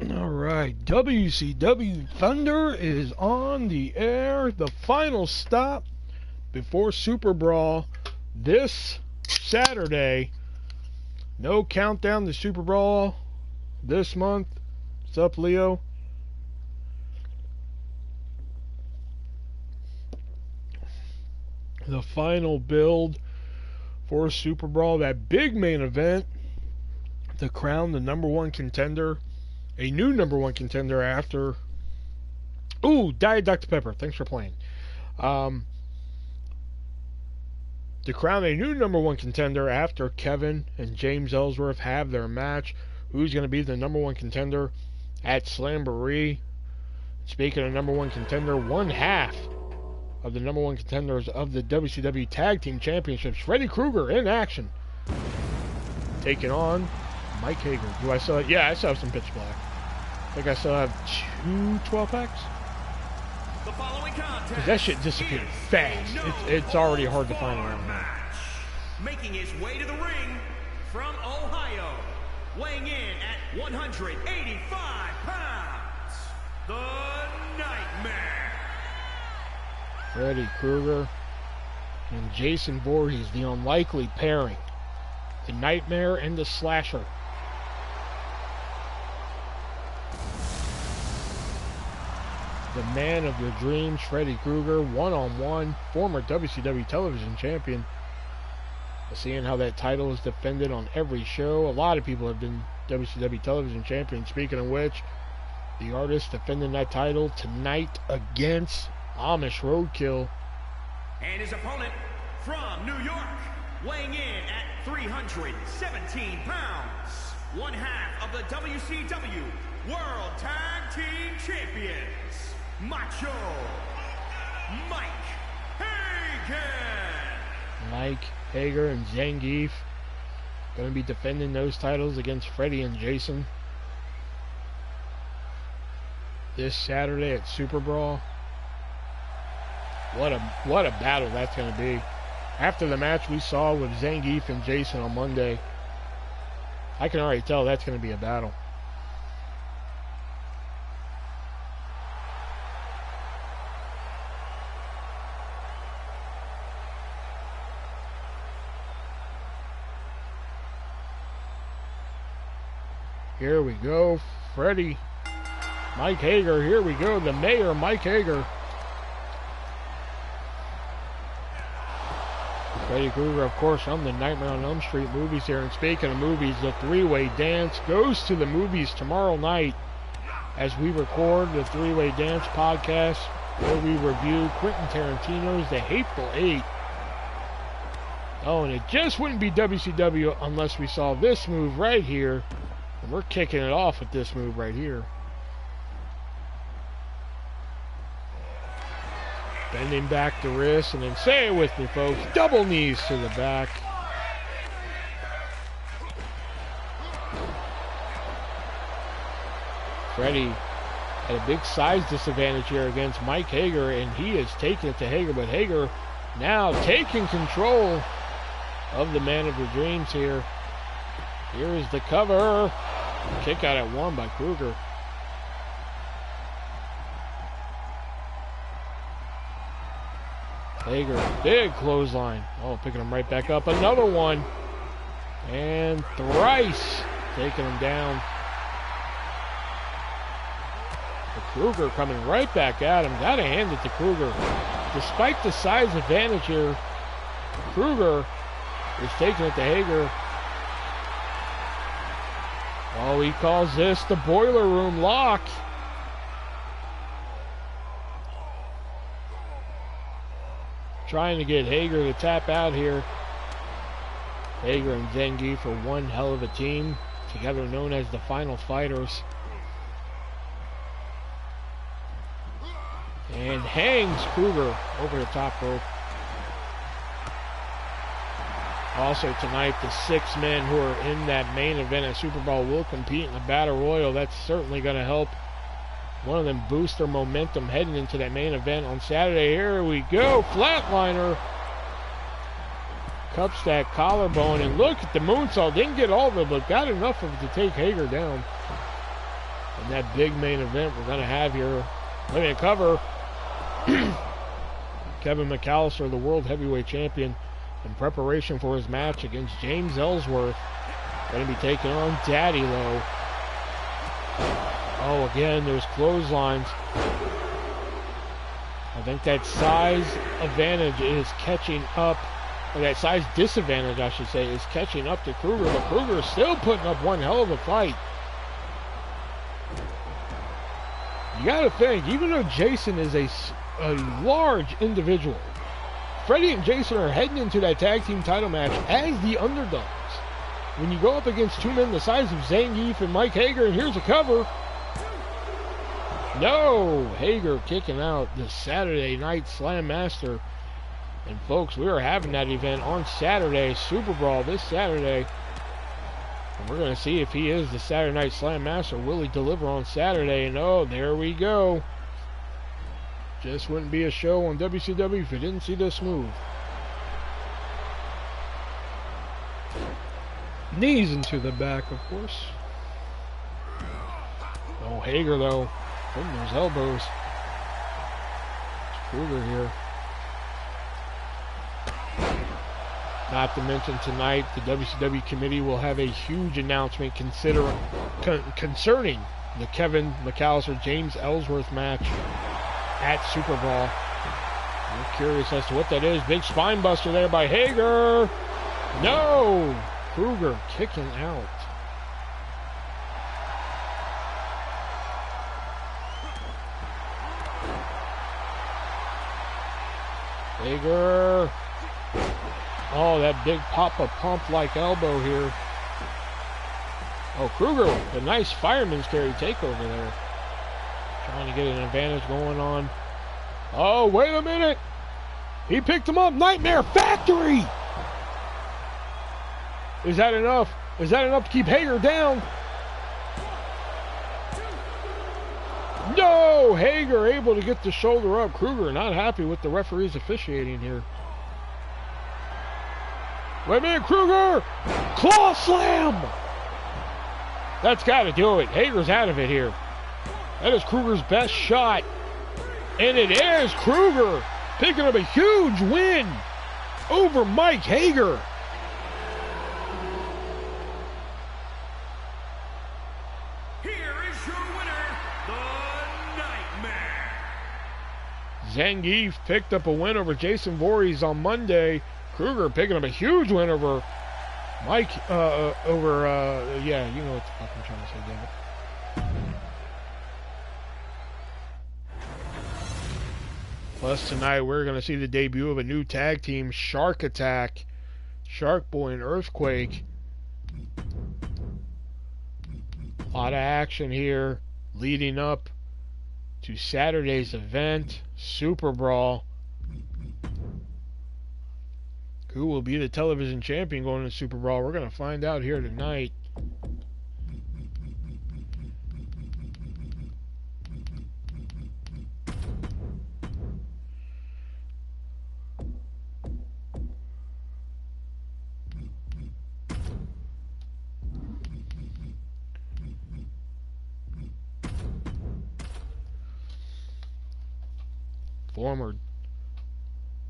All right, WCW Thunder is on the air. The final stop before Super Brawl this Saturday. No countdown to Super Brawl this month. What's up, Leo? The final build for Super Brawl, that big main event to crown the #1 contender. A new #1 contender after... Ooh, Diet Dr. Pepper, thanks for playing. To crown a new #1 contender after Kevin and James Ellsworth have their match. Who's going to be the #1 contender at Slamboree? Speaking of #1 contender, one half of the #1 contenders of the WCW Tag Team Championships, Freddy Krueger in action, taking on Mike Hager. Do I still have... Yeah, I still have some Pitch Black. I think I still have 2 12-packs. Because that shit disappeared fast. It's already hard to find around here. Making his way to the ring from Ohio, weighing in at 185 pounds, the Nightmare. Freddy Krueger and Jason Voorhees, the unlikely pairing. The Nightmare and the Slasher. The man of your dreams, Freddy Krueger, one-on-one, former WCW television champion. Seeing how that title is defended on every show. A lot of people have been WCW television champions. Speaking of which, the artist defending that title tonight against Amish Roadkill. And his opponent from New York, weighing in at 317 pounds, one half of the WCW World Tag Team Champions, Macho Mike Hager. Mike Hager and Zangief going to be defending those titles against Freddy and Jason this Saturday at Super Brawl. What a battle that's going to be. After the match we saw with Zangief and Jason on Monday, I can already tell that's going to be a battle. Here we go, Freddy, Mike Hager. Here we go, the mayor, Mike Hager. Freddy Krueger, of course, from the Nightmare on Elm Street movies here. And speaking of movies, the three-way dance goes to the movies tomorrow night as we record the three-way dance podcast where we review Quentin Tarantino's The Hateful Eight. Oh, and it just wouldn't be WCW unless we saw this move right here. And we're kicking it off with this move right here. Bending back the wrist, and then say it with me, folks. Double knees to the back. Freddy had a big size disadvantage here against Mike Hager, and he is taking it to Hager. But Hager now taking control of the man of your dreams here. Here is the cover. Kick out at 1 by Krueger. Hager, big clothesline. Oh, picking him right back up. Another one. And thrice taking him down. But Krueger coming right back at him. Gotta hand it to Krueger. Despite the size advantage here, Krueger is taking it to Hager. Oh, he calls this the boiler room lock. Trying to get Hager to tap out here. Hager and Zangief are one hell of a team, together known as the Final Fighters. And hangs Krueger over the top rope. Also tonight, the 6 men who are in that main event at Super Bowl will compete in the Battle Royal. That's certainly going to help one of them boost their momentum heading into that main event on Saturday. Here we go, flatliner. Cups that collarbone, and look at the moonsault. Didn't get all of it, but got enough of it to take Hager down. in that big main event we're going to have here. Let me cover. Kevin McAllister, the World Heavyweight Champion, in preparation for his match against James Ellsworth. Going to be taking on Daddylo. Oh, again, there's clotheslines. I think that size advantage is catching up, or that size disadvantage, I should say, is catching up to Kruger, but Kruger is still putting up one hell of a fight. You gotta think, even though Jason is a large individual, Freddie and Jason are heading into that tag team title match as the underdogs. When you go up against two men the size of Zangief and Mike Hager, and here's a cover. No! Hager kicking out the Saturday Night Slam Master. And folks, we are having that event on Saturday, Super Brawl this Saturday. And we're going to see if he is the Saturday Night Slam Master. Will he deliver on Saturday? And oh, there we go. Just wouldn't be a show on WCW if you didn't see this move. Knees into the back, of course. Oh, Hager, though. Putting those elbows. It's Kruger here. Not to mention tonight, the WCW committee will have a huge announcement concerning the Kevin McAllister James Ellsworth match at Super Brawl. We're curious as to what that is. Big spine buster there by Hager. No! Kruger kicking out. Hager. Oh, that big Papa Pump-like elbow here. Oh, Kruger, a nice fireman's carry takeover there. Trying to get an advantage going on. Oh, wait a minute. He picked him up. Nightmare Factory. Is that enough? Is that enough to keep Hager down? No! Hager able to get the shoulder up. Kruger not happy with the referee's officiating here. Wait a minute, Kruger! Claw slam! That's got to do it. Hager's out of it here. That is Kruger's best shot. And it is Kruger picking up a huge win over Mike Hager. Zangief picked up a win over Jason Voorhees on Monday. Kruger picking up a huge win over Mike, yeah, you know what the fuck I'm trying to say, damn it. Plus tonight we're going to see the debut of a new tag team, Shark Attack, Shark Boy and Earthquake. A lot of action here leading up to Saturday's event, Super Brawl. Who will be the television champion going to Super Brawl? We're going to find out here tonight.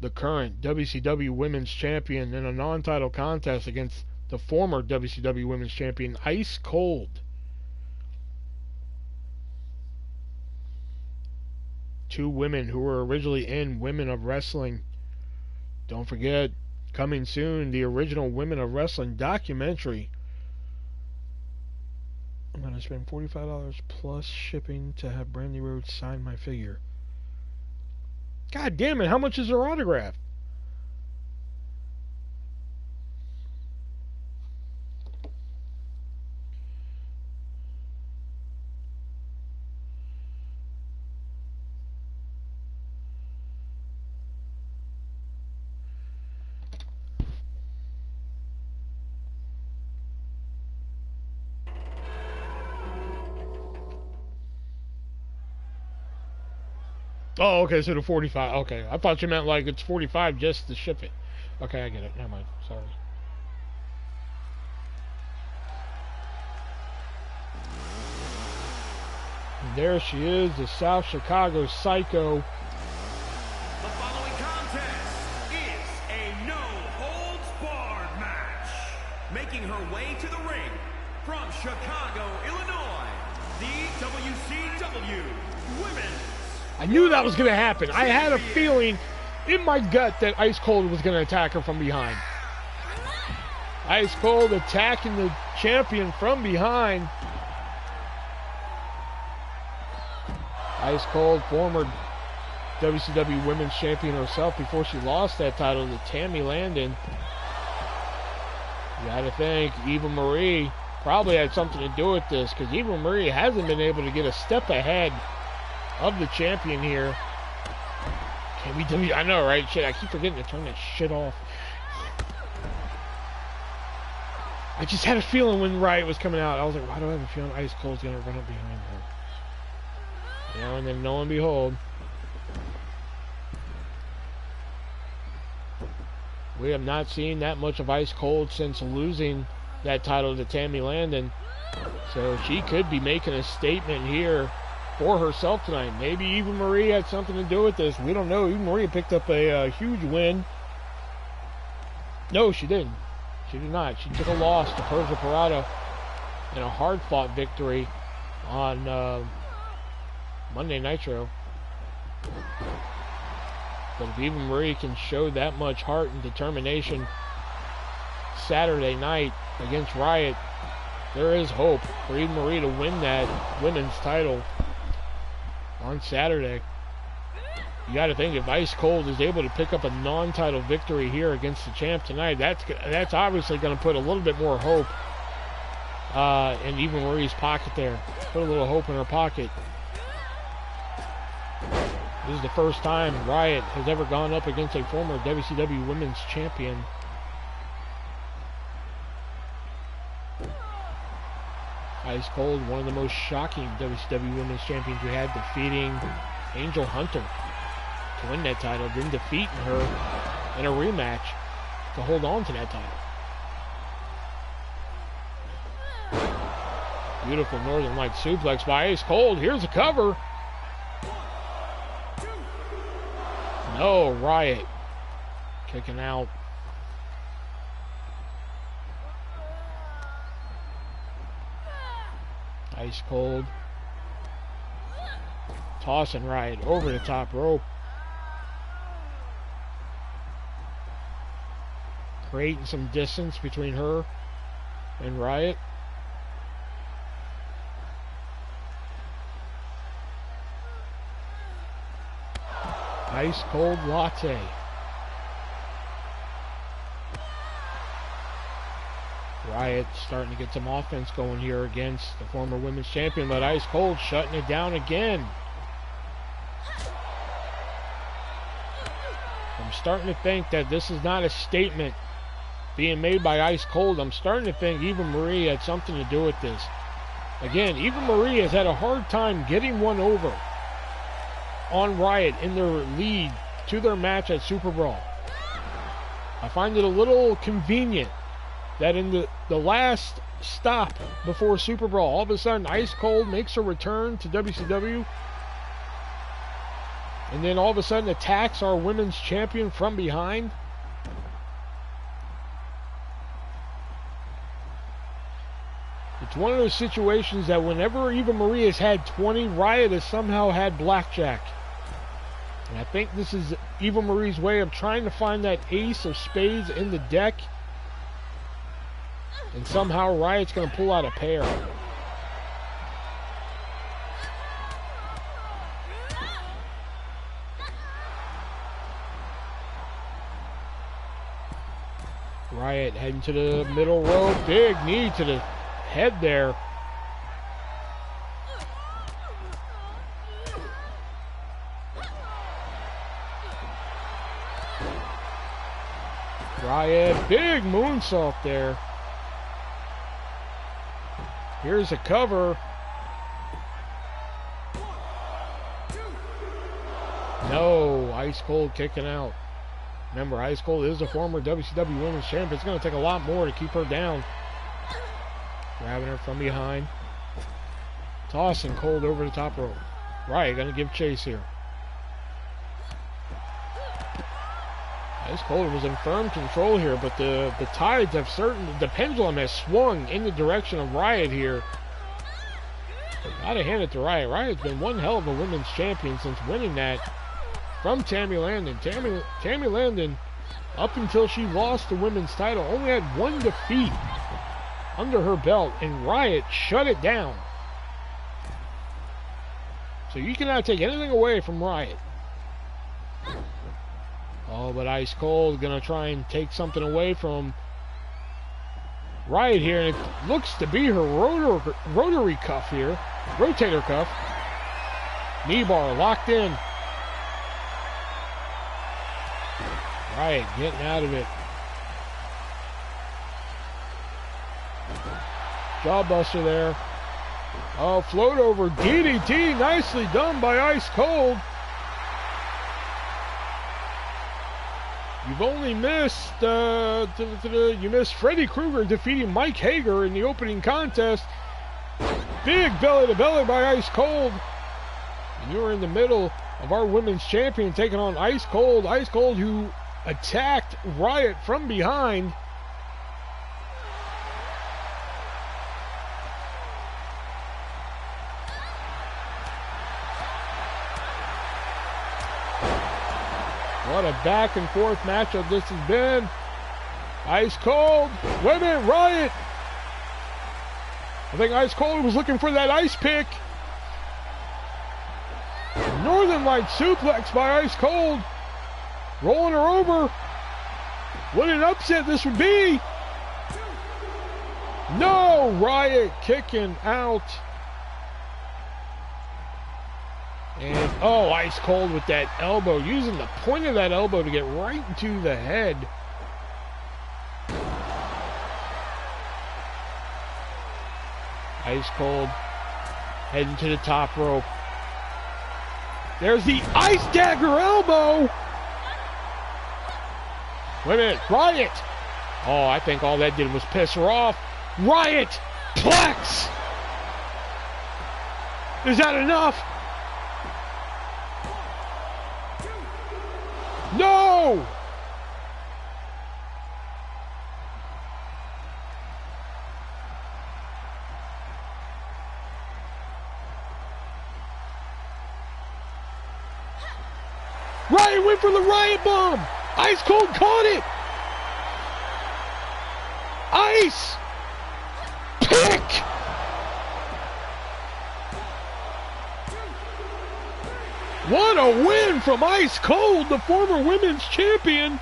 The current WCW Women's Champion in a non-title contest against the former WCW Women's Champion, Ice Cold. Two women who were originally in Women of Wrestling. Don't forget, coming soon, the original Women of Wrestling documentary. I'm going to spend $45 plus shipping to have Brandy Rhodes sign my figure. God damn it, how much is her autograph? Oh, okay, so the 45. Okay, I thought you meant like it's 45 just to ship it. Okay, I get it. Never mind. Sorry. And there she is, the South Chicago Psycho. The following contest is a no-holds-barred match. Making her way to the ring from Chicago, Illinois, the wCw Women's. I knew that was going to happen. I had a feeling in my gut that Ice Cold was going to attack her from behind. Ice Cold attacking the champion from behind. Ice Cold, former WCW Women's Champion herself before she lost that title to Tammy Landon. You gotta think Eva Marie probably had something to do with this, because Eva Marie hasn't been able to get a step ahead of the champion here. I know, right? Shit, I keep forgetting to turn that shit off. I just had a feeling when Riot was coming out. I was like, why do I have a feeling Ice Cold's gonna run up behind her? You know, and then lo and behold, we have not seen that much of Ice Cold since losing that title to Tammy Landon. So she could be making a statement here for herself tonight. Maybe Eva Marie had something to do with this. We don't know. Eva Marie picked up a huge win. No, she didn't. She did not. She took a loss to Persia Parada in a hard-fought victory on Monday Nitro. But if Eva Marie can show that much heart and determination Saturday night against Riot, there is hope for Eva Marie to win that women's title on Saturday. You got to think, if Ice Cold is able to pick up a non-title victory here against the champ tonight, that's obviously going to put a little bit more hope in Eva Marie's pocket there. Put a little hope in her pocket. This is the first time Riot has ever gone up against a former WCW Women's Champion. Ice Cold, one of the most shocking WCW Women's Champions we had, defeating Angel Hunter to win that title, then defeating her in a rematch to hold on to that title. Beautiful Northern Light suplex by Ice Cold. Here's a cover. No, Riot kicking out. Ice Cold tossing Riot over the top rope, creating some distance between her and Riot. Ice Cold latte. Riot starting to get some offense going here against the former women's champion, but Ice Cold shutting it down again. I'm starting to think that this is not a statement being made by Ice Cold. I'm starting to think Eva Marie had something to do with this. Again, Eva Marie has had a hard time getting one over on Riot in their lead to their match at Super Brawl. I find it a little convenient that in the last stop before Super Brawl, all of a sudden Ice Cold makes a return to WCW and then all of a sudden attacks our women's champion from behind. It's one of those situations that whenever Eva Marie has had 20, Riot has somehow had blackjack. And I think this is Eva Marie's way of trying to find that ace of spades in the deck. And somehow Riot's going to pull out a pair. Riot heading to the middle rope. Big knee to the head there. Riot, big moonsault there. Here's a cover. No, Ice Cold kicking out. Remember, Ice Cold is a former WCW Women's Champion. It's going to take a lot more to keep her down. Grabbing her from behind. Tossing Cold over the top rope. Riot gonna give chase here. Ice Cold was in firm control here, but the tides have the pendulum has swung in the direction of Riot here. Gotta hand it to Riot. Riot's been one hell of a women's champion since winning that from Tammy Landon. Tammy Landon, up until she lost the women's title, only had one defeat under her belt, and Riot shut it down. So you cannot take anything away from Riot. Oh, but Ice Cold gonna try and take something away from Riot here, and it looks to be her rotary cuff here. Rotator cuff. Knee bar locked in. Riot getting out of it. Jawbuster there. Oh, float over DDT. Nicely done by Ice Cold. You've only missed, you missed Freddy Krueger defeating Mike Hager in the opening contest. Big belly-to-belly by Ice Cold. And you're in the middle of our women's champion taking on Ice Cold. Ice Cold, who attacked Riot from behind. What a back and forth matchup this has been. Ice Cold. Wait a minute, Riot. I think Ice Cold was looking for that ice pick. Northern Light suplex by Ice Cold. Rolling her over. What an upset this would be. No, Riot kicking out. And, oh, Ice Cold with that elbow, using the point of that elbow to get right into the head. Ice Cold heading to the top rope. There's the Ice Dagger elbow. Wait a minute, Riot. Oh, I think all that did was piss her off. Riot, Plex. Is that enough? No! Riot went for the Riot Bomb! Ice Cold caught it! Ice! Pick! What a win from Ice Cold, the former women's champion.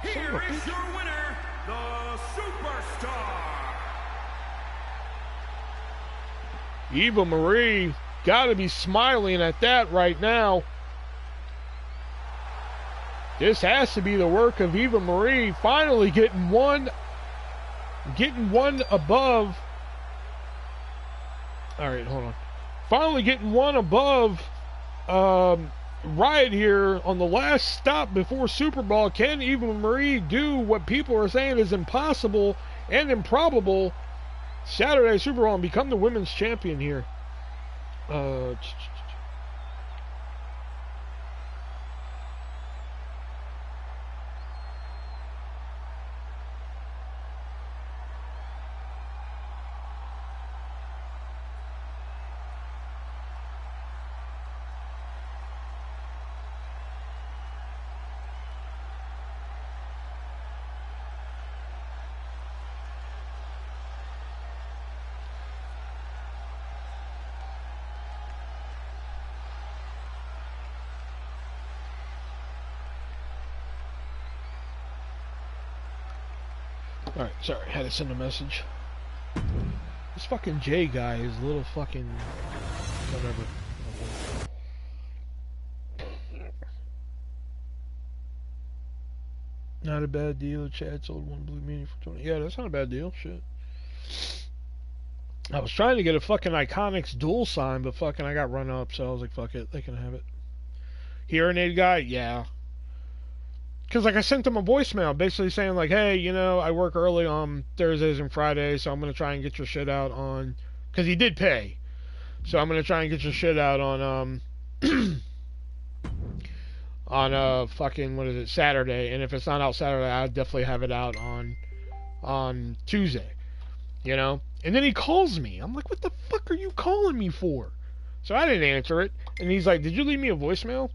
Here is your winner, the Superstar. Eva Marie, gotta be smiling at that right now. This has to be the work of Eva Marie, finally getting one above. All right, hold on. Finally getting one above Riot here on the last stop before Super Bowl. Can Eva Marie do what people are saying is impossible and improbable Saturday Super Bowl and become the women's champion here? Alright, sorry, had to send a message. This fucking J guy is a little fucking whatever. Not a bad deal. Chad sold one blue mini for 20. Yeah, that's not a bad deal. Shit. I was trying to get a fucking Iconics dual sign, but fucking I got run up, so I was like, fuck it, they can have it. Hearing aid guy? Yeah. Because, like, I sent him a voicemail basically saying, like, hey, you know, I work early on Thursdays and Fridays, so I'm going to try and get your shit out on... Because he did pay. So I'm going to try and get your shit out on, on, fucking, what is it, Saturday. And if it's not out Saturday, I'll definitely have it out on Tuesday. You know? And then he calls me. I'm like, what the fuck are you calling me for? So I didn't answer it. And he's like, did you leave me a voicemail?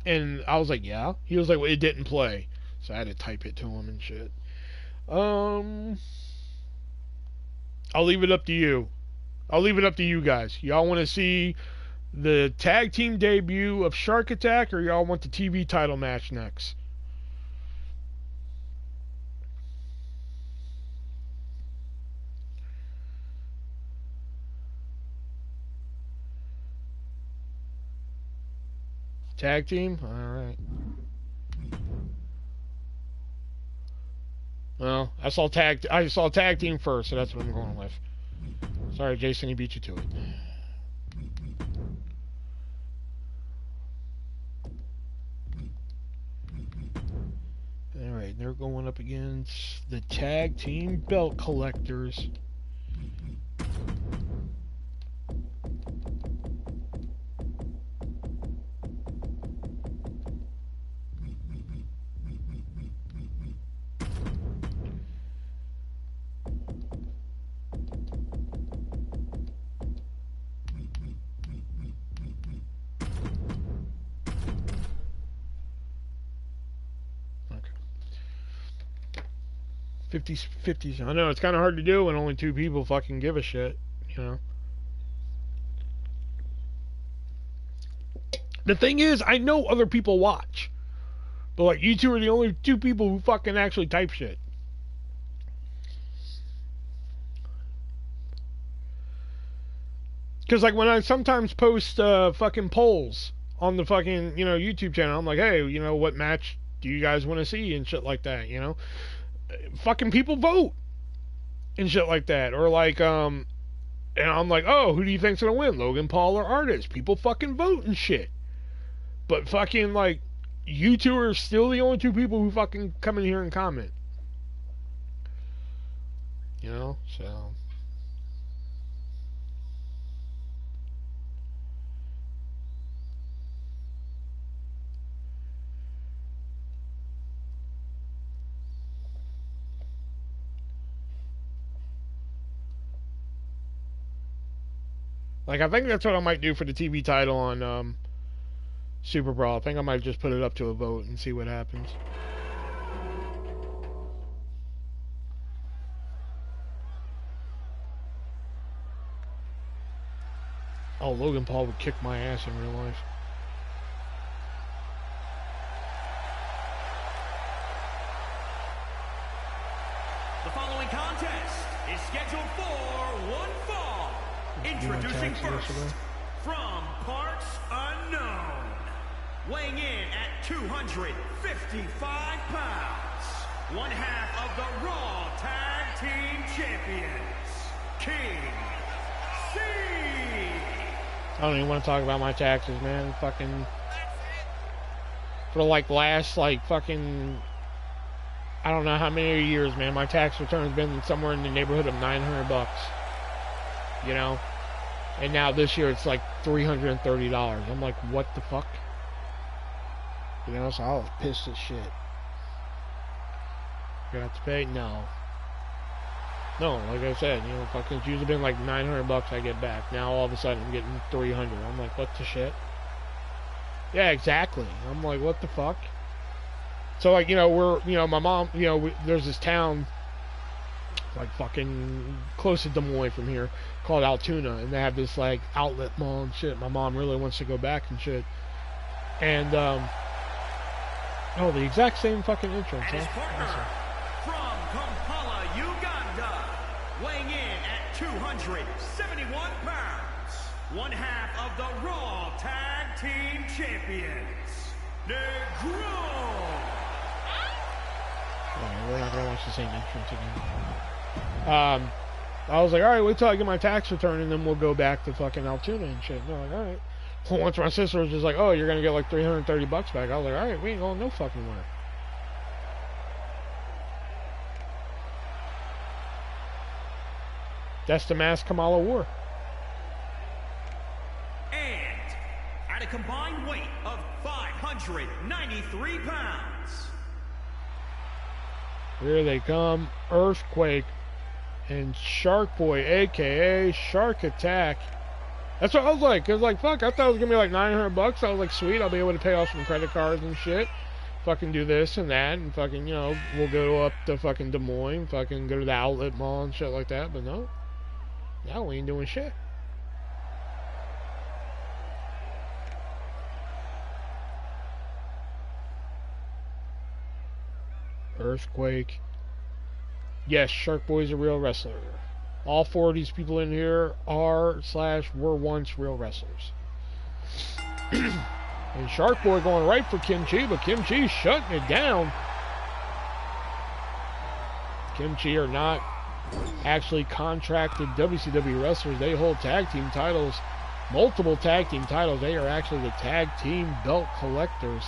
And I was like, yeah. He was like, well, it didn't play. So I had to type it to him and shit. I'll leave it up to you. I'll leave it up to you guys. Y'all want to see the tag team debut of Shark Attack, or y'all want the TV title match next? Tag team? Alright. Well, I saw tag team first, so that's what I'm going with. Sorry, Jason, he beat you to it. Alright, they're going up against the tag team belt collectors. Okay. 50s. I know, it's kind of hard to do when only two people fucking give a shit, you know? The thing is, I know other people watch. But, like, you two are the only two people who fucking actually type shit. Because, like, when I sometimes post fucking polls on the fucking, you know, YouTube channel, I'm like, hey, you know, what match do you guys want to see and shit like that, you know? Fucking people vote and shit like that. Or, like, and I'm like, oh, who do you think's gonna win, Logan Paul or Artist? People fucking vote and shit. But fucking, like, you two are still the only two people who fucking come in here and comment. You know, so... Like, I think that's what I might do for the TV title on, Super Brawl. I think I might just put it up to a vote and see what happens. Oh, Logan Paul would kick my ass in real life. The following contest is scheduled for one fall. Introducing first, from parts unknown, weighing in at 255 pounds, one half of the Raw Tag Team Champions, King C. I don't even want to talk about my taxes, man. Fucking... For, like, last, like, fucking... I don't know how many years, man. My tax return's been somewhere in the neighborhood of $900. You know? And now this year it's like $330. I'm like, what the fuck? You know, so I was pissed as shit. Gonna have to pay? No. No, like I said, you know, fucking it's usually been like $900 I get back. Now all of a sudden I'm getting $300. I'm like, what the shit? Yeah, exactly. I'm like, what the fuck? So, like, you know, we're, you know, my mom, you know, there's this town, like, fucking close to Des Moines from here, called Altoona, and they have this, like, outlet mall and shit. My mom really wants to go back and shit. And, oh, the exact same fucking entrance, And his huh? partner, Awesome. from Kampala, Uganda, weighing in at 271 pounds, one half of the Raw Tag Team Champions, Negro. Yeah, we're not gonna watch the same entrance again. I was like, alright, wait till I get my tax return and then we'll go back to fucking Altoona and shit. And they're like, alright. Once my sister was just like, oh, you're gonna get like $330 back. I was like, alright, we ain't going no fucking where. That's the mask Kamala wore. And at a combined weight of 593 pounds. Here they come. Earthquake and Shark Boy, aka Shark Attack. That's what I was like. It was like, fuck, I thought it was gonna be like $900. I was like, sweet, I'll be able to pay off some credit cards and shit. Fucking do this and that, and fucking, you know, we'll go up to fucking Des Moines, fucking go to the outlet mall and shit like that. But no, now we ain't doing shit. Earthquake. Yes, Shark Boy's a real wrestler. All four of these people in here are/were once real wrestlers. And Shark Boy going right for Kimchi, but Kimchi shutting it down. Kimchi are not actually contracted WCW wrestlers. They hold tag team titles, multiple tag team titles. They are actually the tag team belt collectors.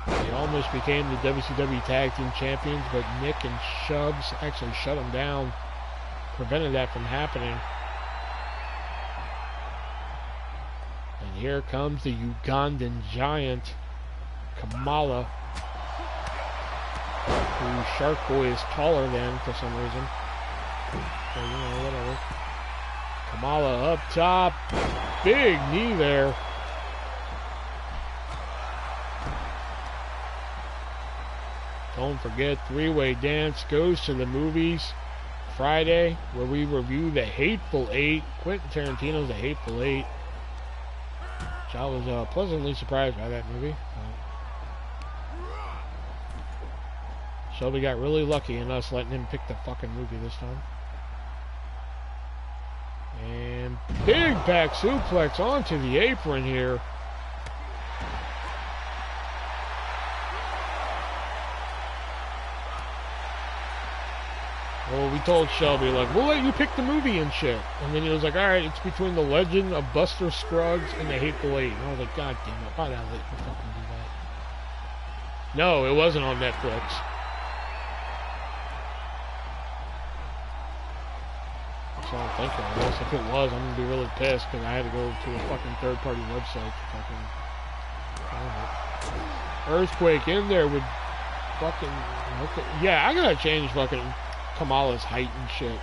They almost became the WCW tag team champions, but Nick and Chubbs actually shut them down, prevented that from happening. And here comes the Ugandan giant, Kamala, who Shark Boy is taller than for some reason. So, you know, whatever. Kamala up top. Big knee there. Don't forget, Three-Way Dance goes to the movies Friday, where we review The Hateful Eight. Quentin Tarantino's The Hateful Eight. Which I was pleasantly surprised by that movie. Shelby got really lucky in us letting him pick the fucking movie this time. And big back suplex onto the apron here. Well, we told Shelby, like, we'll let you pick the movie and shit. And then he was like, alright, it's between The Legend of Buster Scruggs and The Hateful Eight. And I was like, god damn it, why did I let you fucking do that? No, it wasn't on Netflix. That's what I'm thinking. I guess if it was, I'm gonna be really pissed because I had to go to a fucking third-party website to fucking find it. Earthquake in there with fucking... Okay. Yeah, I gotta change fucking Kamala's height and shit.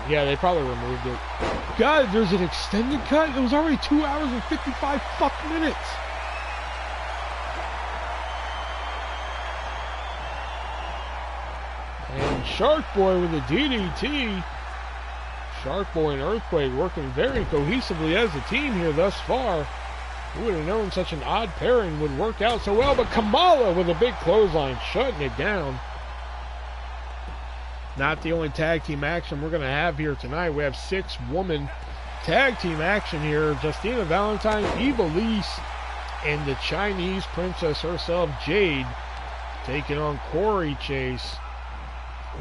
Yeah, they probably removed it. God, there's an extended cut? It was already 2 hours and 55 fuck minutes. And Shark Boy with a DDT. Shark Boy and Earthquake working very cohesively as a team here thus far. Who would have known such an odd pairing would work out so well? But Kamala with a big clothesline, shutting it down. Not the only tag team action we're going to have here tonight. We have 6-woman tag team action here. Justina Valentine, Ivelisse, and the Chinese princess herself, Jade, taking on Corey Chase,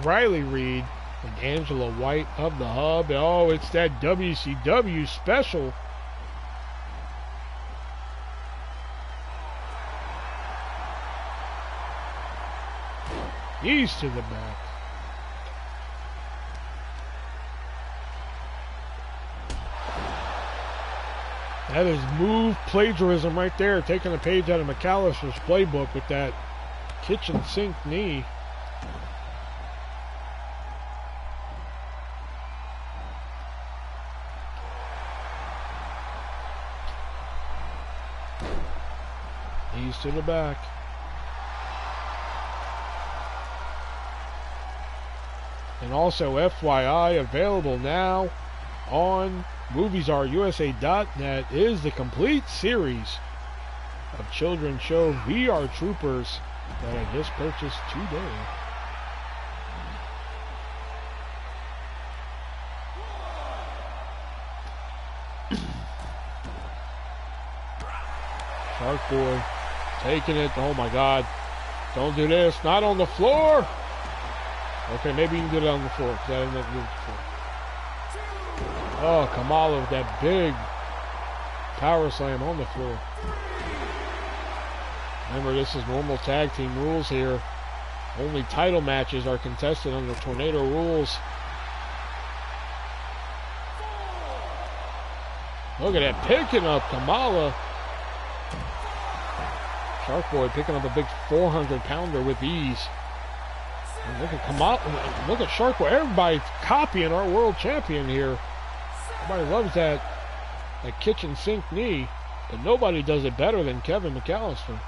Riley Reid, and Angela White of the Hub. Oh, it's that WCW special. Knees to the back. That is move plagiarism right there, taking a page out of McAllister's playbook with that kitchen sink knee. Knees to the back. And also, FYI, available now on MoviesRUSA.net is the complete series of children's show VR Troopers that I just purchased today. Shark Boy taking it. Oh my God. Don't do this. Not on the floor. Okay, maybe you can do it on the floor, because I didn't know the floor. Oh, Kamala with that big power slam on the floor. Remember, this is normal tag team rules here. Only title matches are contested under Tornado rules. Look at that, picking up Kamala. Shark Boy picking up a big 400-pounder with ease. And look at Kamala, look at Shark Boy. Everybody's copying our world champion here. Everybody loves that kitchen sink knee, but nobody does it better than Kevin McAllister.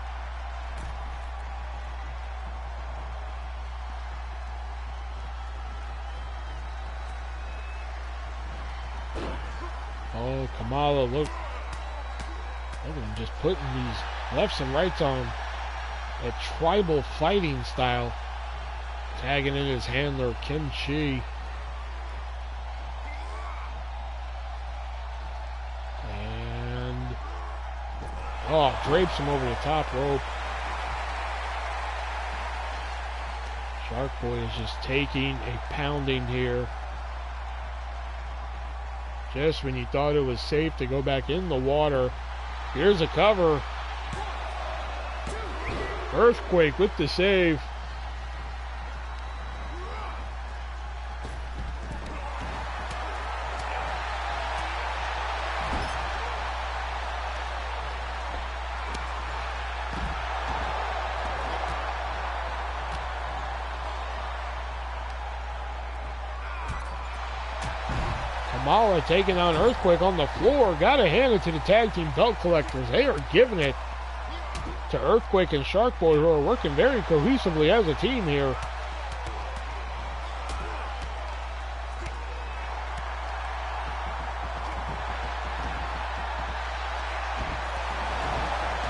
Oh, Kamala, look at him just putting these lefts and rights on a tribal fighting style. Tagging in his handler, Kim Chi. And, oh, drapes him over the top rope. Shark Boy is just taking a pounding here. Just when you thought it was safe to go back in the water. Here's a cover. Earthquake with the save. Kamala taking on Earthquake on the floor. Gotta hand it to the tag team belt collectors. They are giving it to Earthquake and Shark Boy, who are working very cohesively as a team here.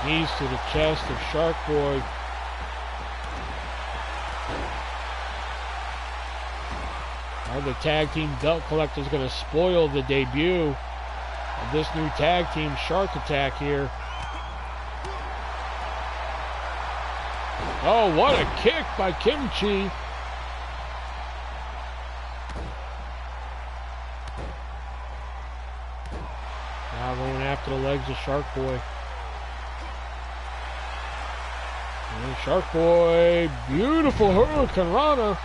Knees to the chest of Shark Boy. Are the tag team belt collectors going to spoil the debut of this new tag team Shark Attack here? Oh, what a kick by Kim Chi. Now going after the legs of Shark Boy. And Shark Boy, beautiful Hurricane Rana.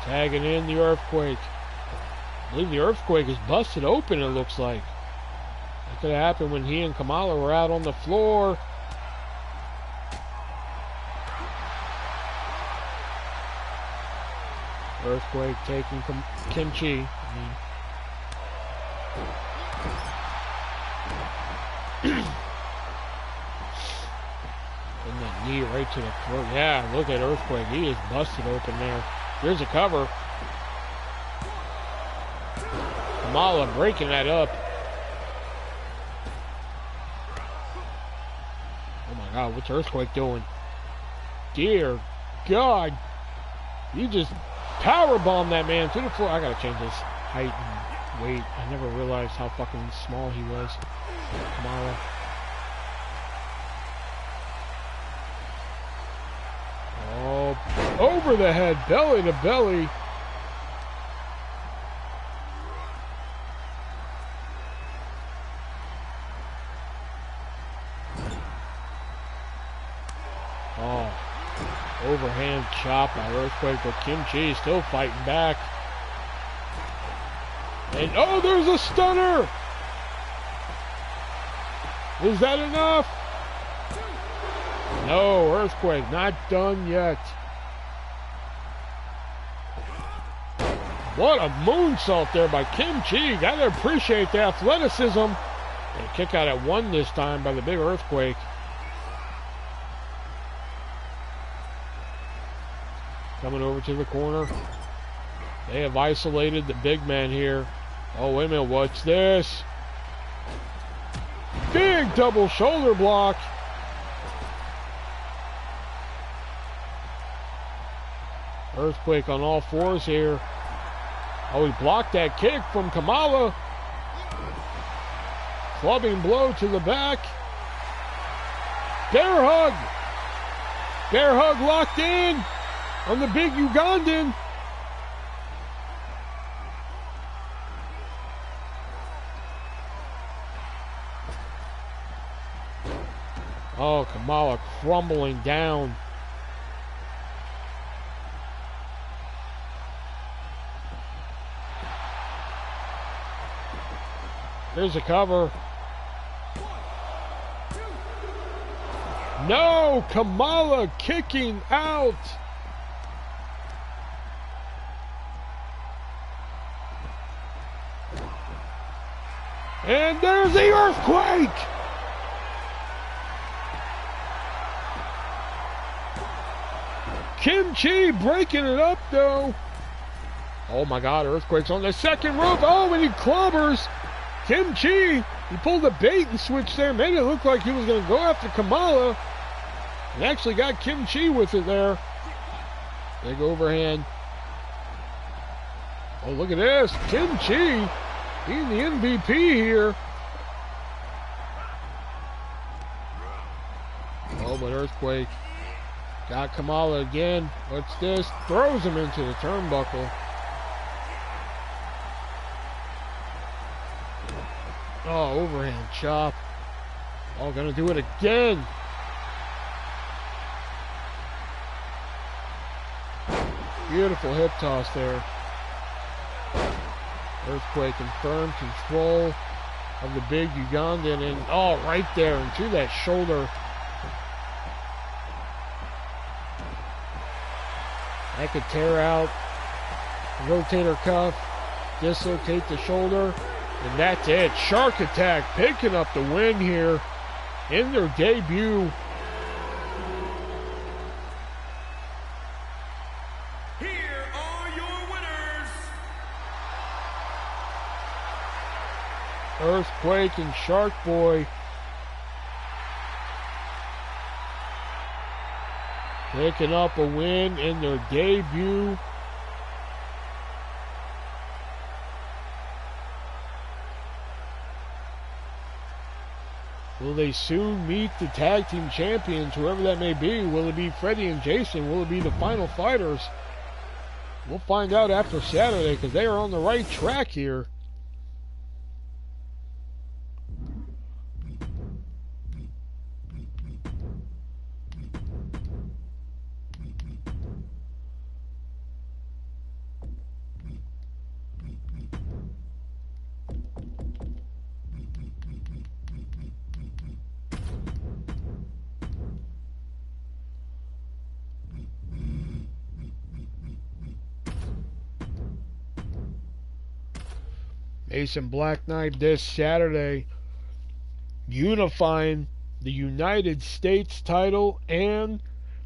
Tagging in the Earthquake. I believe the Earthquake is busted open, it looks like. That could have happened when he and Kamala were out on the floor. Earthquake taking Kim Chi. And that knee right to the throat. Yeah, look at Earthquake. He is busted open there. Here's a cover. Kamala breaking that up. Oh my God, what's Earthquake doing? Dear God. You just powerbombed that man to the floor. I gotta change his height and weight. I never realized how fucking small he was. Kamala. Oh, over the head, belly to belly. Oh, overhand chop by Earthquake, but Kim Chi still fighting back. And oh, there's a stunner. Is that enough? No, Earthquake, not done yet. What a moonsault there by Kim Chi. Gotta appreciate the athleticism. And kick out at one this time by the big Earthquake. Coming over to the corner. They have isolated the big man here. Oh, wait a minute, what's this? Big double shoulder block. Earthquake on all fours here. Oh, he blocked that kick from Kamala. clubbing blow to the back. Bear hug. Bear hug locked in on the big Ugandan. Oh, Kamala crumbling down. Here's a cover. No, Kamala kicking out. And there's the earthquake. Kimchi breaking it up though. Oh my God, earthquake's on the second rope. Oh, and he clobbers Kimchi. He pulled a bait and switch there. Made it look like he was going to go after Kamala. And actually got Kimchi with it there. Big overhand. Oh, look at this. Kimchi being the MVP here. Oh, but earthquake. Got Kamala again. What's this? Throws him into the turnbuckle. Oh, overhand chop. Oh, gonna do it again. Beautiful hip toss there. Earthquake in firm control of the big Ugandan. And oh, right there into that shoulder. That could tear out the rotator cuff, dislocate the shoulder, and that's it. Shark Attack picking up the win here in their debut. Here are your winners. Earthquake and Shark Boy picking up a win in their debut. Will they soon meet the tag team champions, whoever that may be? Will it be Freddie and Jason? Will it be the final fighters? We'll find out after Saturday, because they are on the right track here. Mason Black Knight this Saturday, unifying the United States title and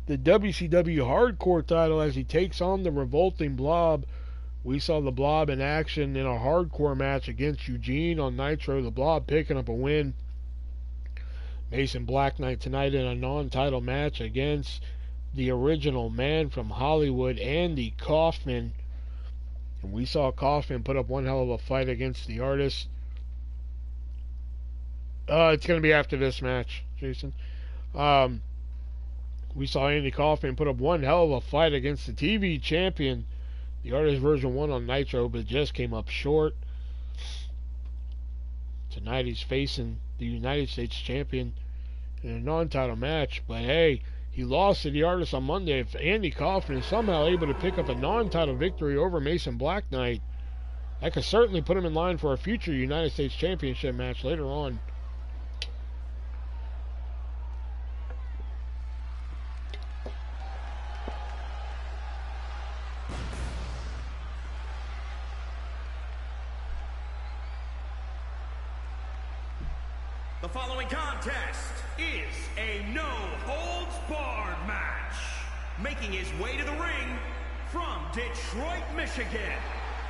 the WCW Hardcore title as he takes on the revolting Blob. We saw the Blob in action in a hardcore match against Eugene on Nitro. The Blob picking up a win. Mason Black Knight tonight in a non-title match against the original man from Hollywood, Andy Kaufman. And we saw Kaufman put up one hell of a fight against the Artist. It's going to be after this match, Jason. We saw Andy Kaufman put up one hell of a fight against the TV champion, the ArtistVersion1 on Nitro, but just came up short. Tonight he's facing the United States champion in a non-title match. But hey, he lost to the Artist on Monday. If Andy Kaufman is somehow able to pick up a non-title victory over Mason Black Knight, that could certainly put him in line for a future United States Championship match later on. The following contest is a no-holds-barred match. Making his way to the ring from Detroit, Michigan,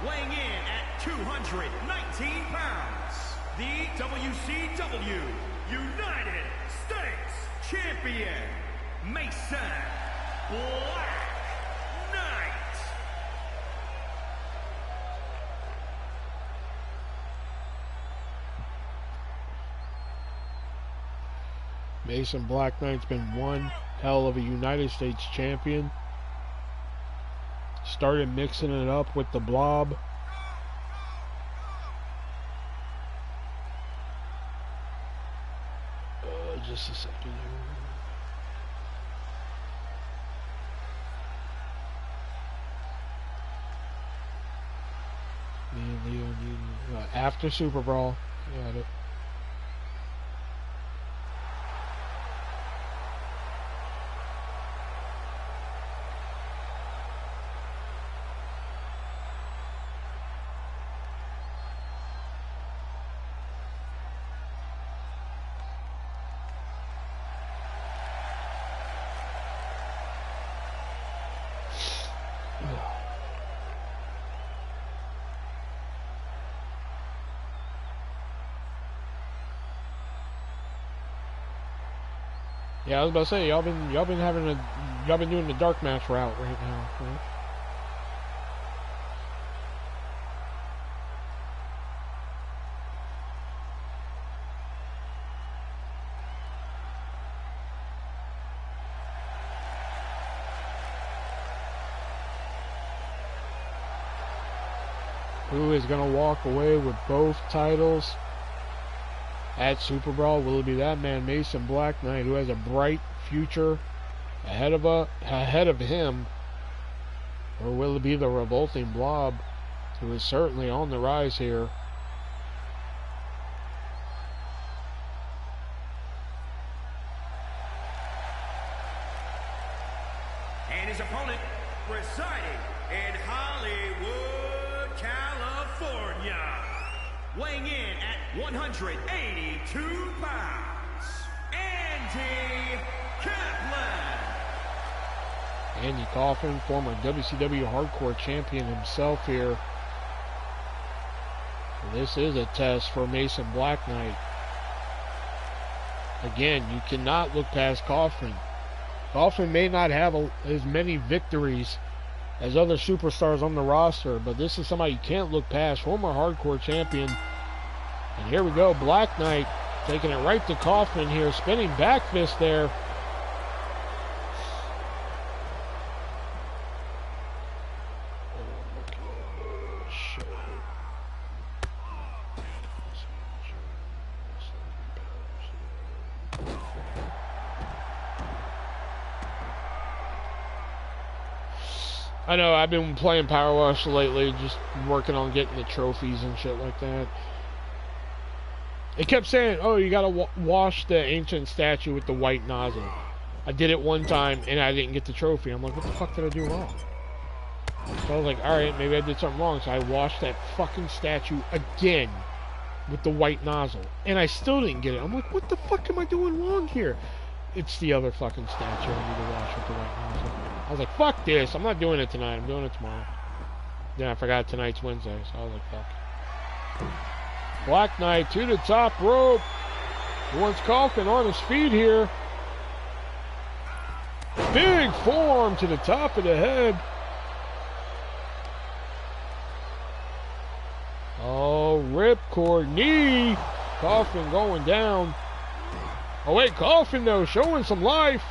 weighing in at 219 pounds, the WCW United States Champion, Mason Black Knight. Mason Black Knight's been one hell of a United States champion. Started mixing it up with the Blob. Just a second here. Me and Leo need after Super Brawl. Got it. Yeah, I was about to say y'all been doing the dark match route right now, right? Who is gonna walk away with both titles at Super Brawl? Will it be that man Mason Black Knight, who has a bright future ahead of him, or will it be the revolting Blob, who is certainly on the rise here? And his opponent, residing in Hollywood, California, weighing in at 182 pounds, Andy Kaplan. Andy Kaufman, former WCW Hardcore Champion himself here. This is a test for Mason Black Knight. Again, you cannot look past Kaufman. Kaufman may not have as many victories as other superstars on the roster, but this is somebody you can't look past. Former Hardcore Champion. And here we go, Black Knight taking it right to Kaufman here, spinning back fist there. I know, I've been playing Power Wash lately, just working on getting the trophies and shit like that. It kept saying, oh, you gotta wash the ancient statue with the white nozzle. I did it one time, and I didn't get the trophy. I'm like, what the fuck did I do wrong? So I was like, alright, maybe I did something wrong. So I washed that fucking statue again with the white nozzle. And I still didn't get it. I'm like, what the fuck am I doing wrong here? It's the other fucking statue I need to wash with the white nozzle. I was like, fuck this. I'm not doing it tonight. I'm doing it tomorrow. Then I forgot tonight's Wednesday, so I was like, fuck. Black Knight to the top rope. He wants Kaufman on his feet here. Big forearm to the top of the head. Oh, ripcord knee. Kaufman going down. Oh, wait, Kaufman, though, showing some life.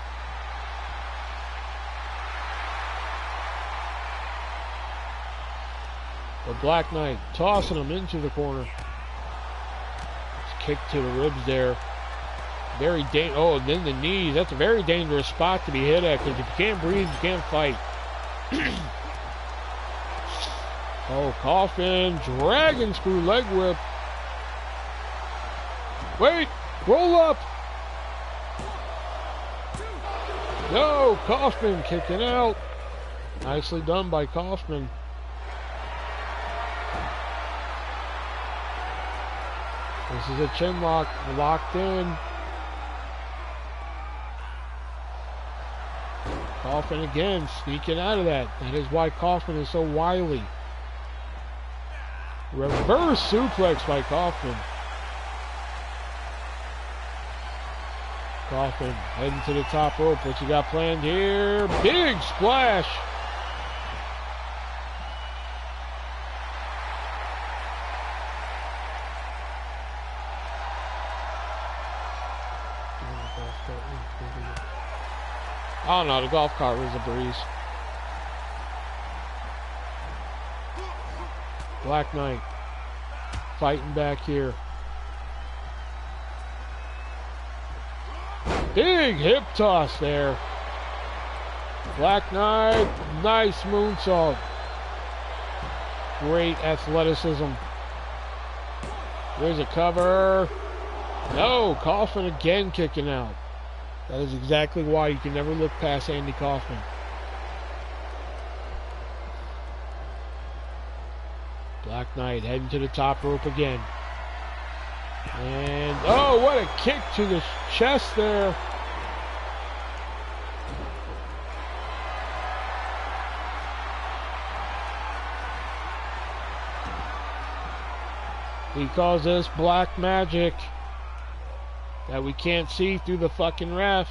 But Black Knight tossing him into the corner. Kick to the ribs there. Very dangerous. Oh, and then the knees. That's a very dangerous spot to be hit at, because if you can't breathe, you can't fight. Oh, Kaufman, dragon screw leg whip. Wait, roll up. No, Kaufman kicking out. Nicely done by Kaufman. This is a chin lock, locked in. Kaufman again, sneaking out of that. That is why Kaufman is so wily. Reverse suplex by Kaufman. Kaufman heading to the top rope. What you got planned here? Big splash. I don't know, the golf cart was a breeze. Black Knight fighting back here. Big hip toss there. Black Knight, nice moonsault. Great athleticism. There's a cover. No, Kaufman again kicking out. That is exactly why you can never look past Andy Kaufman. Black Knight heading to the top rope again. And, oh, what a kick to the chest there. He calls this black magic that we can't see through the fucking ref.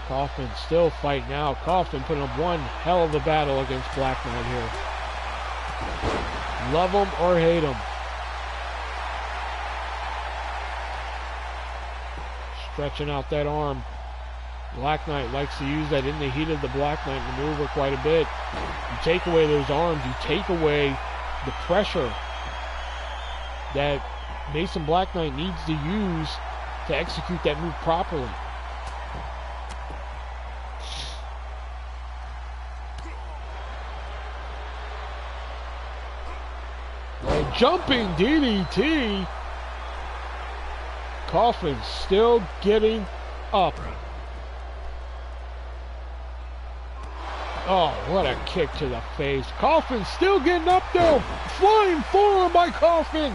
Kaufman still fighting out. Kaufman putting up one hell of a battle against Black Knight here. Love him or hate him. Stretching out that arm. Black Knight likes to use that in the heat of the Black Knight maneuver quite a bit. You take away those arms, you take away the pressure that Mason Black Knight needs to use to execute that move properly. A jumping DDT. Kaufman still getting up. Oh, what a kick to the face. Kaufman still getting up though. Flying forward by Kaufman.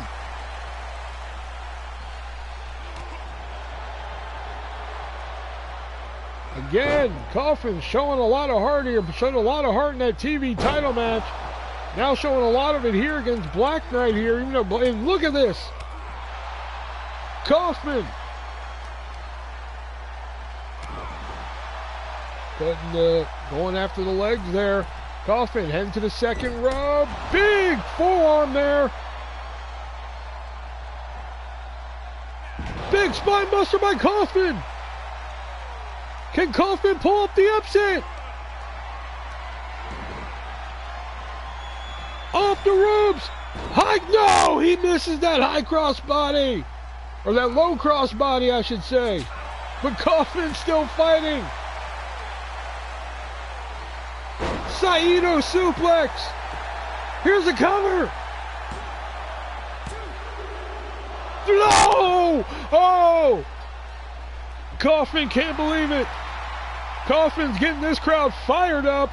Again, Kaufman showing a lot of heart here, showing a lot of heart in that TV title match. Now showing a lot of it here against Black Knight here. Even though, and look at this. Kaufman. Going after the legs there. Kaufman heading to the second row. Big forearm there. Big spine buster by Kaufman. Can Kaufman pull up the upset? Off the ropes. High, no, he misses that high cross body. Or that low cross body, I should say. But Kaufman's still fighting. Saito suplex. Here's the cover. No! Oh! Kaufman can't believe it. Kaufman's getting this crowd fired up.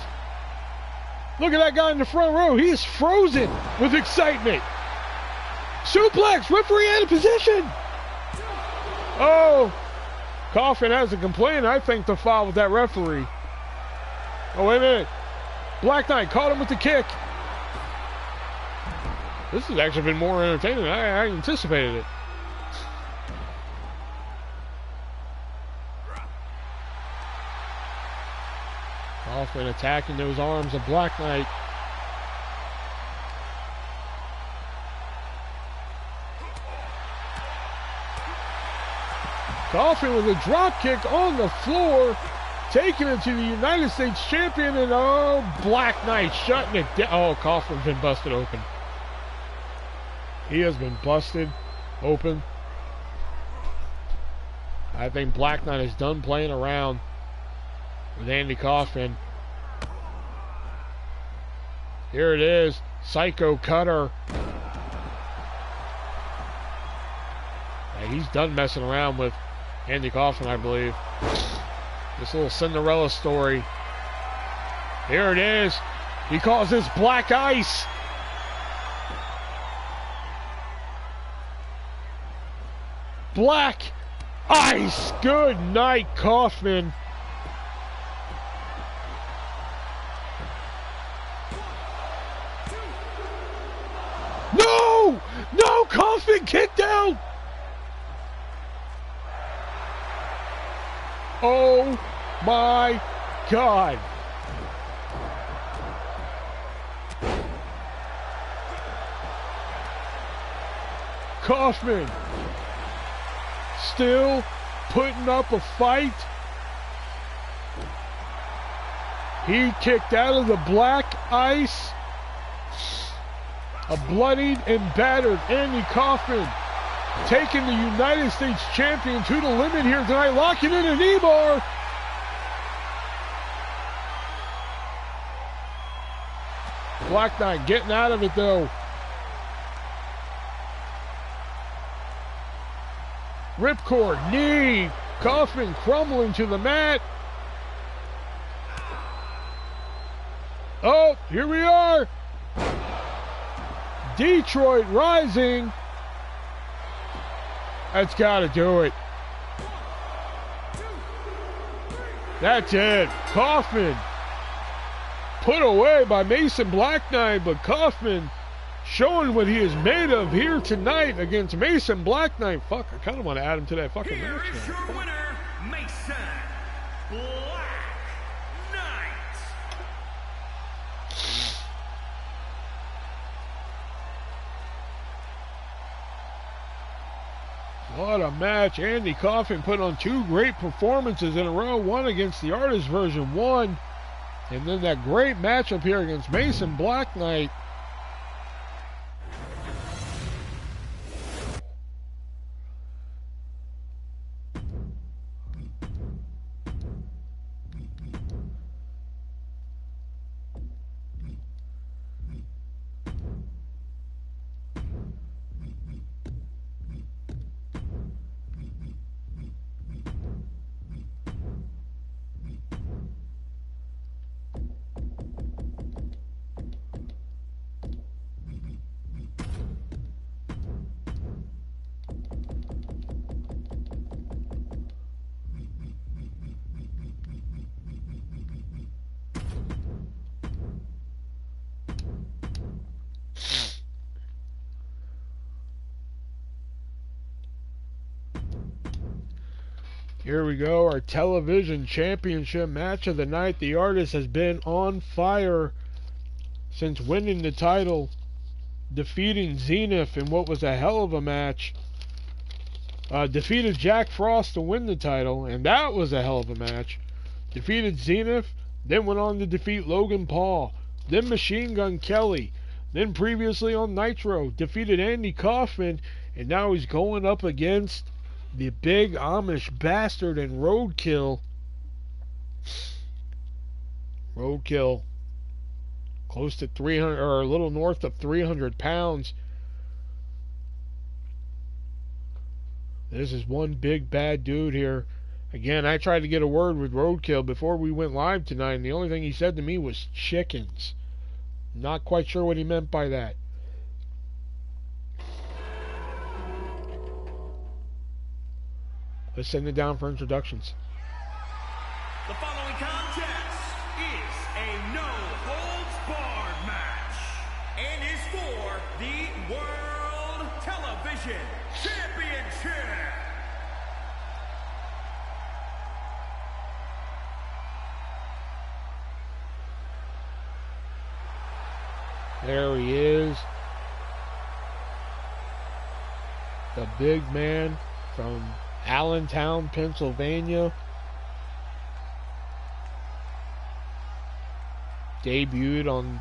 Look at that guy in the front row. He is frozen with excitement. Suplex. Referee out of position. Oh! Kaufman has a complaint, I think, to file with that referee. Oh, wait a minute. Black Knight caught him with the kick. This has actually been more entertaining than I anticipated it. Kaufman attacking those arms of Black Knight. Kaufman with a drop kick on the floor. Taking it to the United States champion, and oh, Black Knight shutting it down. Oh, Kaufman's been busted open. He has been busted open. I think Black Knight is done playing around with Andy Kaufman. Here it is. Psycho Cutter. Yeah, he's done messing around with Andy Kaufman, I believe. This little Cinderella story. Here it is. He calls this black ice. Black ice. Good night, Kaufman. No! No! Kaufman kicked out! Oh my God. Kaufman still putting up a fight. He kicked out of the black ice. A bloodied and battered Andy Kaufman taking the United States champion to the limit here tonight, locking in a knee bar. Black Knight getting out of it though. Ripcord, knee, Kaufman crumbling to the mat. Oh, here we are. Detroit rising. That's got to do it. That's it. Kaufman put away by Mason Black Knight, but Kaufman showing what he is made of here tonight against Mason Black Knight. Fuck, I kind of want to add him to that fucking match now. Here is your winner, Mason Black Knight. What a match. Andy Kaufman put on two great performances in a row. One against the ArtistVersion1, and then that great matchup here against Mason Black Knight. Here we go, our television championship match of the night. The Artist has been on fire since winning the title, defeating Zenith in what was a hell of a match. Defeated Jack Frost to win the title, and that was a hell of a match. Defeated Zenith, then went on to defeat Logan Paul, then Machine Gun Kelly, then previously on Nitro, defeated Andy Kaufman, and now he's going up against the big Amish bastard and Roadkill. Roadkill, close to 300, or a little north of 300 pounds. This is one big bad dude here. Again, I tried to get a word with Roadkill before we went live tonight, and the only thing he said to me was chickens. Not quite sure what he meant by that. Let's send it down for introductions. The following contest is a no-holds-barred match and is for the World Television Championship. There he is. The big man from Allentown, Pennsylvania. Debuted on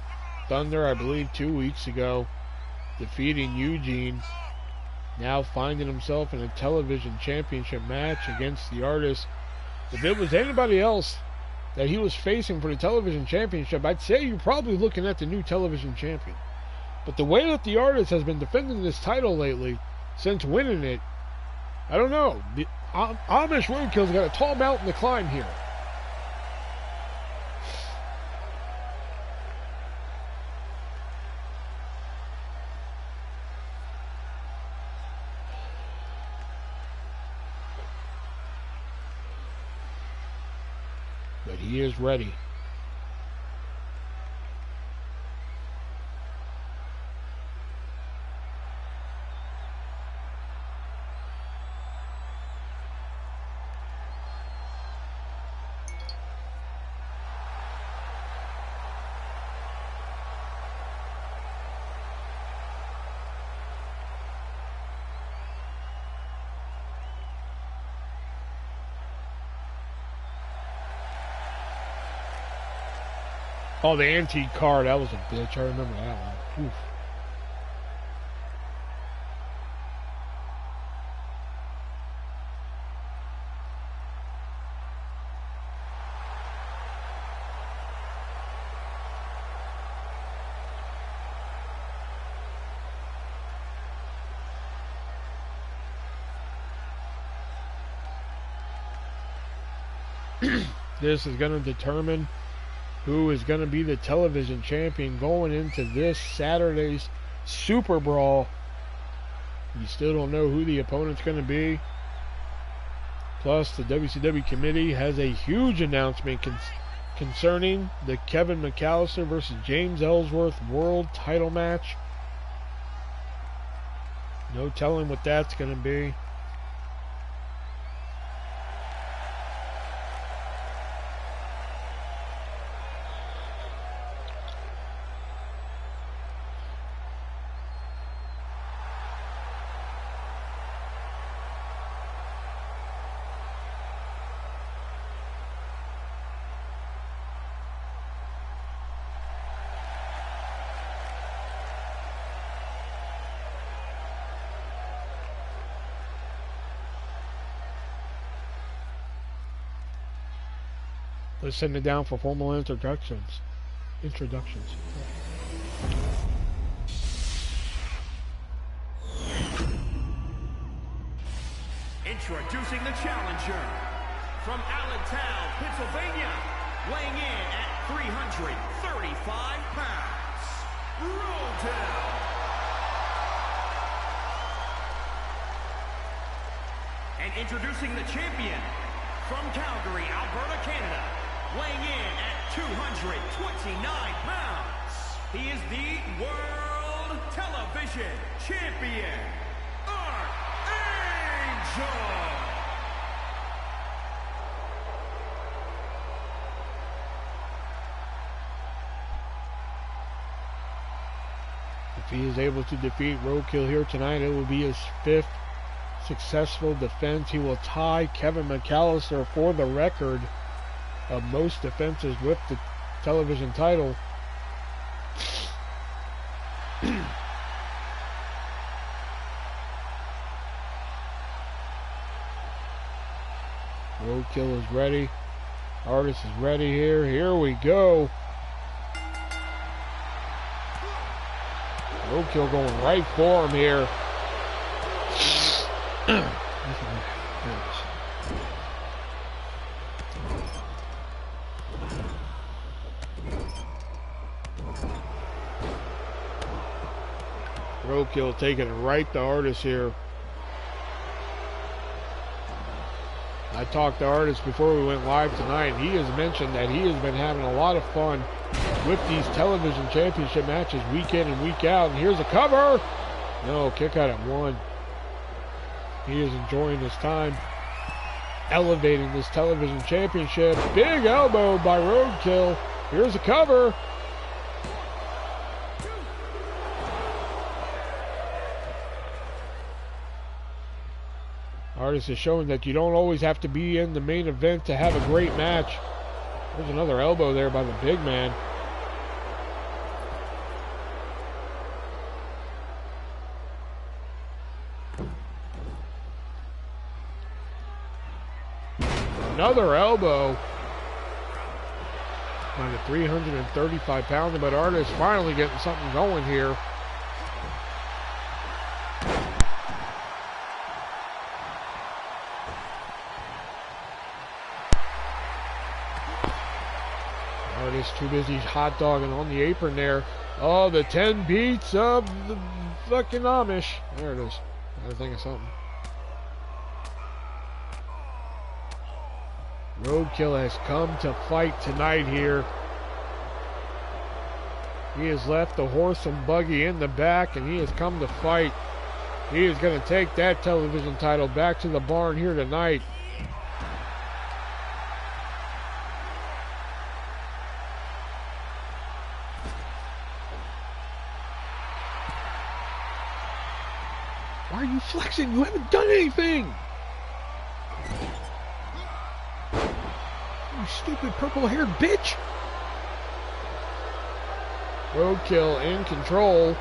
Thunder, I believe, 2 weeks ago, defeating Eugene. Now finding himself in a television championship match against the Artist. If it was anybody else that he was facing for the television championship, I'd say you're probably looking at the new television champion. But the way that the Artist has been defending this title lately, since winning it, I don't know. The Amish Roadkill's got a tall mountain to climb here. But he is ready. Oh, the antique car, that was a bitch. I remember that one. Oof. This is going to determine who is going to be the television champion going into this Saturday's Super Brawl. You still don't know who the opponent's going to be. Plus, the WCW committee has a huge announcement concerning the Kevin McAllister versus James Ellsworth world title match. No telling what that's going to be. Let's send it down for formal introductions. Introductions. Introducing the challenger from Allentown, Pennsylvania, weighing in at 335 pounds, Roadkill. And introducing the champion from Calgary, Alberta, Canada, weighing in at 229 pounds. He is the World Television Champion, Archangel. If he is able to defeat Roadkill here tonight, it will be his 5th successful defense. He will tie Kevin McAllister for the record of most defenses with the television title. Roadkill is ready. Artist is ready here. Here we go. Roadkill going right for him here. Roadkill taking it right to Artist here. I talked to Artist before we went live tonight. He has mentioned that he has been having a lot of fun with these television championship matches week in and week out. And here's a cover. No, kick out at 1. He is enjoying his time, elevating this television championship. Big elbow by Roadkill. Here's a cover. Artist is showing that you don't always have to be in the main event to have a great match. There's another elbow there by the big man. Another elbow by the 335-pounder, but Artist finally getting something going here. Artist too busy hot dogging on the apron there. Oh, the 10 beats of the fucking Amish. There it is. Gotta think of something. Roadkill has come to fight tonight here. He has left the horse and buggy in the back, and he has come to fight. He is going to take that television title back to the barn here tonight. Why are you flexing? You haven't done anything! You stupid purple-haired bitch! Roadkill in control.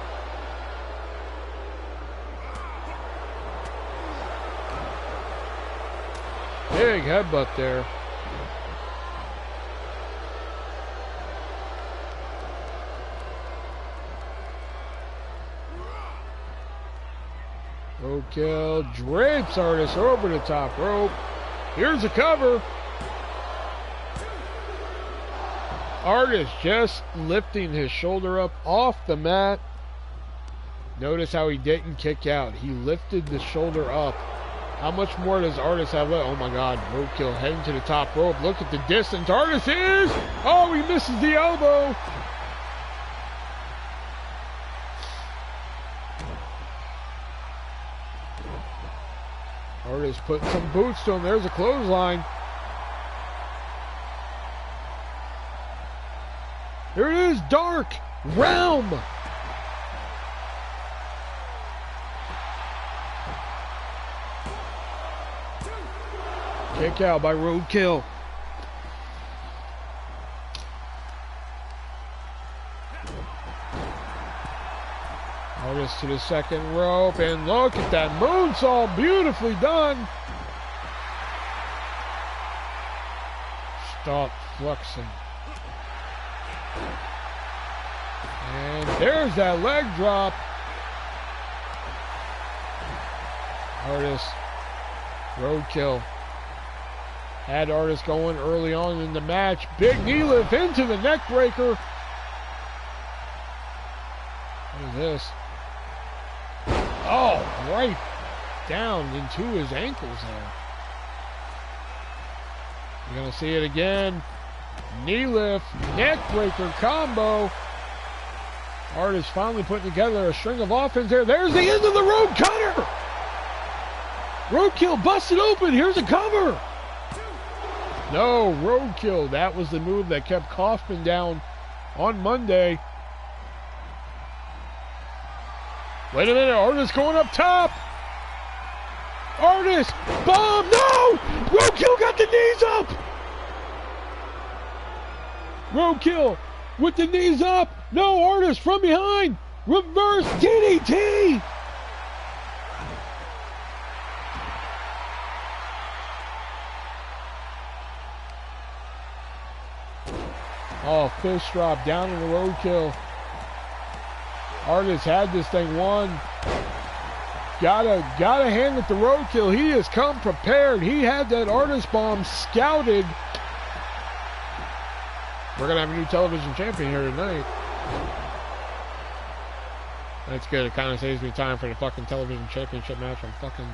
Big headbutt there. Roadkill drapes Artist over the top rope. Here's a cover. Artist just lifting his shoulder up off the mat. Notice how he didn't kick out. He lifted the shoulder up. How much more does Artist have left? Oh my God, Roadkill heading to the top rope. Look at the distance. Artist is! Oh, he misses the elbow. Artist putting some boots to him. There's a clothesline. Here it is, Dark Realm. Kick out by Roadkill. Artist to the second rope, and look at that moonsault, beautifully done. Stop flexing. And there's that leg drop. Artist, Roadkill had Artist going early on in the match. Big knee lift into the neck breaker. What is this? Oh, right down into his ankles there. You're going to see it again. Knee lift, neck breaker combo. Artist finally putting together a string of offense there. There's the end of the road cutter. Roadkill busted open. Here's a cover. No, Roadkill. That was the move that kept Kaufman down on Monday. Wait a minute. Artist going up top. Artist. Bomb. No. Roadkill got the knees up. Roadkill with the knees up. No, Artist from behind. Reverse DDT. Oh, fist drop down in the Roadkill. Artist had this thing won. Gotta hand it to Roadkill. He has come prepared. He had that Artist bomb scouted. We're gonna have a new television champion here tonight. That's good. It kind of saves me time for the fucking television championship match on fucking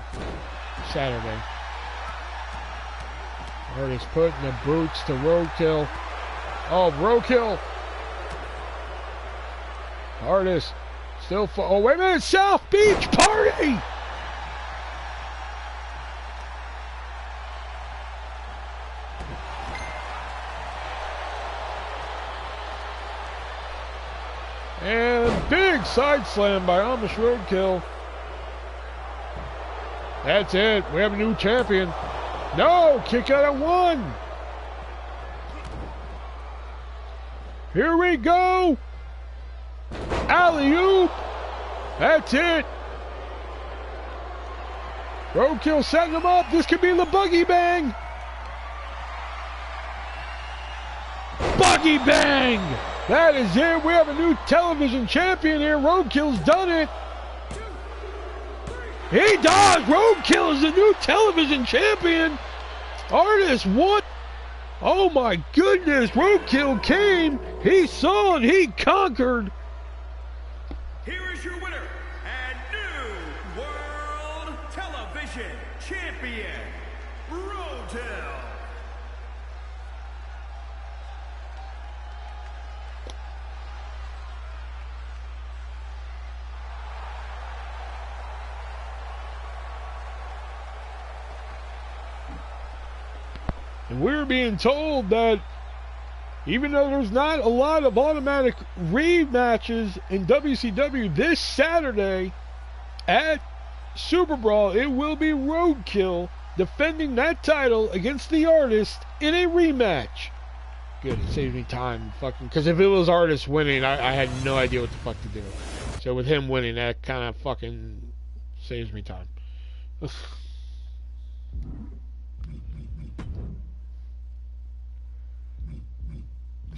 Saturday. Artist putting the boots to Roadkill. Oh, Roadkill. Artist still. Oh, wait a minute. South Beach Party. And big side slam by Amish Roadkill. That's it. We have a new champion. No, kick out at 1. Here we go. Alley-oop. That's it. Roadkill setting him up. This could be the Buggy Bang. Buggy Bang. That is it. We have a new television champion here. Roadkill's done it. He does. Roadkill is the new television champion. Artist, what? Oh my goodness. Roadkill came. He saw and he conquered. Here is your winner and new World Television Champion, Roadkill. And we're being told that even though there's not a lot of automatic rematches in WCW this Saturday at Super Brawl, it will be Roadkill defending that title against the Artist in a rematch. Good, it saves me time. Fucking, because if it was artist winning, I had no idea what the fuck to do. So with him winning, that kind of fucking saves me time. Because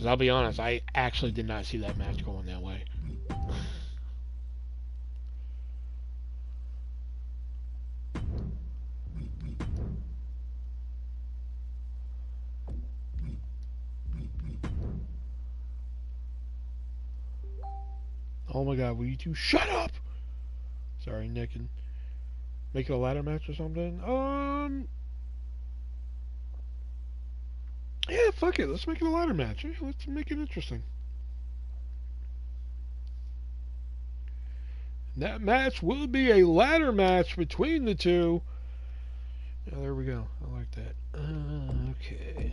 I'll be honest, I actually did not see that match going that way. Oh my god, will you two shut up? Sorry, Nick. And make it a ladder match or something? Yeah, fuck it. Let's make it a ladder match. Yeah, let's make it interesting. That match will be a ladder match between the two. Oh, there we go. I like that. Okay.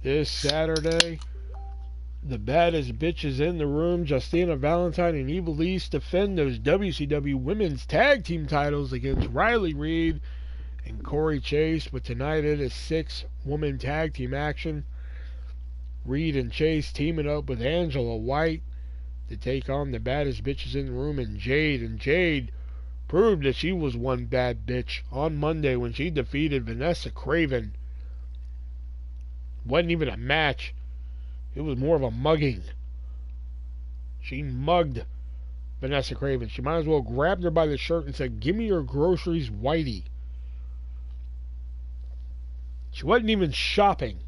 This Saturday, the baddest bitches in the room, Justina Valentine and Evil East, defend those WCW Women's Tag Team titles against Riley Reid and Corey Chase. But tonight it is 6-woman tag team action. Reid and Chase teaming up with Angela White to take on the baddest bitches in the room and Jade. And Jade proved that she was one bad bitch on Monday when she defeated Vanessa Craven. Wasn't even a match. It was more of a mugging. She mugged Vanessa Craven. She might as well grabbed her by the shirt and said, "Give me your groceries, Whitey." She wasn't even shopping.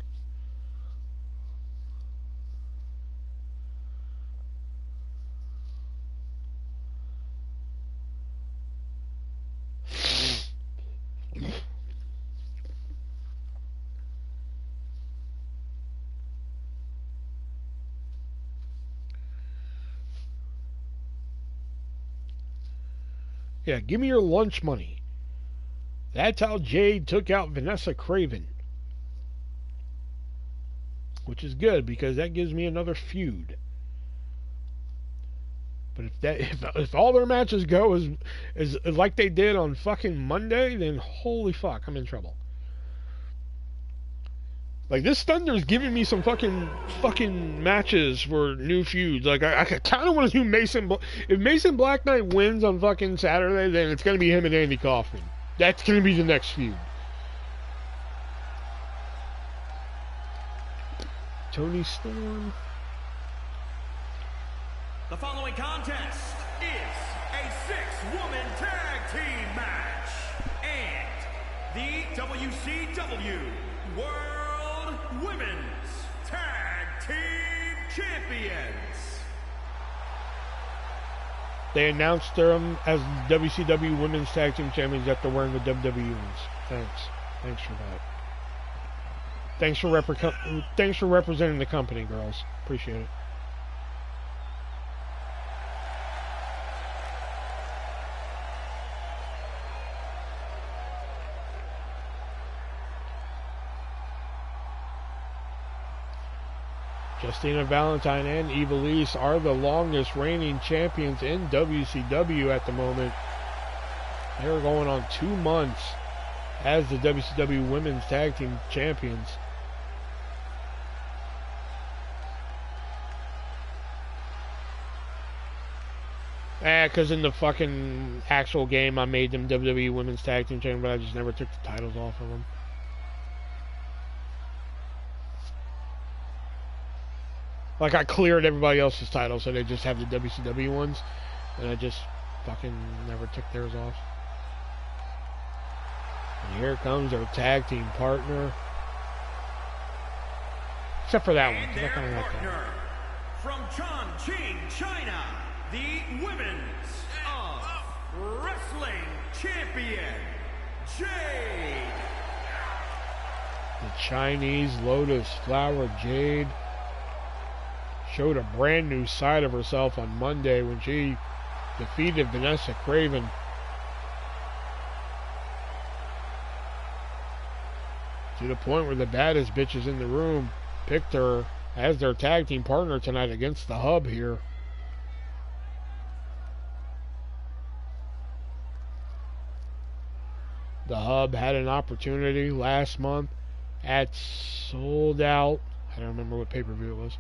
Yeah, give me your lunch money. That's how Jade took out Vanessa Craven. Which is good because that gives me another feud. But if all their matches go as like they did on fucking Monday, then holy fuck, I'm in trouble. Like, this Thunder's giving me some fucking matches for new feuds. Like, I kind of want to do Mason. If Mason Black Knight wins on fucking Saturday, then it's going to be him and Andy Kaufman. That's going to be the next feud. Tony Storm. The following contest is a 6-woman tag team match. And the WCW World Women's Tag Team Champions. They announced them as WCW Women's Tag Team Champions after wearing the WWE ones. Thanks for that. Thanks for representing the company, girls. Appreciate it. Justina Valentine and Evil East are the longest reigning champions in WCW at the moment. They're going on 2 months as the WCW Women's Tag Team Champions. Because in the fucking actual game I made them WWE Women's Tag Team Champions, but I just never took the titles off of them. Like, I cleared everybody else's titles, so they just have the WCW ones. And I just fucking never took theirs off. And here comes their tag team partner. Except for that one, because I kind of like that. From Chongqing, China, the Women's of Wrestling Champion, Jade. The Chinese Lotus Flower Jade showed a brand new side of herself on Monday when she defeated Vanessa Craven. To the point where the baddest bitches in the room picked her as their tag team partner tonight against the Hub here. The Hub had an opportunity last month at Sold Out. I don't remember what pay-per-view it was.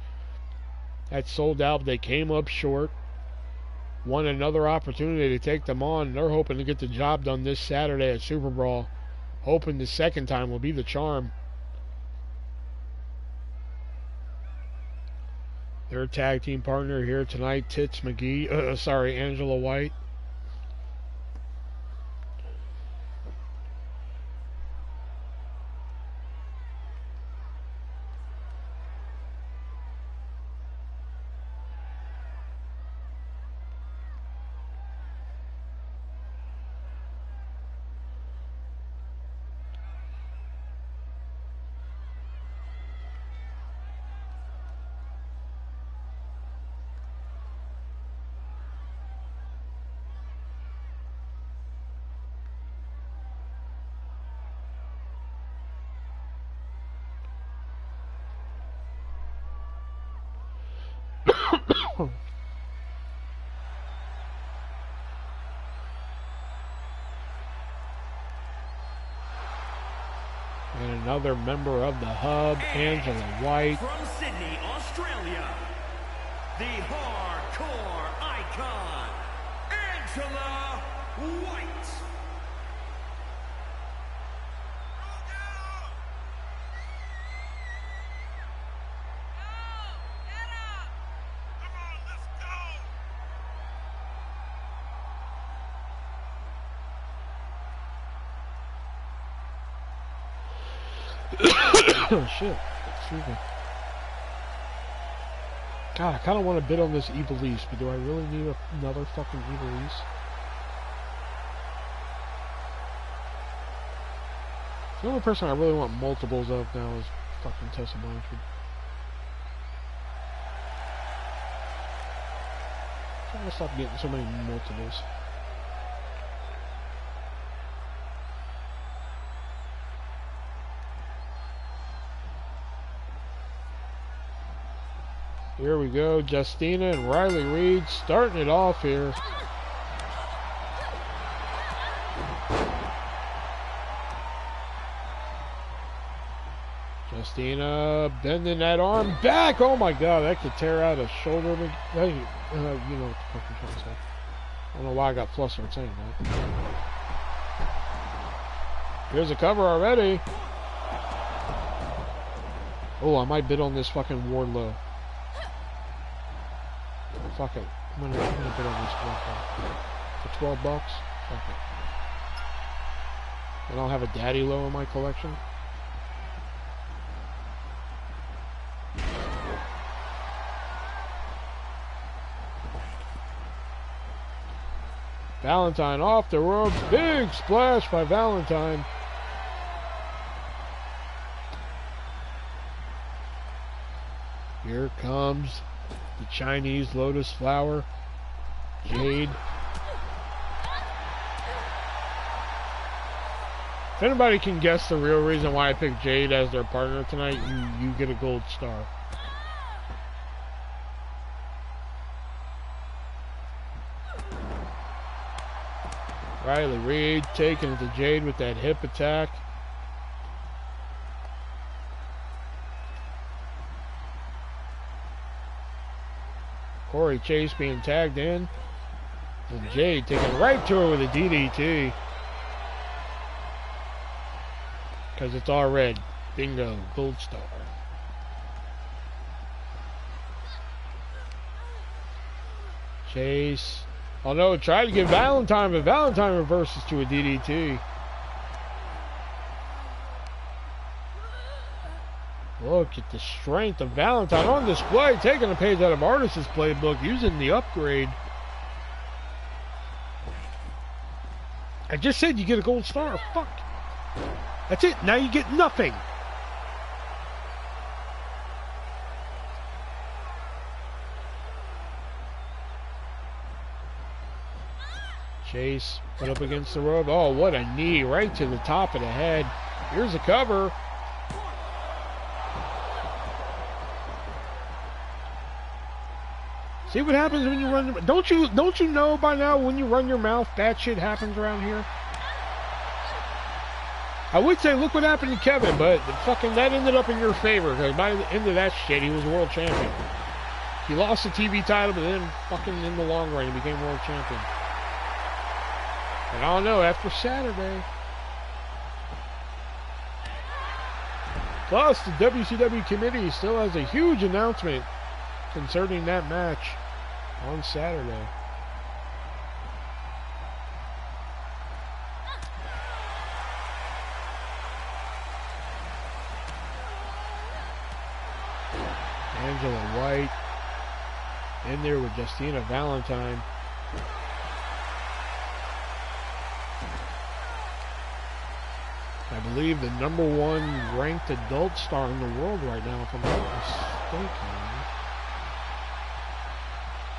At Sold Out, they came up short. Won another opportunity to take them on. They're hoping to get the job done this Saturday at Super Brawl. Hoping the second time will be the charm. Their tag team partner here tonight, Tits McGee. Angela White. And another member of the Hub, Angela White. From Sydney, Australia, the hardcore icon, Angela White. Oh shit. Excuse me. God, I kind of want to bid on this Evil East, but do I really need another fucking Evil East? The only person I really want multiples of now is fucking Tessa Blanchard. I'm trying to stop getting so many multiples. Here we go, Justina and Riley Reid starting it off here. Justina bending that arm back. Oh my god, that could tear out a shoulder. Hey, you know what the fuck I'm trying to say. I don't know why I got flustered saying that. Here's a cover already. Oh, I might bid on this fucking Wardlow. Fuck it. I'm gonna bid on this one for 12 bucks. Fuck it. I don't have a Daddylo in my collection. Valentine off the ropes. Big splash by Valentine. Here comes the Chinese Lotus Flower, Jade. If anybody can guess the real reason why I picked Jade as their partner tonight, you get a gold star. Riley Reid taking it to Jade with that hip attack. Corey Chase being tagged in. And Jade taking right to her with a DDT. Because it's all red. Bingo. Gold star. Chase. Oh no, tried to get Valentine, but Valentine reverses to a DDT. Look at the strength of Valentine on display, taking a page out of Artist's playbook, using the upgrade. I just said you get a gold star. Fuck. That's it. Now you get nothing. Chase put up against the rope. Oh, what a knee right to the top of the head. Here's a cover. See what happens when you run. Don't you know by now when you run your mouth, bad shit happens around here? I would say look what happened to Kevin, but fucking that ended up in your favor because by the end of that shit, he was world champion. He lost the TV title, but then fucking in the long run, he became world champion. And I don't know, after Saturday. Plus, the WCW committee still has a huge announcement concerning that match on Saturday. Angela White in there with Justina Valentine. I believe the #1 ranked adult star in the world right now, if I'm not mistaken.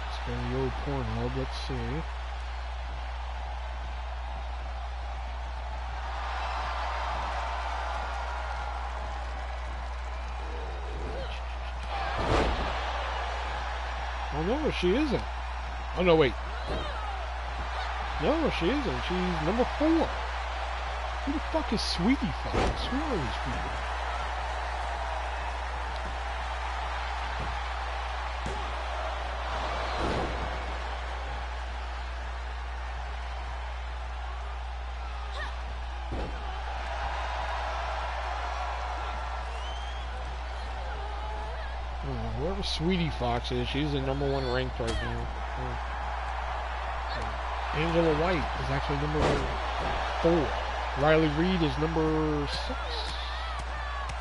Let's go to the old Pornhub, let's see. Oh no, she isn't. Oh no, wait. No, she isn't. She's #4. Who the fuck is Sweetie Fox? Who are these people? Whoever Sweetie Fox is, she's the #1 ranked right now. Angela White is actually #4. Riley Reid is #6.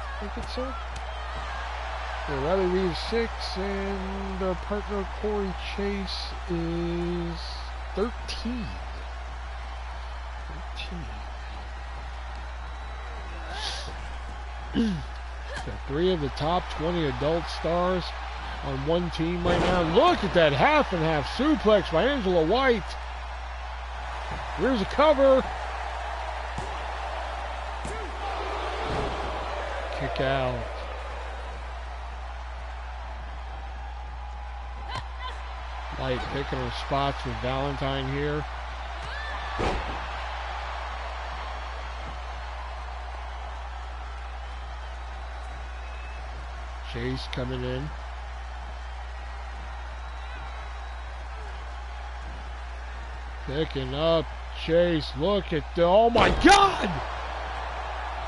I think it's so. Yeah, Riley Reid is 6, and their partner Corey Chase is 13. 13. Got 3 of the top 20 adult stars on one team right now. Look at that half and half suplex by Angela White. Here's a cover. Kick out. White picking her spots with Valentine here. Chase coming in. Picking up Chase. Look at the, oh my God!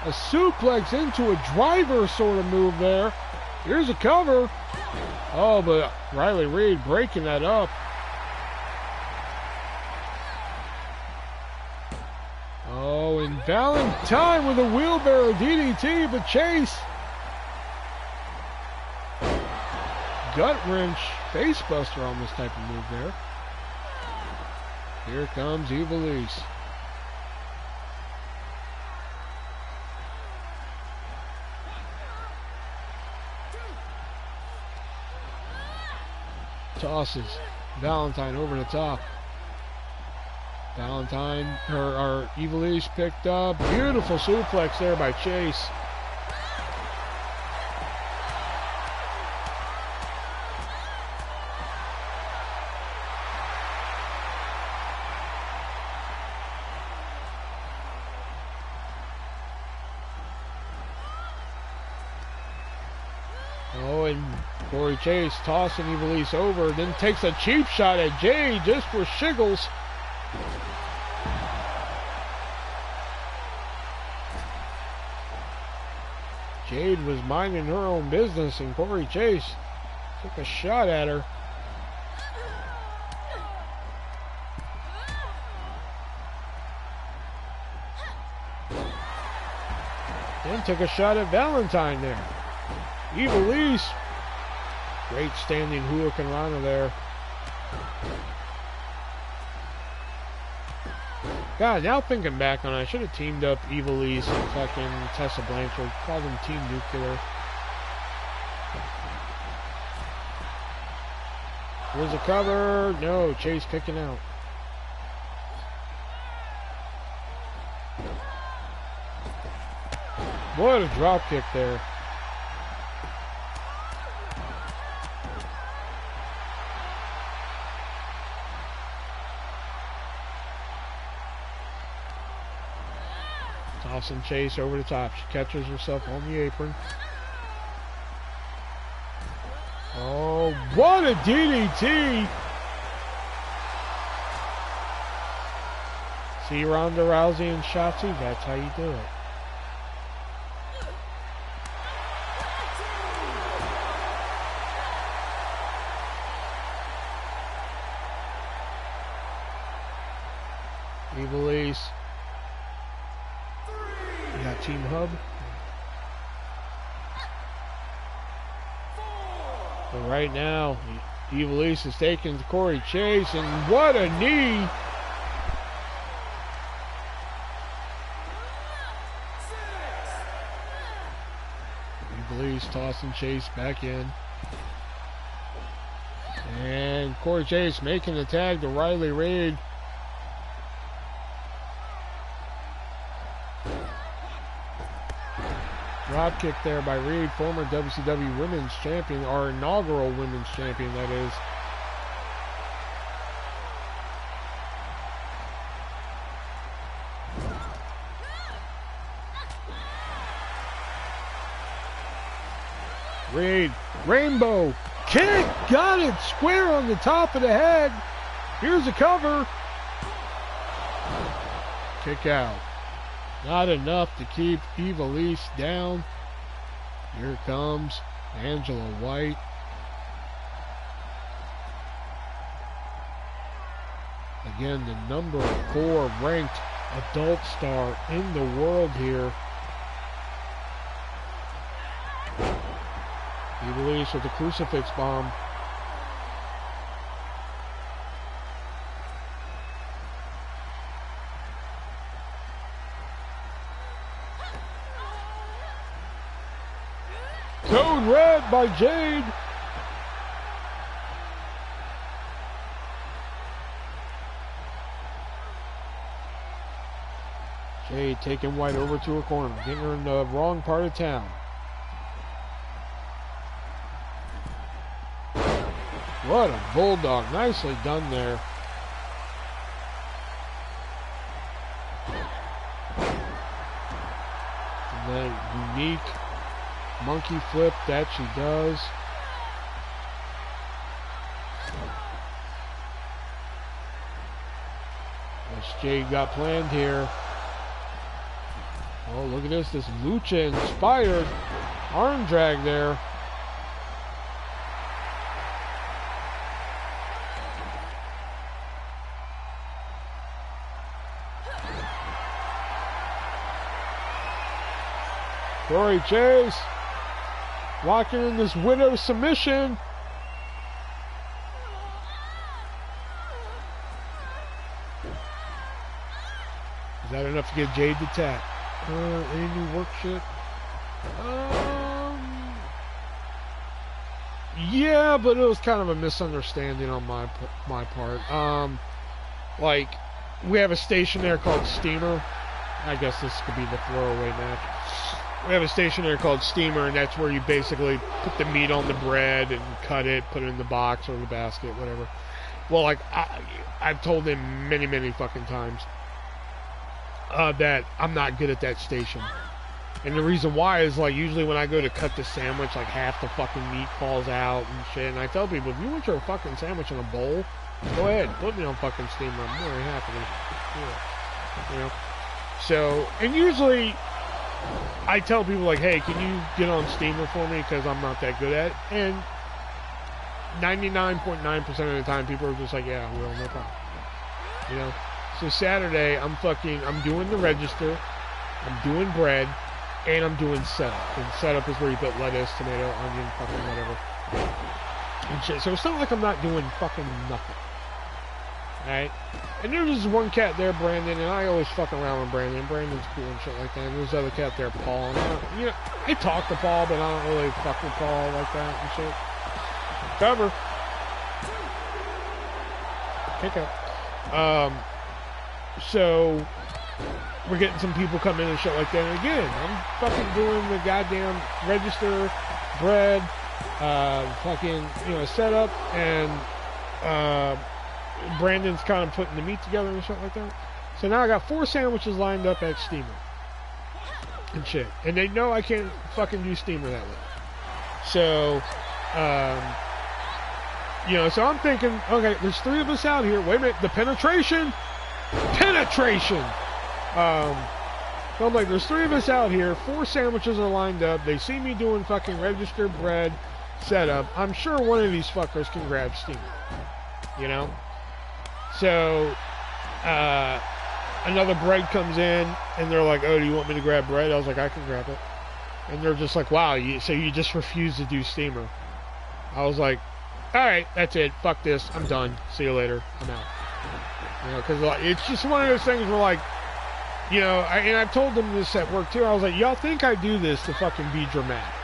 A suplex into a driver sort of move there. Here's a cover. Oh, but Riley Reid breaking that up. Oh, and Valentine with a wheelbarrow DDT, but Chase. Gut wrench, face buster on this type of move there. Here comes Ivelisse. Tosses Valentine over the top. Valentine, or Ivelisse picked up. Beautiful suplex there by Chase. Oh, and Corey Chase tossing Ivelisse over, then takes a cheap shot at Jade just for shiggles. Jade was minding her own business, and Corey Chase took a shot at her. Then took a shot at Valentine there. Ivelisse. Great standing hurricanrana there. God, now thinking back on it, I should have teamed up Evilise and fucking Tessa Blanchard. Called them Team Nuclear. Here's a cover. No, Chase kicking out. What a drop kick there. Tossing Chase over the top. She catches herself on the apron. Oh, what a DDT! See Ronda Rousey and Shotzi? That's how you do it. Evilise. We got Team Hub. But right now, Evilise is taking Corey Chase, and what a knee! Evilise tossing Chase back in. And Corey Chase making the tag to Riley Reid. Drop kick there by Reid, former WCW Women's Champion, our inaugural Women's Champion, that is. Reid, rainbow, kick, got it, square on the top of the head. Here's a cover. Kick out. Not enough to keep Evilise down. Here comes Angela White. Again, the number 4 ranked adult star in the world here. Evilise with the crucifix bomb. Code red by Jade. Jade taking White over to her corner, getting her in the wrong part of town. What a bulldog. Nicely done there. And that unique monkey flip that she does. What's Jade got planned here? Oh, look at this. This Lucha inspired arm drag there. Corey Chase locking in this widow submission. Is that enough to get Jade to tap? Any new work shit? Yeah, but it was kind of a misunderstanding on my part. Like, we have a station there called Steamer. I guess this could be the throwaway match. We have a station there called Steamer, and that's where you basically put the meat on the bread and cut it, put it in the box or the basket, whatever. Well, like, I've told him many, many fucking times that I'm not good at that station. And the reason why is, like, usually when I go to cut the sandwich, like, half the fucking meat falls out and shit. And I tell people, if you want your fucking sandwich in a bowl, go ahead, put me on fucking Steamer. I'm more than happy to do it. You know? So, and usually I tell people, like, hey, can you get on Steamer for me, because I'm not that good at it. And 99.9% of the time people are just like, yeah, well, no problem. You know? So Saturday, I'm doing the register, I'm doing bread, and I'm doing setup. And setup is where you put lettuce, tomato, onion, fucking whatever. And shit. So it's not like I'm not doing fucking nothing. Alright? And there's this one cat there, Brandon, and I always fuck around with Brandon. Brandon's cool and shit like that. And there's this other cat there, Paul. And I talk to Paul, but I don't really fuck with Paul like that and shit. Cover. Kick out. So we're getting some people come in and shit like that. And again, I'm fucking doing the goddamn register, bread, fucking, setup, and Brandon's kind of putting the meat together and shit like that. So now I got 4 sandwiches lined up at steamer and shit, and they know I can't fucking do steamer that way. So so I'm thinking, okay, there's 3 of us out here. Wait a minute, the penetration. So I'm like, there's 3 of us out here, 4 sandwiches are lined up, they see me doing fucking register bread setup, I'm sure one of these fuckers can grab steamer, So, another bread comes in, and they're like, oh, do you want me to grab bread? I was like, I can grab it. And they're just like, wow, so you just refuse to do steamer. I was like, alright, that's it, fuck this, I'm done, see you later, I'm out. Because it's just one of those things where, like, and I've told them this at work too. I was like, y'all think I do this to fucking be dramatic.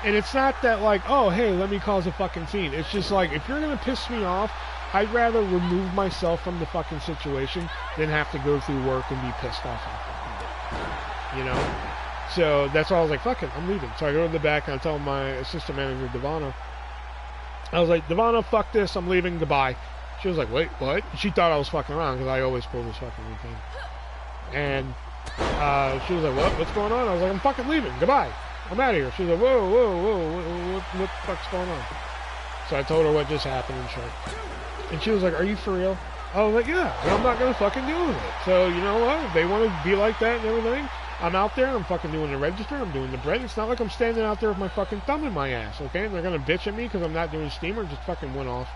And it's not that, like, oh, hey, let me cause a fucking scene. It's just like, if you're going to piss me off, I'd rather remove myself from the fucking situation than have to go through work and be pissed off on fucking day. So that's why I was like, fuck it, I'm leaving. So I go to the back and I tell my assistant manager, Devana. I was like, Devana, fuck this, I'm leaving, goodbye. She was like, wait, what? She thought I was fucking around because I always pull this fucking routine. And she was like, what's going on? I was like, I'm fucking leaving, goodbye. I'm out of here. She was like, whoa, what the fuck's going on? So I told her what just happened and shit. And she was like, are you for real? I was like, yeah, I'm not going to fucking deal with it. So, you know what? If they want to be like that and everything, I'm out there, I'm fucking doing the register, I'm doing the bread. It's not like I'm standing out there with my fucking thumb in my ass, okay? And they're going to bitch at me because I'm not doing steamer, just fucking went off.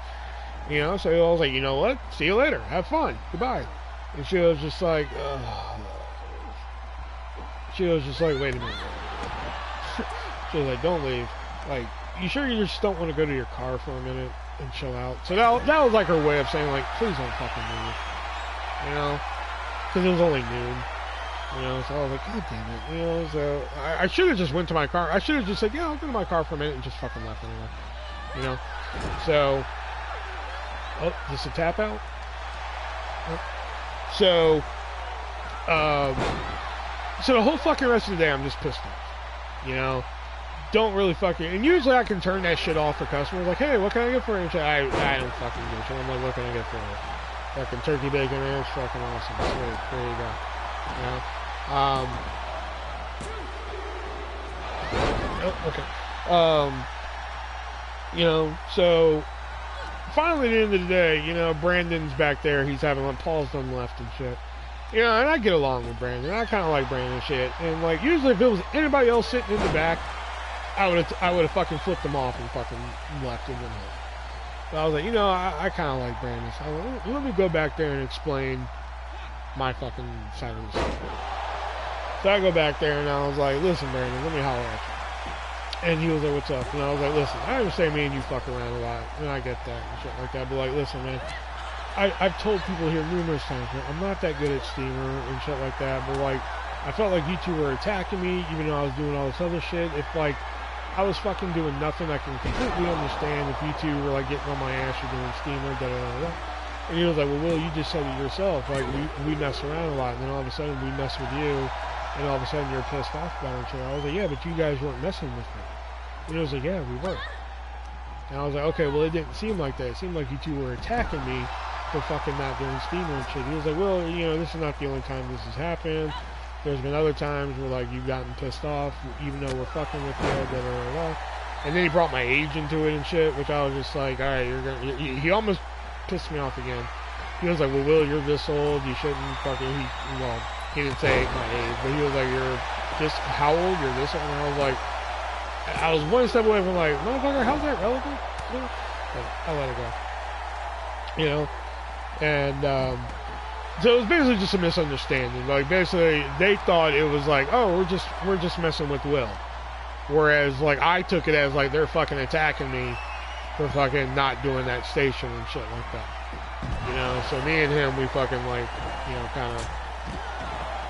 So I was like, you know what? See you later. Have fun. Goodbye. And she was just like, wait a minute. She was like, don't leave. Like, you sure you just don't want to go to your car for a minute and chill out? So that was like her way of saying, like, please don't fucking move. Because it was only noon. So I was like, god damn it. So I should have just went to my car. I should have just said, yeah, I'll go to my car for a minute and just fucking left anyway. So, oh, is this a tap out? Oh. So the whole fucking rest of the day, I'm just pissed off. Don't really fucking, and usually I can turn that shit off for customers. Like, hey, what can I get for you? I don't fucking do shit. I'm like, what can I get for you? Fucking turkey bacon ranch, fucking awesome. Sweet, there you go. So finally at the end of the day, Brandon's back there. He's having, like, Paul's done left and shit. And I get along with Brandon. I kind of like Brandon shit. And, like, usually if it was anybody else sitting in the back, I would have fucking flipped them off and fucking left in the middle. But I was like, I kind of like Brandon. So I was like, let me go back there and explain my fucking side of the story. So I go back there and I was like, listen, Brandon, let me holler at you. And he was like, what's up? And I was like, listen, I understand me and you fuck around a lot, and I get that and shit like that, but, like, listen, man, I've told people here numerous times, man, I'm not that good at steamer and shit like that, but, like, I felt like you two were attacking me, even though I was doing all this other shit. If, like, I was fucking doing nothing, I can completely understand if you two were, like, getting on my ass, you're doing steamer, da-da-da-da. And he was like, well, Will, you just said it yourself. Like, we mess around a lot, and then all of a sudden we mess with you, and all of a sudden you're pissed off about it. I was like, yeah, but you guys weren't messing with me. And he was like, yeah, we were. And I was like, okay, well, it didn't seem like that. It seemed like you two were attacking me for fucking not doing steamer and shit. He was like, well, this is not the only time this has happened. There's been other times where, like, you've gotten pissed off, even though we're fucking with you, da-da-da-da. And then he brought my age into it and shit, which I was just like, all right, he almost pissed me off again. He was like, well, Will, you're this old, you shouldn't fucking, he didn't say my age, but he was like, you're this, how old, you're this old, and I was like, I was one step away from, like, motherfucker, how's that relevant? But I let it go. And, so it was basically just a misunderstanding. Like, basically, they thought it was like, oh, we're just messing with Will. Whereas, like, I took it as, like, they're fucking attacking me for fucking not doing that station and shit like that. You know, so me and him, we fucking like, you know, kind of,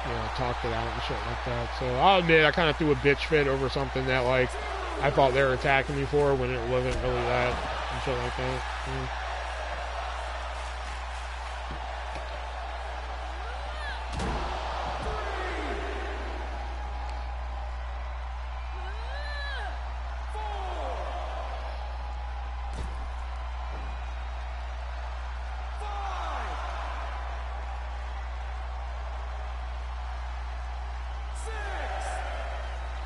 you know, talked it out and shit like that. So I'll admit, I kind of threw a bitch fit over something that like I thought they were attacking me for when it wasn't really that and shit like that. Yeah.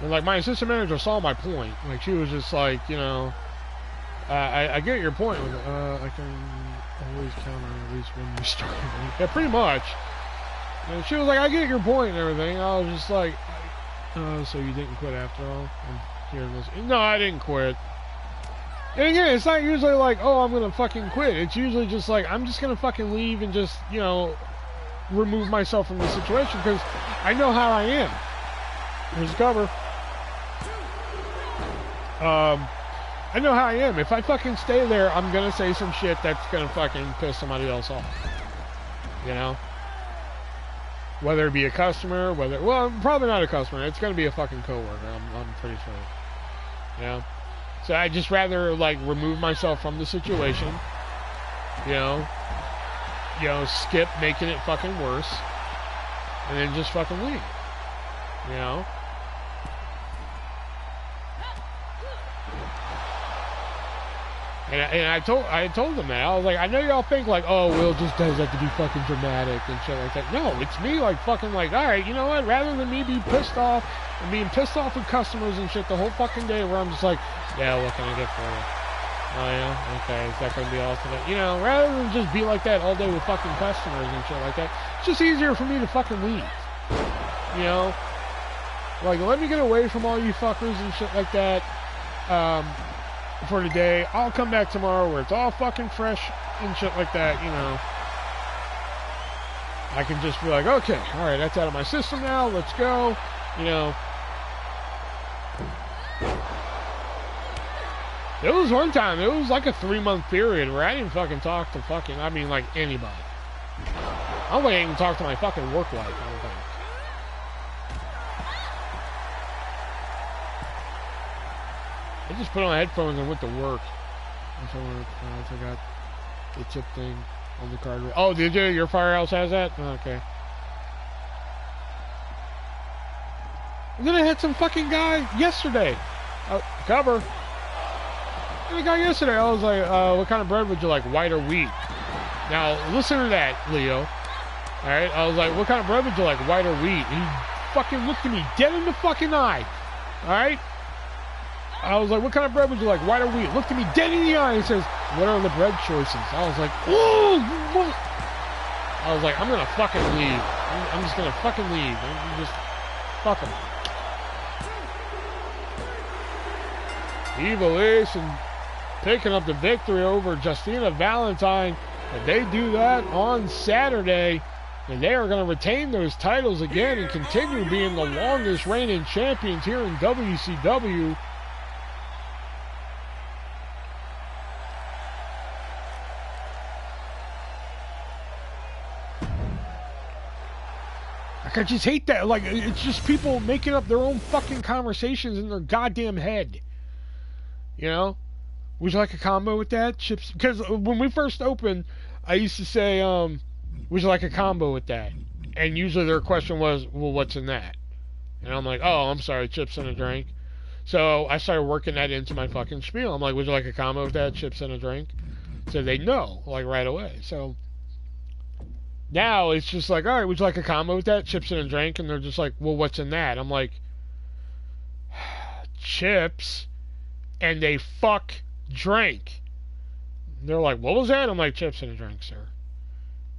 And like my assistant manager saw my point. Like she was just like, you know, I get your point. I can always count on at least when you start. Yeah, pretty much. And she was like, I get your point and everything. I was just like, so you didn't quit after all? I'm hearing this. No, I didn't quit. And again, it's not usually like, oh, I'm gonna fucking quit. It's usually just like, I'm just gonna fucking leave and just, you know, remove myself from the situation because I know how I am. Here's the cover. I know how I am. If I fucking stay there, I'm gonna say some shit that's gonna fucking piss somebody else off. You know? Whether it be a customer, well, probably not a customer. It's gonna be a fucking coworker. I'm pretty sure. You know? So I just rather like remove myself from the situation. You know, skip making it fucking worse, and then just fucking leave. You know? And I told them that. I was like, I know y'all think like, oh, Will just does that to be fucking dramatic and shit like that. No, it's me like fucking like, all right, you know what? Rather than me be pissed off and being pissed off with customers and shit the whole fucking day, where I'm just like, yeah, what can I get for you? Oh yeah, okay, is that gonna be all today? You know, rather than just be like that all day with fucking customers and shit like that, it's just easier for me to fucking leave. You know, like let me get away from all you fuckers and shit like that. For today, I'll come back tomorrow where it's all fucking fresh and shit like that, you know. I can just be like, okay, alright, that's out of my system now, let's go, you know. It was one time, it was like a 3-month period where I didn't fucking talk to fucking, I mean like anybody. I don't think I even talk to my fucking work life, I don't think. I just put on headphones and went to work. I forgot the tip thing on the card. Oh, did you? Your firehouse has that? Okay. And then I had some fucking guy yesterday. Cover. And a guy yesterday, I was like, what kind of bread would you like, white or wheat? Now, listen to that, Leo. Alright, I was like, what kind of bread would you like, white or wheat? And he fucking looked at me dead in the fucking eye. Alright? I was like, what kind of bread would you like, white or wheat? Looked at me dead in the eye and says, what are the bread choices? I was like, oh, what? I was like, I'm gonna fucking leave. I'm just gonna fucking leave. I'm just, fuck him. Evil Ace and picking up the victory over Justina Valentine. And they do that on Saturday. And they are going to retain those titles again and continue being the longest reigning champions here in WCW. I just hate that. Like, it's just people making up their own fucking conversations in their goddamn head. You know? Would you like a combo with that? Chips? Because when we first opened, I used to say, would you like a combo with that? And usually their question was, well, what's in that? And I'm like, oh, I'm sorry, chips and a drink. So I started working that into my fucking spiel. I'm like, would you like a combo with that? Chips and a drink? So they know, like, right away. So now it's just like, all right, would you like a combo with that? Chips and a drink? And they're just like, well, what's in that? I'm like, chips and a fuck drink. And they're like, what was that? I'm like, chips and a drink, sir.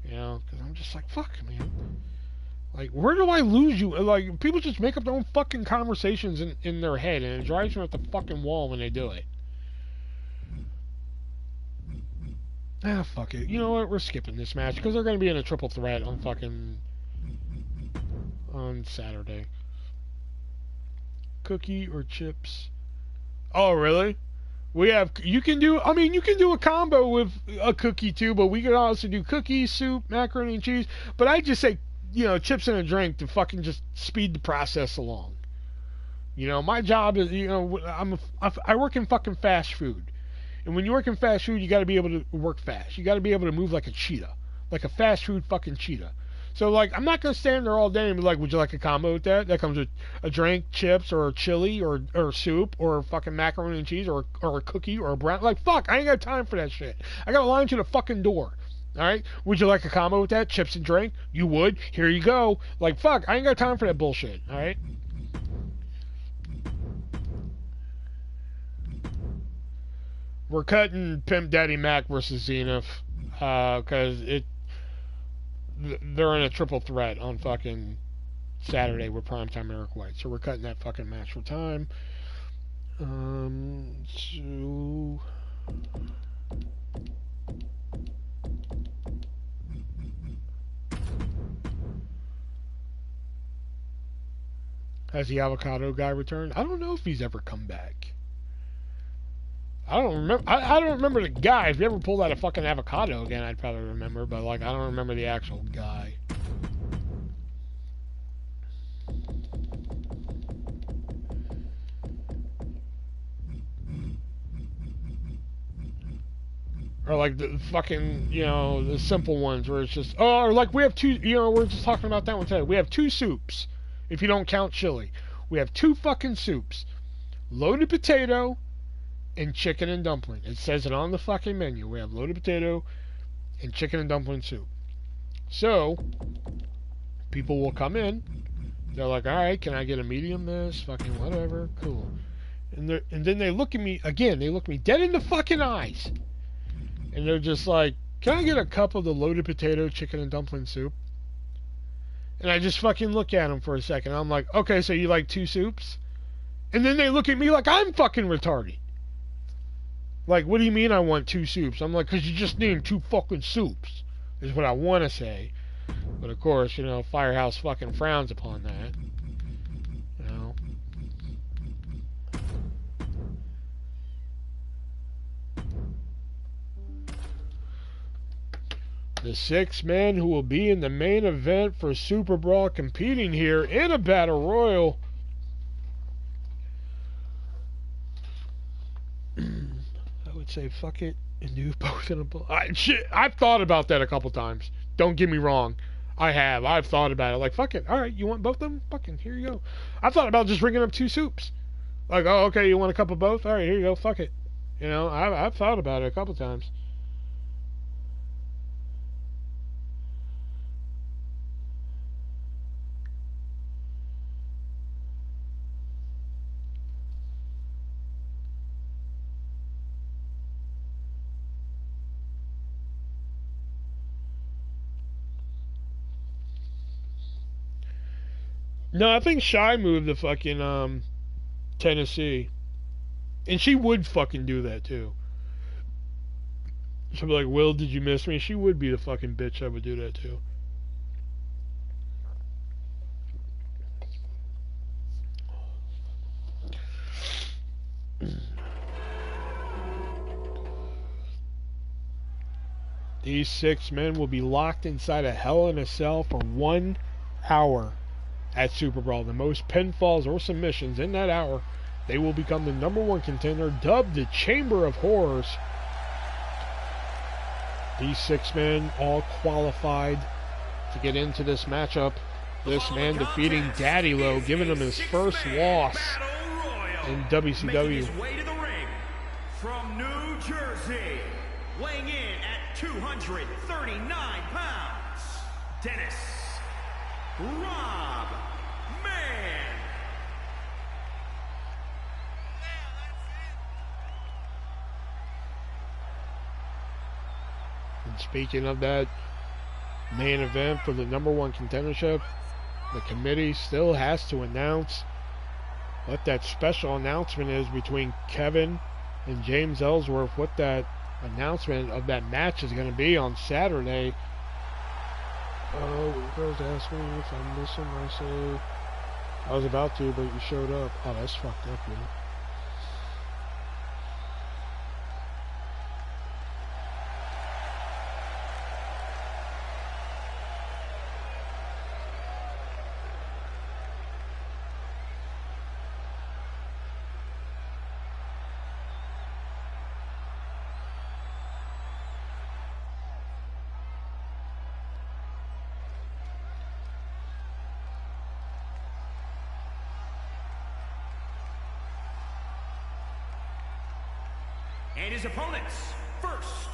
You know, because I'm just like, fuck, man. Like, where do I lose you? Like, people just make up their own fucking conversations in their head, and it drives them at the fucking wall when they do it. Ah, fuck it. You know what? We're skipping this match because they're going to be in a triple threat on Saturday. Cookie or chips? Oh, really? We have, you can do, I mean, you can do a combo with a cookie too, but we could also do cookies, soup, macaroni and cheese. But I just say, you know, chips and a drink to fucking just speed the process along. You know, my job is, you know, I work in fucking fast food. And when you work in fast food, you got to be able to work fast. You got to be able to move like a cheetah, like a fast food fucking cheetah. So like, I'm not gonna stand there all day and be like, "Would you like a combo with that?" That comes with a drink, chips, or a chili, or soup, or fucking macaroni and cheese, or a cookie, or a brown. Like fuck, I ain't got time for that shit. I got a line to the fucking door. All right, would you like a combo with that? Chips and drink? You would. Here you go. Like fuck, I ain't got time for that bullshit. All right. We're cutting Pimp Daddy Mac versus Zenith, because they're in a triple threat on fucking Saturday with Primetime Eric White. So we're cutting that fucking match for time. So has the avocado guy returned? I don't know if he's ever come back. I don't remember. I don't remember the guy. If you ever pulled out a fucking avocado again, I'd probably remember. But like, I don't remember the actual guy. Or like the fucking, you know, the simple ones where it's just, oh, or like we have two, you know, we're just talking about that one today. We have two soups, if you don't count chili. We have two fucking soups. Loaded potato and chicken and dumpling. It says it on the fucking menu. We have loaded potato and chicken and dumpling soup. So, people will come in. They're like, alright, can I get a medium this? Fucking whatever. Cool. And then they look at me, again, they look me dead in the fucking eyes. And they're just like, can I get a cup of the loaded potato, chicken, and dumpling soup? And I just fucking look at them for a second. I'm like, okay, so you like two soups? And then they look at me like I'm fucking retarded. Like, what do you mean I want two soups? I'm like, because you just named two fucking soups, is what I want to say. But of course, you know, Firehouse fucking frowns upon that. You know. The 6 men who will be in the main event for Super Brawl competing here in a Battle Royal. I would say fuck it and do both in a bowl. I've thought about that a couple times. Don't get me wrong. I have. I've thought about it. Like, fuck it. Alright, you want both of them? Fucking, here you go. I've thought about just ringing up two soups. Like, oh, okay, you want a cup of both? Alright, here you go. Fuck it. You know, I've thought about it a couple times. No, I think Shy moved to fucking Tennessee. And she would fucking do that too. She'd be like, Will, did you miss me? She would be the fucking bitch that would do that too. These 6 men will be locked inside a Hell in a Cell for 1 hour at Super Brawl. The most pinfalls or submissions in that hour, they will become the #1 contender, dubbed the Chamber of Horrors. These 6 men all qualified to get into this matchup. This man defeating Daddylo, giving him his first loss in WCW. From New Jersey, weighing in at 239 pounds, Dennis Rob Man. And speaking of that main event for the #1 contendership, the committee still has to announce what that special announcement is between Kevin and James Ellsworth, what that announcement of that match is going to be on Saturday. Oh, girls ask me if I'm missing my save. I was about to, but you showed up. Oh, that's fucked up, man. And his opponents, first,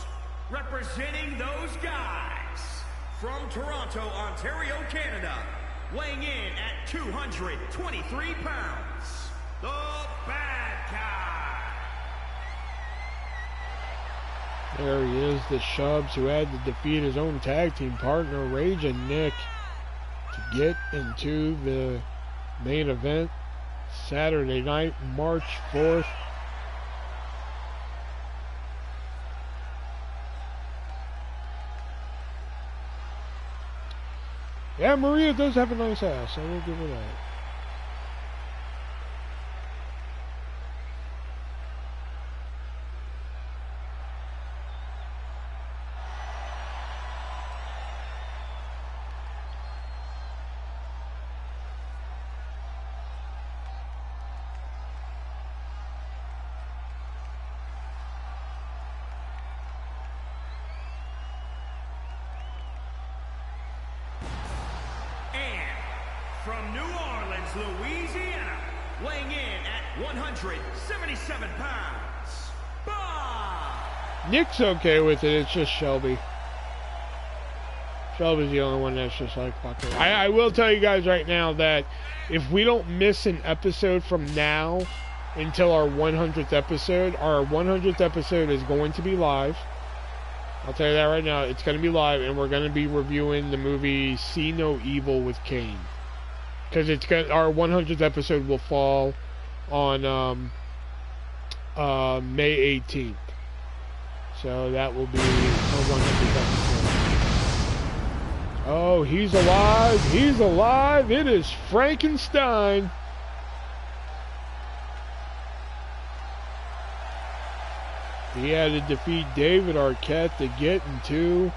representing those guys, from Toronto, Ontario, Canada, weighing in at 223 pounds, the Bad Guy. There he is, the Shubs, who had to defeat his own tag team partner, Rage and Nick, to get into the main event Saturday night, March 4th. Yeah, Maria does have a nice ass, I will give her that. From New Orleans, Louisiana, weighing in at 177 pounds, Bob! Nick's okay with it, it's just Shelby. Shelby's the only one that's just like, fuck it. I will tell you guys right now that if we don't miss an episode from now until our 100th episode is going to be live. I'll tell you that right now, it's going to be live, and we're going to be reviewing the movie See No Evil with Kane. Because our 100th episode will fall on May 18th. So that will be our 100th episode. Oh, he's alive! He's alive! It is Frankenstein! He had to defeat David Arquette to get into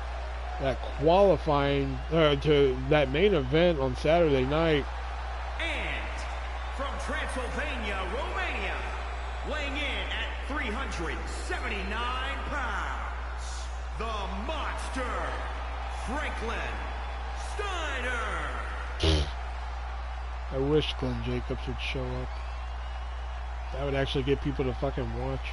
that qualifying, to that main event on Saturday night. And from Transylvania, Romania, weighing in at 379 pounds, the monster, Franklin Steiner. I wish Glenn Jacobs would show up. That would actually get people to fucking watch.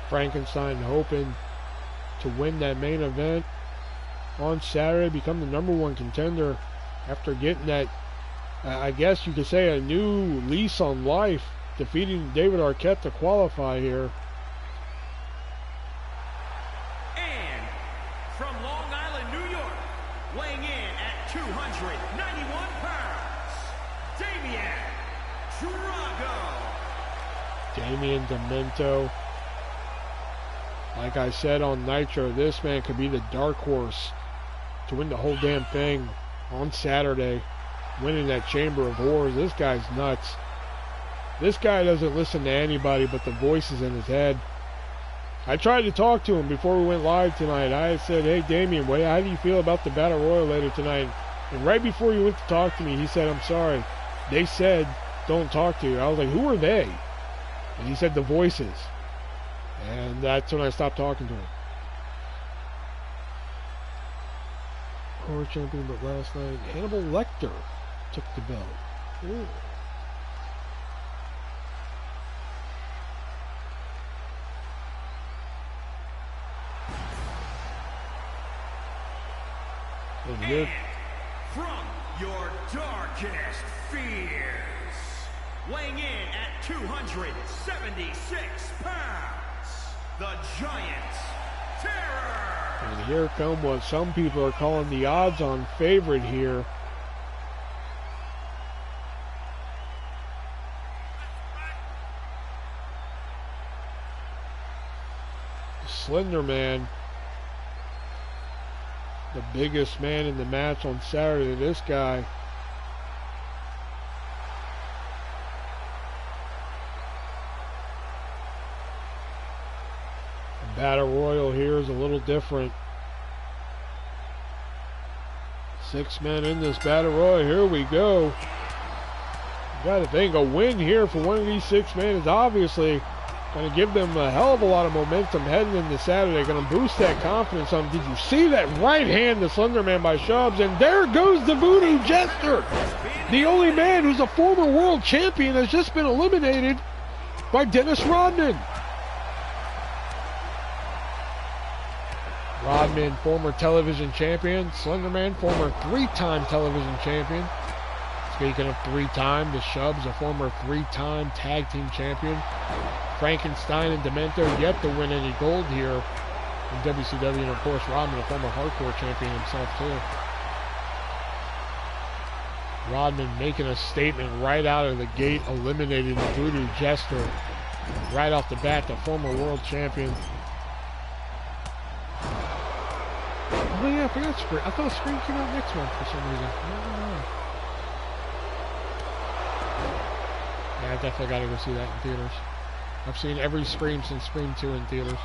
Frankenstein hoping to win that main event on Saturday, become the #1 contender after getting that, I guess you could say, a new lease on life, defeating David Arquette to qualify here. And from Long Island, New York, weighing in at 291 pounds, Damien Drago. Damien Demento. Like I said on Nitro, this man could be the dark horse to win the whole damn thing on Saturday, winning that Chamber of Horrors. This guy's nuts. This guy doesn't listen to anybody but the voices in his head. I tried to talk to him before we went live tonight. I said, hey Damien, how do you feel about the Battle Royal later tonight? And right before he went to talk to me, he said, I'm sorry. They said, don't talk to you. I was like, who are they? And he said, the voices. And that's when I stopped talking to him. Horror champion, but last night, Hannibal Lecter took the belt. Ooh. And here, from your darkest fears, weighing in at 276 pounds, the Giant Terror. And here come what some people are calling the odds-on favorite here. Slender Man, the biggest man in the match on Saturday. This guy. The Battle Royal here is a little different. 6 men in this battle royal. Here we go. Got to think a win here for one of these 6 men is obviously going to give them a hell of a lot of momentum heading into Saturday. Going to boost that confidence on. Did you see that right hand to Slender Man by Shubs? And there goes the Voodoo Jester. The only man who's a former world champion has just been eliminated by Dennis Rodman. Rodman, former television champion. Slender Man, former 3-time television champion. Speaking of 3-time, the Shubs, a former 3-time tag team champion. Frankenstein and Demento yet to win any gold here in WCW. And of course, Rodman, a former hardcore champion himself too. Rodman making a statement right out of the gate, eliminating the Voodoo Jester. Right off the bat, the former world champion. Oh yeah, I forgot Scream. I thought Scream came out next month for some reason. I don't know. Yeah, I definitely got to go see that in theaters. I've seen every Scream since Scream 2 in theaters.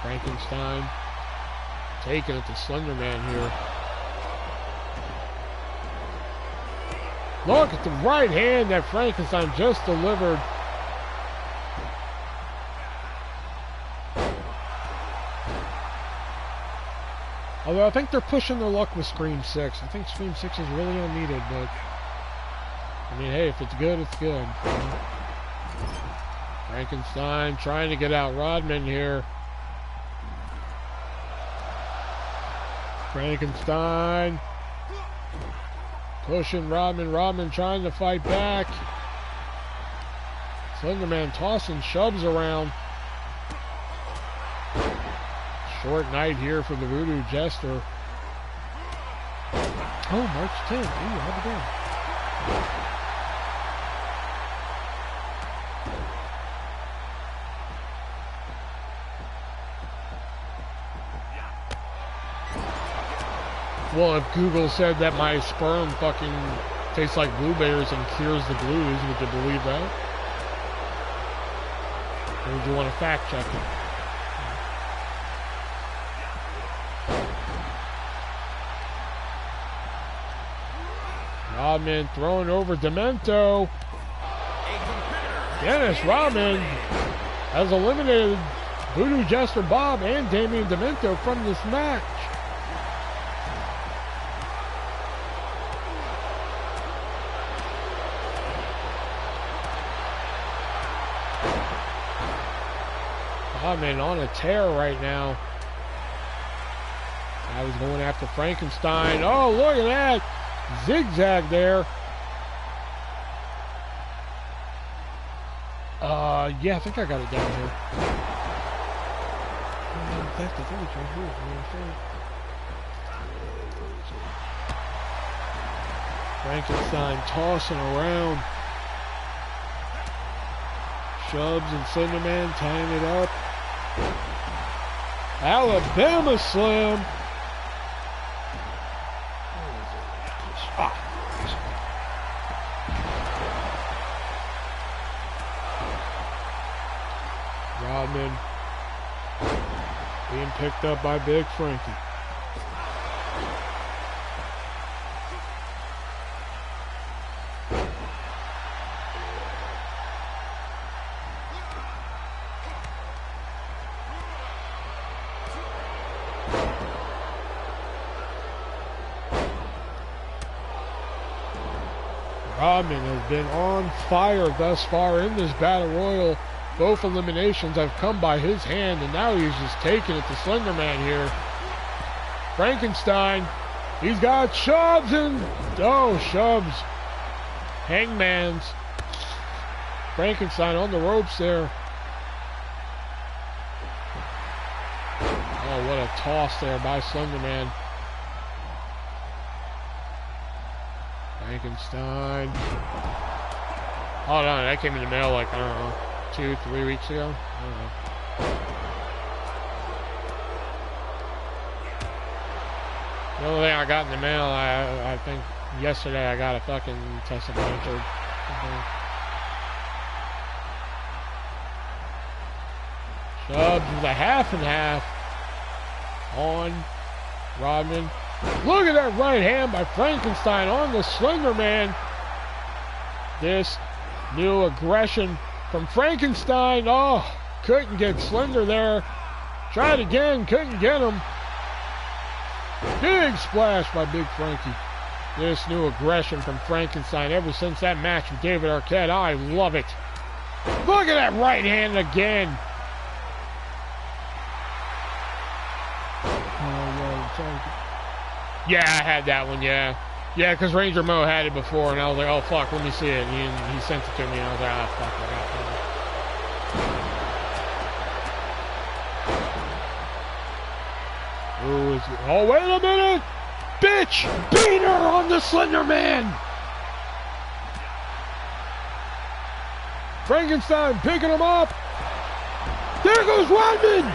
Frankenstein taking it to Slender Man here. Look at the right hand that Frankenstein just delivered. Although I think they're pushing their luck with Scream 6. I think Scream 6 is really unneeded, but I mean, hey, if it's good, it's good. Frankenstein trying to get out Rodman here. Frankenstein pushing Rodman. Rodman trying to fight back. Slender Man tossing Shubs around. Short night here for the Voodoo Jester. Oh, March 10th. Ooh, how about that? Well, if Google said that my sperm fucking tastes like blueberries and cures the blues, would you believe that? Or would you want to fact check it? Rodman throwing over Demento. Dennis Rodman has eliminated Voodoo Jester Bob and Damian Demento from this match. Rodman on a tear right now. I was going after Frankenstein. Oh, look at that. Zigzag there. Yeah, I think I got it down here. That's the thing right here. Frankenstein tossing around. Shubs and Slender Man tying it up. Alabama Slam. Rodman being picked up by Big Frankie. Rodman has been on fire thus far in this battle royal. Both eliminations have come by his hand, and now he's just taking it to Slender Man here. Frankenstein, he's got Shubs and, oh, Shubs. Hangman's. Frankenstein on the ropes there. Oh, what a toss there by Slender Man. Frankenstein. Oh no, that came in the mail like, I don't know, 2-3 weeks ago. I don't know. The only thing I got in the mail, I think yesterday I got a fucking Tesla Blanchard. Shubs with a half and half. on Rodman. Look at that right hand by Frankenstein on the Slender Man. This new aggression from Frankenstein. Oh, couldn't get Slender there. Tried again, couldn't get him. Big splash by Big Frankie. This new aggression from Frankenstein ever since that match with David Arquette. I love it. Look at that right hand again. Yeah, I had that one, yeah. Yeah, because Ranger Mo had it before, and I was like, oh, fuck, let me see it. And he sent it to me, and I was like, ah, fuck, I got that. Who is it? Oh, wait a minute! Bitch! Beat her on the Slender Man! Frankenstein picking him up. There goes Rodman!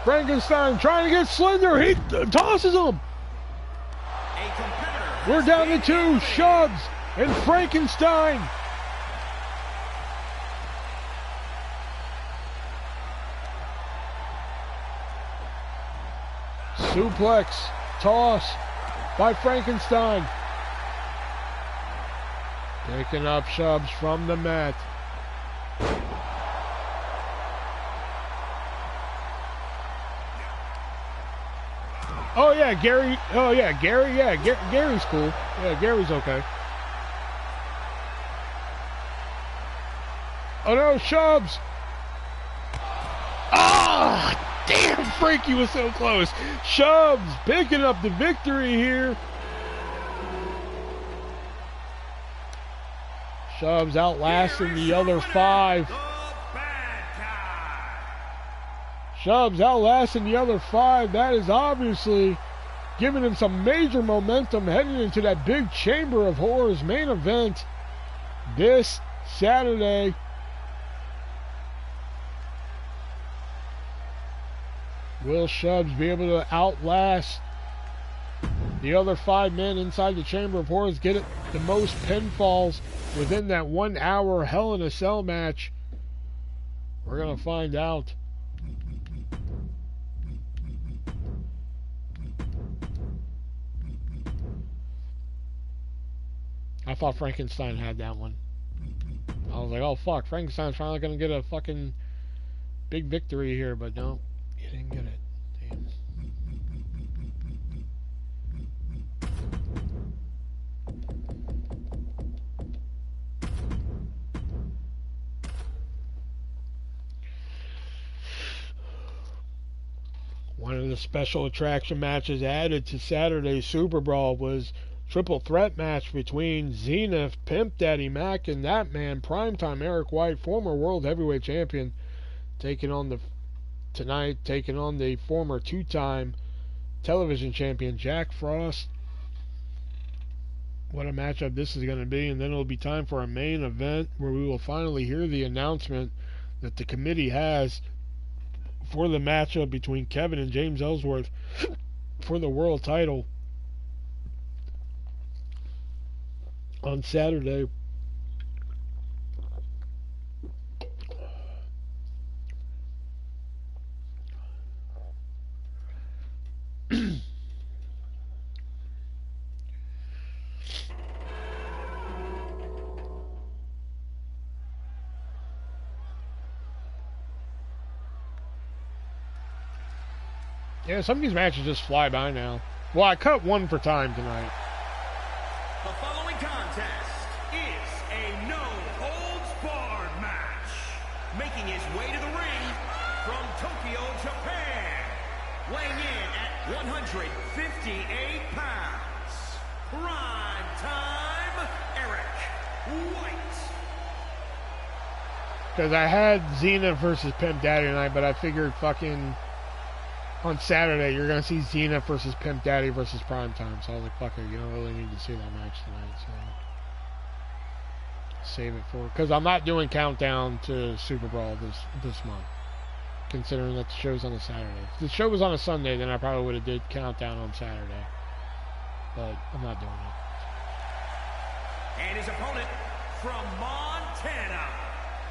Frankenstein trying to get Slender. He tosses him. We're down to 2. Shoves and Frankenstein. Suplex. Toss by Frankenstein. Picking up shoves from the mat. Oh yeah, Gary. Oh yeah, Gary. Yeah, Gary's cool. Yeah, Gary's okay. Oh no, shoves. Ah, damn! Frankie was so close. Shoves picking up the victory here. Shoves outlasting the other 5. Shoves outlasting the other 5. That is obviously giving him some major momentum heading into that big Chamber of Horrors main event this Saturday. Will Shoves be able to outlast the other 5 men inside the Chamber of Horrors, get it the most pinfalls within that 1 hour Hell in a Cell match? We're going to find out. I thought Frankenstein had that one. I was like, oh fuck, Frankenstein's finally gonna get a fucking big victory here, but no, he didn't get it. Damn. One of the special attraction matches added to Saturday's Super Brawl was triple threat match between Zenith, Pimp Daddy Mac, and that man, Primetime Eric White, former World Heavyweight Champion, taking on the former 2-time television champion Jack Frost. What a matchup this is going to be, and then it'll be time for a main event where we will finally hear the announcement that the committee has for the matchup between Kevin and James Ellsworth for the world title on Saturday. Yeah, some of these matches just fly by now. Well, I cut one for time tonight. The following contest is a no-holds-barred match. Making his way to the ring from Tokyo, Japan. Weighing in at 158 pounds. Prime time, Eric White. Because I had Xena versus Pimp Daddy tonight, but I figured fucking on Saturday you're going to see Xena versus Pimp Daddy versus Primetime. So I was like, fuck it, you don't really need to see that match tonight. So save it for, because I'm not doing Countdown to Super Brawl this month, considering that the show's on a Saturday. If the show was on a Sunday, then I probably would have did Countdown on Saturday. But I'm not doing it. And his opponent from Montana,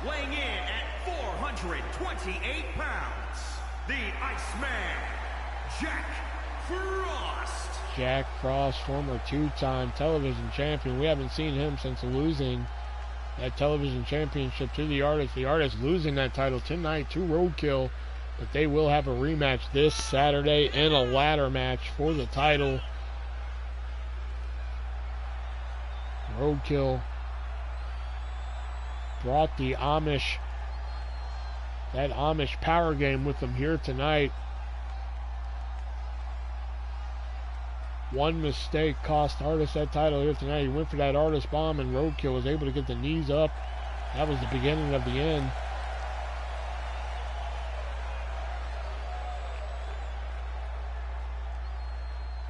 weighing in at 428 pounds, the Iceman, Jack Frost. Jack Frost, former two-time television champion. We haven't seen him since losing that television championship to the Artist. The Artist losing that title tonight to Roadkill, but they will have a rematch this Saturday and a ladder match for the title. Roadkill brought the Amish power game with them here tonight. One mistake cost Artist that title here tonight. He went for that Artist bomb, and Roadkill was able to get the knees up. That was the beginning of the end.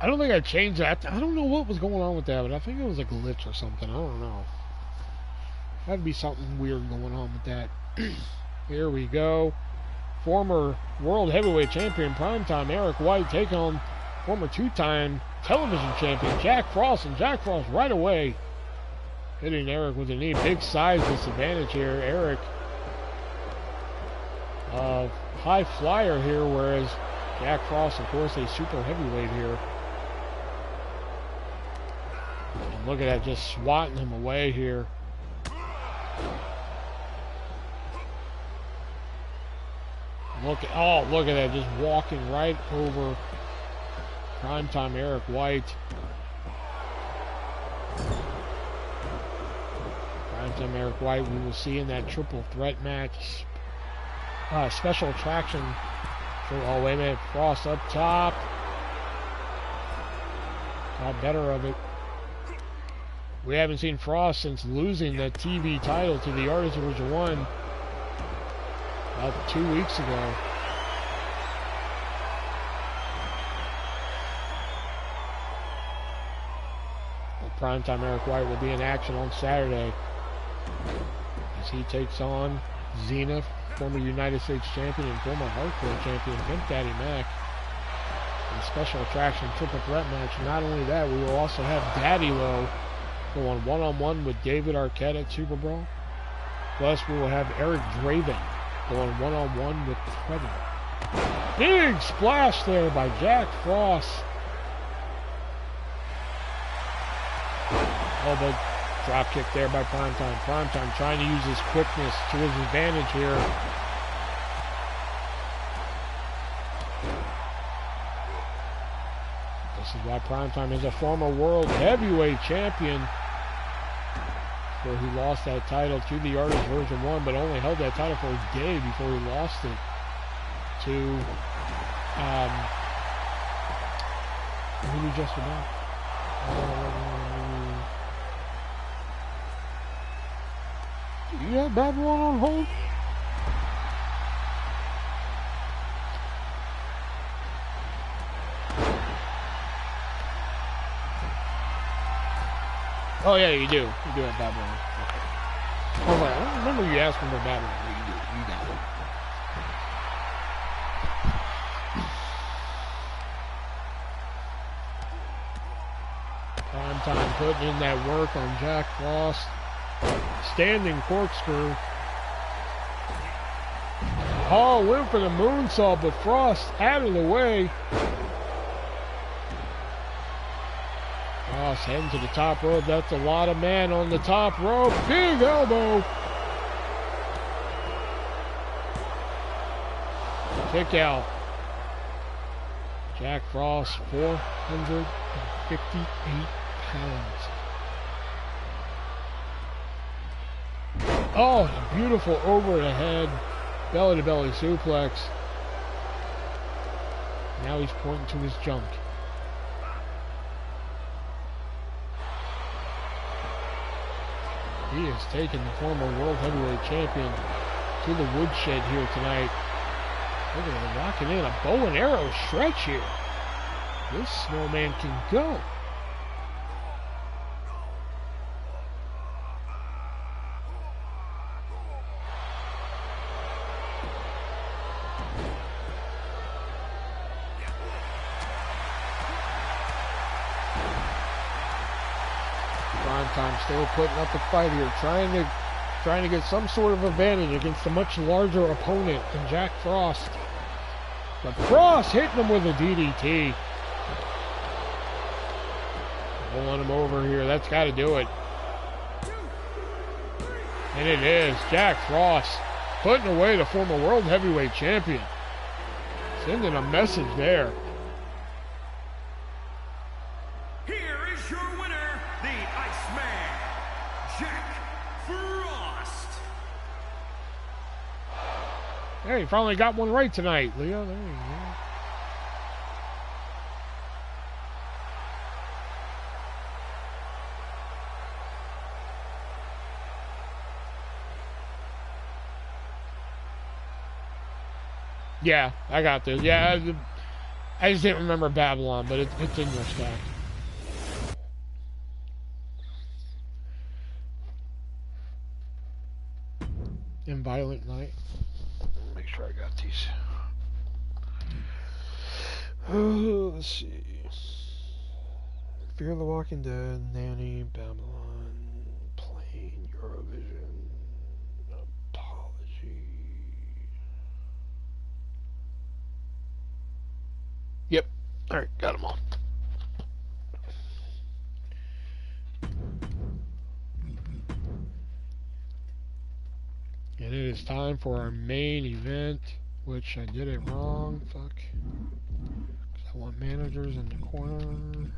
I don't think I changed that. I don't know what was going on with that, but I think it was a glitch or something. I don't know. Had to be something weird going on with that. Here we go. Former World Heavyweight Champion Primetime Eric White taking on former two-time television champion Jack Frost, and Jack Frost right away hitting Eric with a knee. Big size disadvantage here. Eric, high flyer here, whereas Jack Frost, of course, a super heavyweight here. And look at that, just swatting him away here. Look at that, just walking right over Primetime Eric White. Primetime Eric White, we will see in that triple threat match. Special attraction. Oh, wait a minute. Frost up top. Got better of it. We haven't seen Frost since losing the TV title to the ArtistVersion1 about 2 weeks ago. Primetime Eric White will be in action on Saturday as he takes on Zenith, former United States champion and former hardcore champion Pimp Daddy Mac, in a special attraction triple threat match. Not only that, we will also have Daddylo going one-on-one with David Arquette at Super Brawl. Plus, we will have Eric Draven going one-on-one with Predator. Big splash there by Jack Frost. Oh, but drop kick there by Primetime. Primetime trying to use his quickness to his advantage here. This is why Primetime is a former world heavyweight champion. So he lost that title to the ArtistVersion1, but only held that title for a day before he lost it to who did he just about? You got Babylon on hold? Oh yeah, you do. You do have Babylon. I was like, I don't remember you asking for Babylon. You do. You got it. Primetime putting in that work on Jack Frost. Standing corkscrew. Oh, went for the moonsault, but Frost out of the way. Frost heading to the top rope. That's a lot of man on the top rope. Big elbow. Kick out. Jack Frost, 458 pounds. Oh, beautiful over the head, belly-to-belly suplex. Now he's pointing to his junk. He has taken the former world heavyweight champion to the woodshed here tonight. Look at him rocking in a bow and arrow stretch here. This snowman can go. Primetime still putting up a fight here, trying to trying to get some sort of advantage against a much larger opponent than Jack Frost. But Frost hitting him with a DDT. Pulling him over here. That's got to do it. And it is. Jack Frost putting away the former World Heavyweight Champion. Sending a message there. Here is your winner, the Iceman, Jack Frost. Hey, finally got one right tonight, Leo. There you go. Yeah, I got this. Yeah, I just didn't remember Babylon, but it's in your stack. In Violent Night. Make sure I got these. Oh, let's see. Fear the Walking Dead, Nanny, Babylon, Plane, Eurovision, Apology. Yep. Alright, got them all. And it is time for our main event, which I did it wrong. Fuck. 'Cause I want managers in the corner.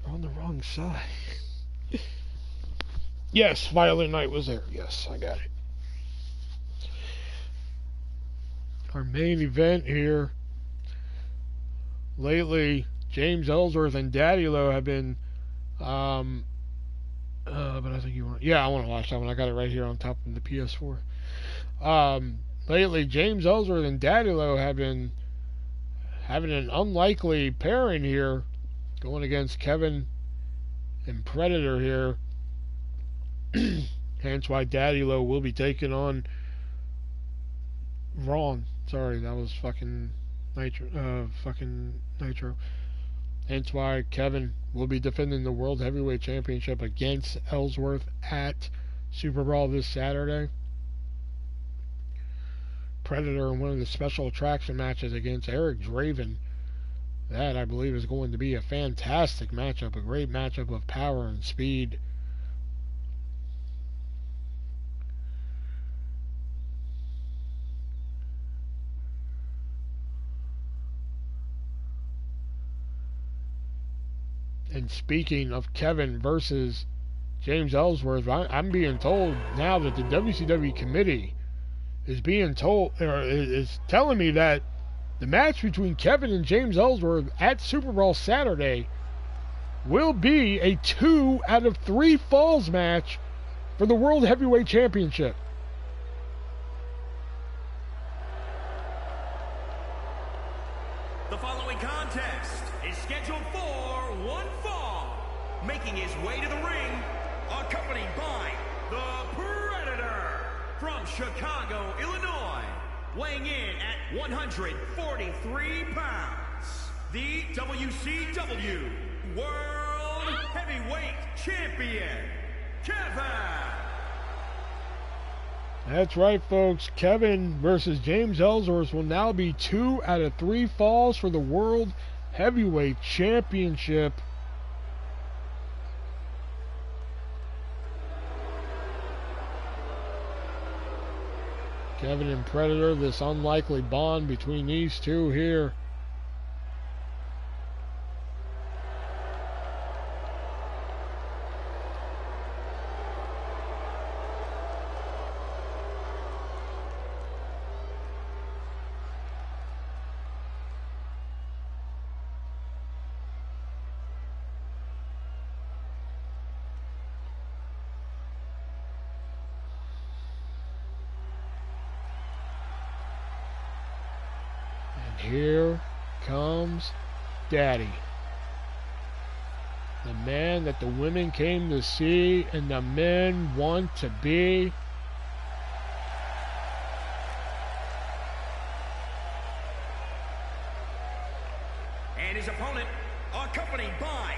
On the wrong side. Yes, Violent Night was there. Yes, I got it. Our main event here. Lately, James Ellsworth and Daddylo have been, but I think you want, yeah, I want to watch that one. I got it right here on top of the PS4. Lately, James Ellsworth and Daddylo have been having an unlikely pairing here, going against Kevin and Predator here. Hence why Daddylo will be taking on wrong. Sorry, that was fucking Nitro. Hence why Kevin will be defending the World Heavyweight Championship against Ellsworth at Super Brawl this Saturday. Predator in one of the special attraction matches against Eric Draven. That, I believe, is going to be a fantastic matchup, a great matchup of power and speed. And speaking of Kevin versus James Ellsworth, I'm being told now that the WCW committee is being told, or is telling me that the match between Kevin and James Ellsworth at Super Brawl Saturday will be a 2 out of 3 falls match for the World Heavyweight Championship. The following contest is scheduled for one fall. Making his way to the ring, accompanied by the Predator from Chicago, Illinois. Weighing in at 143 pounds, the WCW World Heavyweight Champion, Kevin. That's right, folks. Kevin versus James Ellsworth will now be 2 out of 3 falls for the World Heavyweight Championship. Kevin and Predator, this unlikely bond between these two here. Here comes Daddy. The man that the women came to see and the men want to be. And his opponent, accompanied by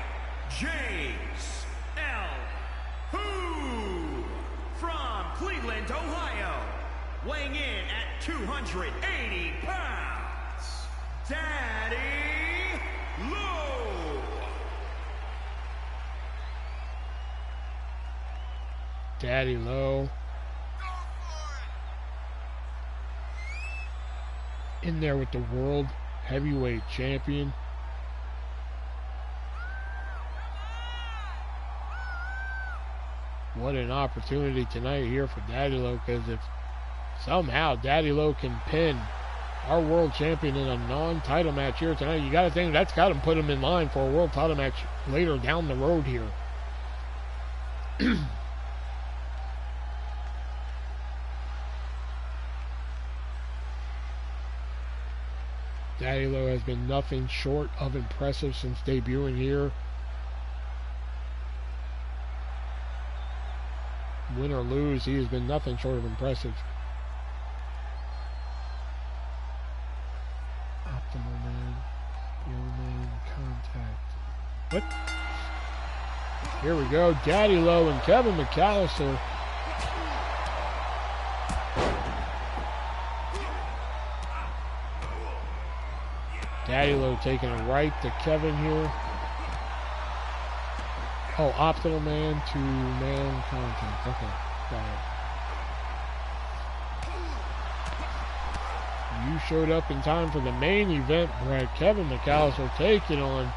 James L. Who from Cleveland, Ohio, weighing in at 280 pounds. Daddylo. Daddylo. In there with the world heavyweight champion. What an opportunity tonight here for Daddylo, because if somehow Daddylo can pin our world champion in a non-title match here tonight, you got to think that's got to put him in line for a world title match later down the road here. Daddylo has been nothing short of impressive since debuting here. Win or lose, he has been nothing short of impressive. Optimal man, your main contact. What? Here we go, Daddylo and Kevin McAllister. Daddylo taking it right to Kevin here. Oh, optimal man to man contact. Okay, got it. You showed up in time for the main event, Brett. Kevin McAllister taking on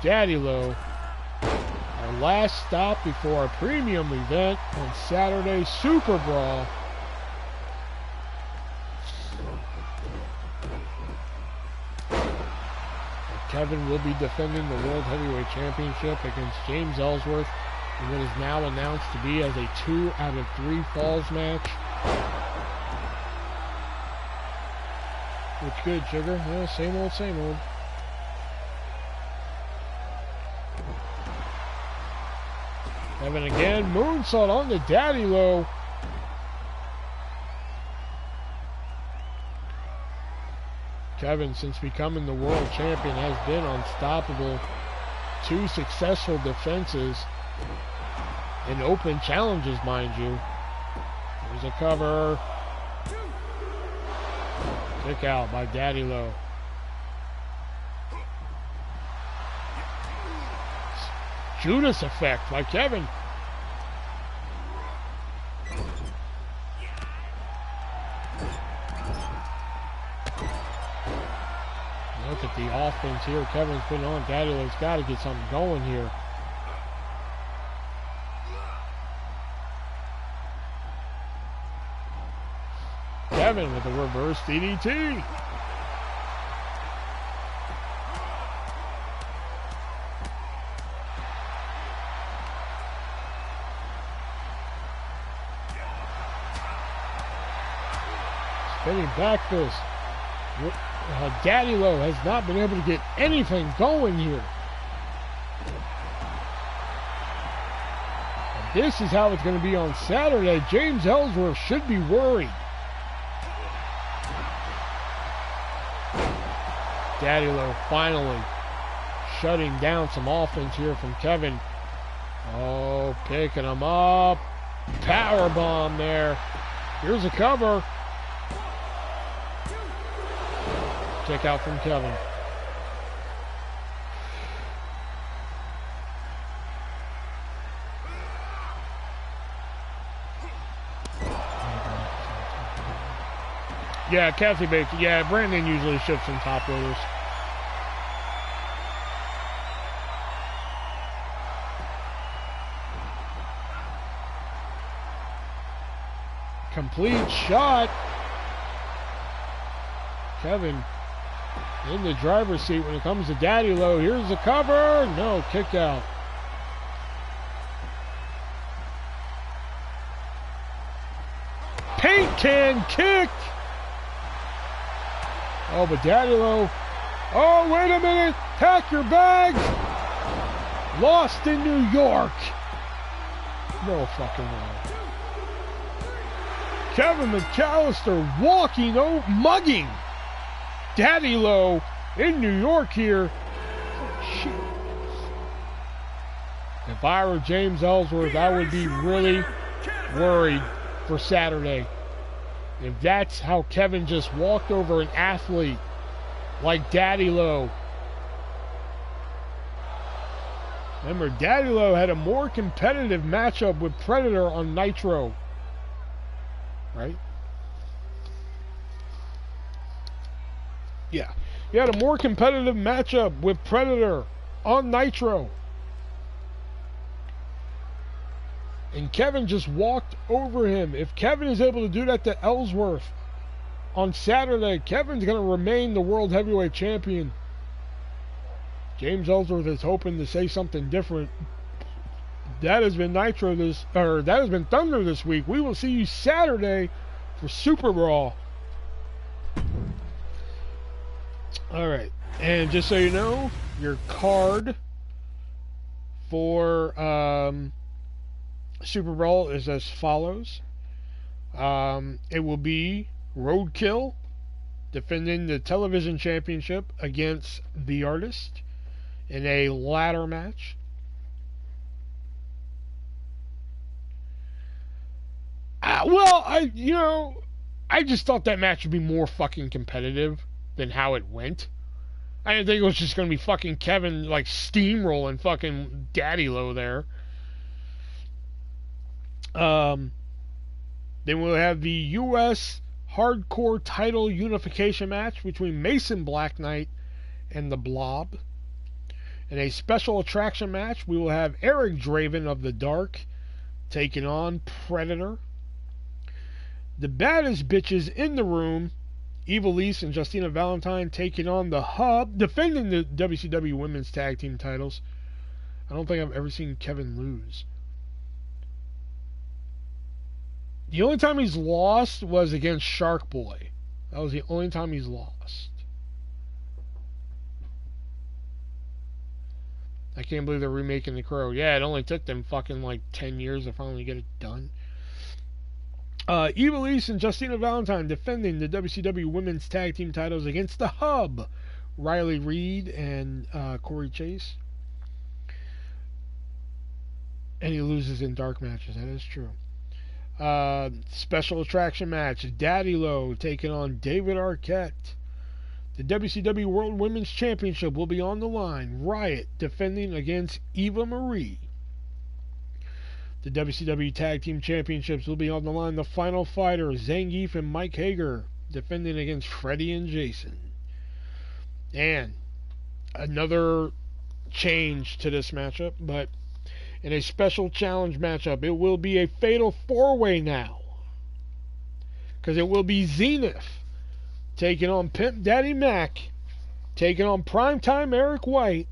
Daddylo. Our last stop before our premium event on Saturday, Super Brawl. Kevin will be defending the World Heavyweight Championship against James Ellsworth in what is now announced to be as a 2 out of 3 falls match. What's good, Sugar? Yeah, same old, same old. Kevin again, moonsault on the Daddylo. Kevin, since becoming the world champion, has been unstoppable. 2 successful defenses and open challenges, mind you. There's a cover. Kick out by Daddylo. Judas effect by Kevin. Look at the offense here Kevin's putting on. Daddylo's got to get something going here. Kevin with a reverse DDT. Spinning back fist. Daddylo has not been able to get anything going here. And this is how it's going to be on Saturday. James Ellsworth should be worried. Daddylo finally shutting down some offense here from Kevin. Oh, picking him up. Powerbomb there. Here's a cover. Kick out from Kevin. Yeah, Kathy Bates. Yeah, Brandon usually shifts in top loaders. Complete shot. Kevin in the driver's seat when it comes to Daddylo. Here's the cover. No, kick out. Paint can kicked. Oh, but Daddylo. Oh, wait a minute. Pack your bags. Lost in New York. No fucking way. Kevin McAllister walking, mugging Daddylo in New York here. Shit. If I were James Ellsworth, I would be really worried for Saturday. If that's how Kevin just walked over an athlete like Daddylo. Remember, Daddylo had a more competitive matchup with Predator on Nitro. Right? Yeah. He had a more competitive matchup with Predator on Nitro. And Kevin just walked over him. If Kevin is able to do that to Ellsworth on Saturday, Kevin's going to remain the World Heavyweight Champion. James Ellsworth is hoping to say something different. That has been that has been Thunder this week. We will see you Saturday for Super Brawl. All right, and just so you know, your card for Super Brawl is as follows. It will be Roadkill defending the television championship against The Artist in a ladder match. I just thought that match would be more fucking competitive than how it went. I didn't think it was just going to be fucking Kevin, like, steamrolling fucking Daddylo there. Then we'll have the U.S. Hardcore title unification match between Mason Black Knight and the Blob. In a special attraction match, we will have Eric Draven of the Dark taking on Predator. The baddest bitches in the room, Evilise and Justina Valentine, taking on the Hub, defending the WCW Women's Tag Team titles. I don't think I've ever seen Kevin lose. The only time he's lost was against Shark Boy. That was the only time he's lost. I can't believe they're remaking The Crow. Yeah, it only took them fucking like 10 years to finally get it done. Evilise and Justina Valentine defending the WCW Women's Tag Team titles against the Hub, Riley Reid and Corey Chase. And he loses in dark matches. That is true. Special attraction match. Daddylo taking on David Arquette. The WCW World Women's Championship will be on the line. Riot defending against Eva Marie. The WCW Tag Team Championships will be on the line. The Final Fighter, Zangief and Mike Hager, defending against Freddie and Jason. And another change to this matchup, but in a special challenge matchup, it will be a fatal four-way now. Because it will be Zenith taking on Pimp Daddy Mac, taking on Primetime Eric White,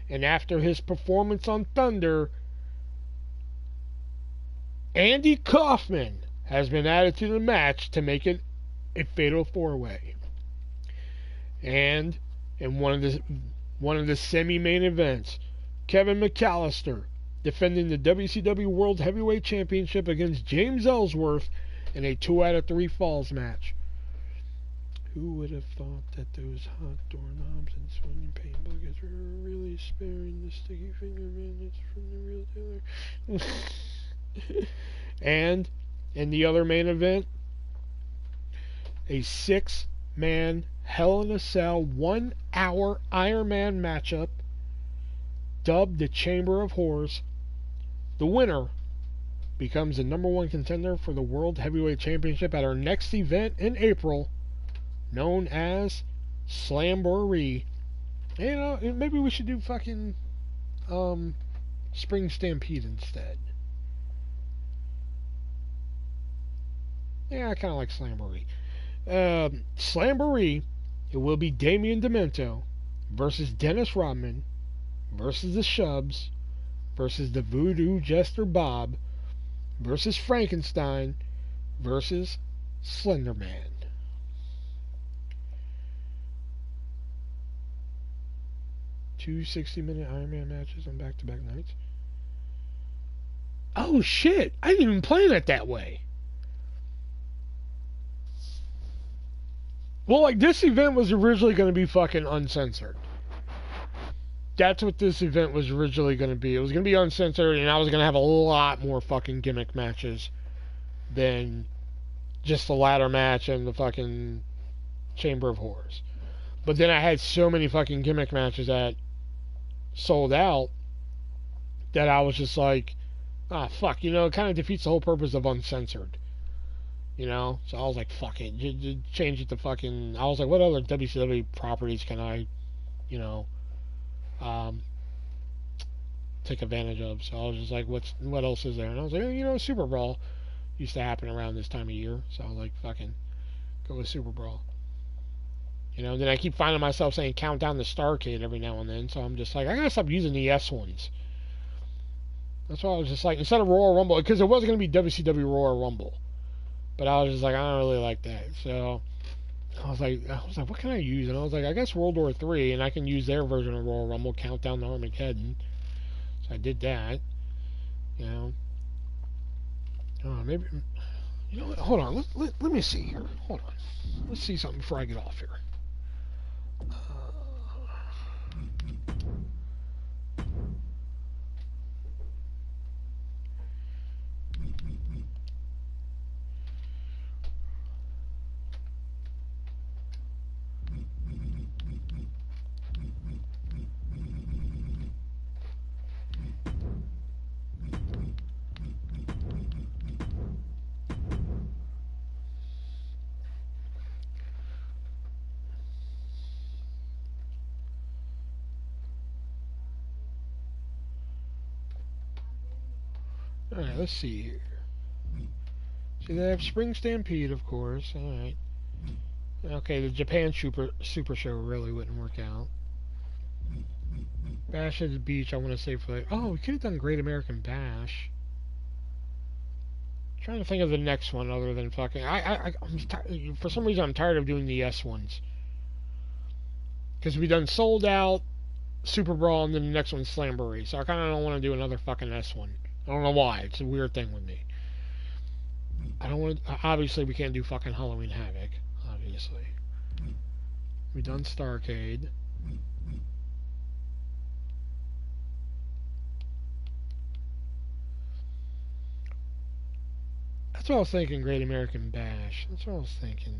and after his performance on Thunder, Andy Kaufman has been added to the match to make it a fatal four-way. And in one of the semi-main events, Kevin McAllister defending the WCW World Heavyweight Championship against James Ellsworth in a 2 out of 3 falls match. Who would have thought that those hot doorknobs and swinging paint buckets were really sparing the sticky finger magnets from the real dealer? And in the other main event, a 6-man Hell in a Cell 1 hour Iron Man matchup dubbed the Chamber of Horrors. The winner becomes the #1 contender for the World Heavyweight Championship at our next event in April, known as Slamboree. You know, maybe we should do fucking Spring Stampede instead. Yeah, I kind of like Slamboree. Slamboree, it will be Damian Demento versus Dennis Rodman versus the Shubs versus the Voodoo Jester Bob versus Frankenstein versus Slenderman. Two 60-minute Iron Man matches on back-to-back nights. Oh shit! I didn't even plan it that way. Well, like, this event was originally going to be fucking uncensored. That's what this event was originally going to be. It was going to be uncensored, and I was going to have a lot more fucking gimmick matches than just the ladder match and the fucking Chamber of Horrors. But then I had so many fucking gimmick matches that sold out that I was just like, ah, fuck, you know, it kind of defeats the whole purpose of uncensored. You know? So I was like, fuck it. Change it to fucking... I was like, what other WCW properties can I, you know, take advantage of? So I was just like, what else is there? And I was like, you know, Super Brawl used to happen around this time of year. So I was like, fucking go with Super Brawl. You know, then I keep finding myself saying Countdown to Starrcade every now and then. So I'm just like, I gotta stop using the S ones. That's why I was just like, instead of Royal Rumble, because it wasn't going to be WCW Royal Rumble. But I was just like, I don't really like that. So I was like, what can I use? And I was like, I guess World War III, and I can use their version of Royal Rumble, Countdown to Armageddon. So I did that. You know. Maybe. You know what? Hold on. Let me see here. Hold on. Let's see something before I get off here. Alright, let's see here. See, they have Spring Stampede, of course. Alright. Okay, the Japan Super Show really wouldn't work out. Bash at the Beach, I want to say for like... Oh, we could have done Great American Bash. I'm trying to think of the next one other than fucking... for some reason, I'm tired of doing the S ones. Because we've done Sold Out, Super Brawl, and then the next one's Slamboree. So I kind of don't want to do another fucking S one. I don't know why. It's a weird thing with me. I don't want to... Obviously, we can't do fucking Halloween Havoc. Obviously. We've done Starrcade. That's what I was thinking, Great American Bash. That's what I was thinking.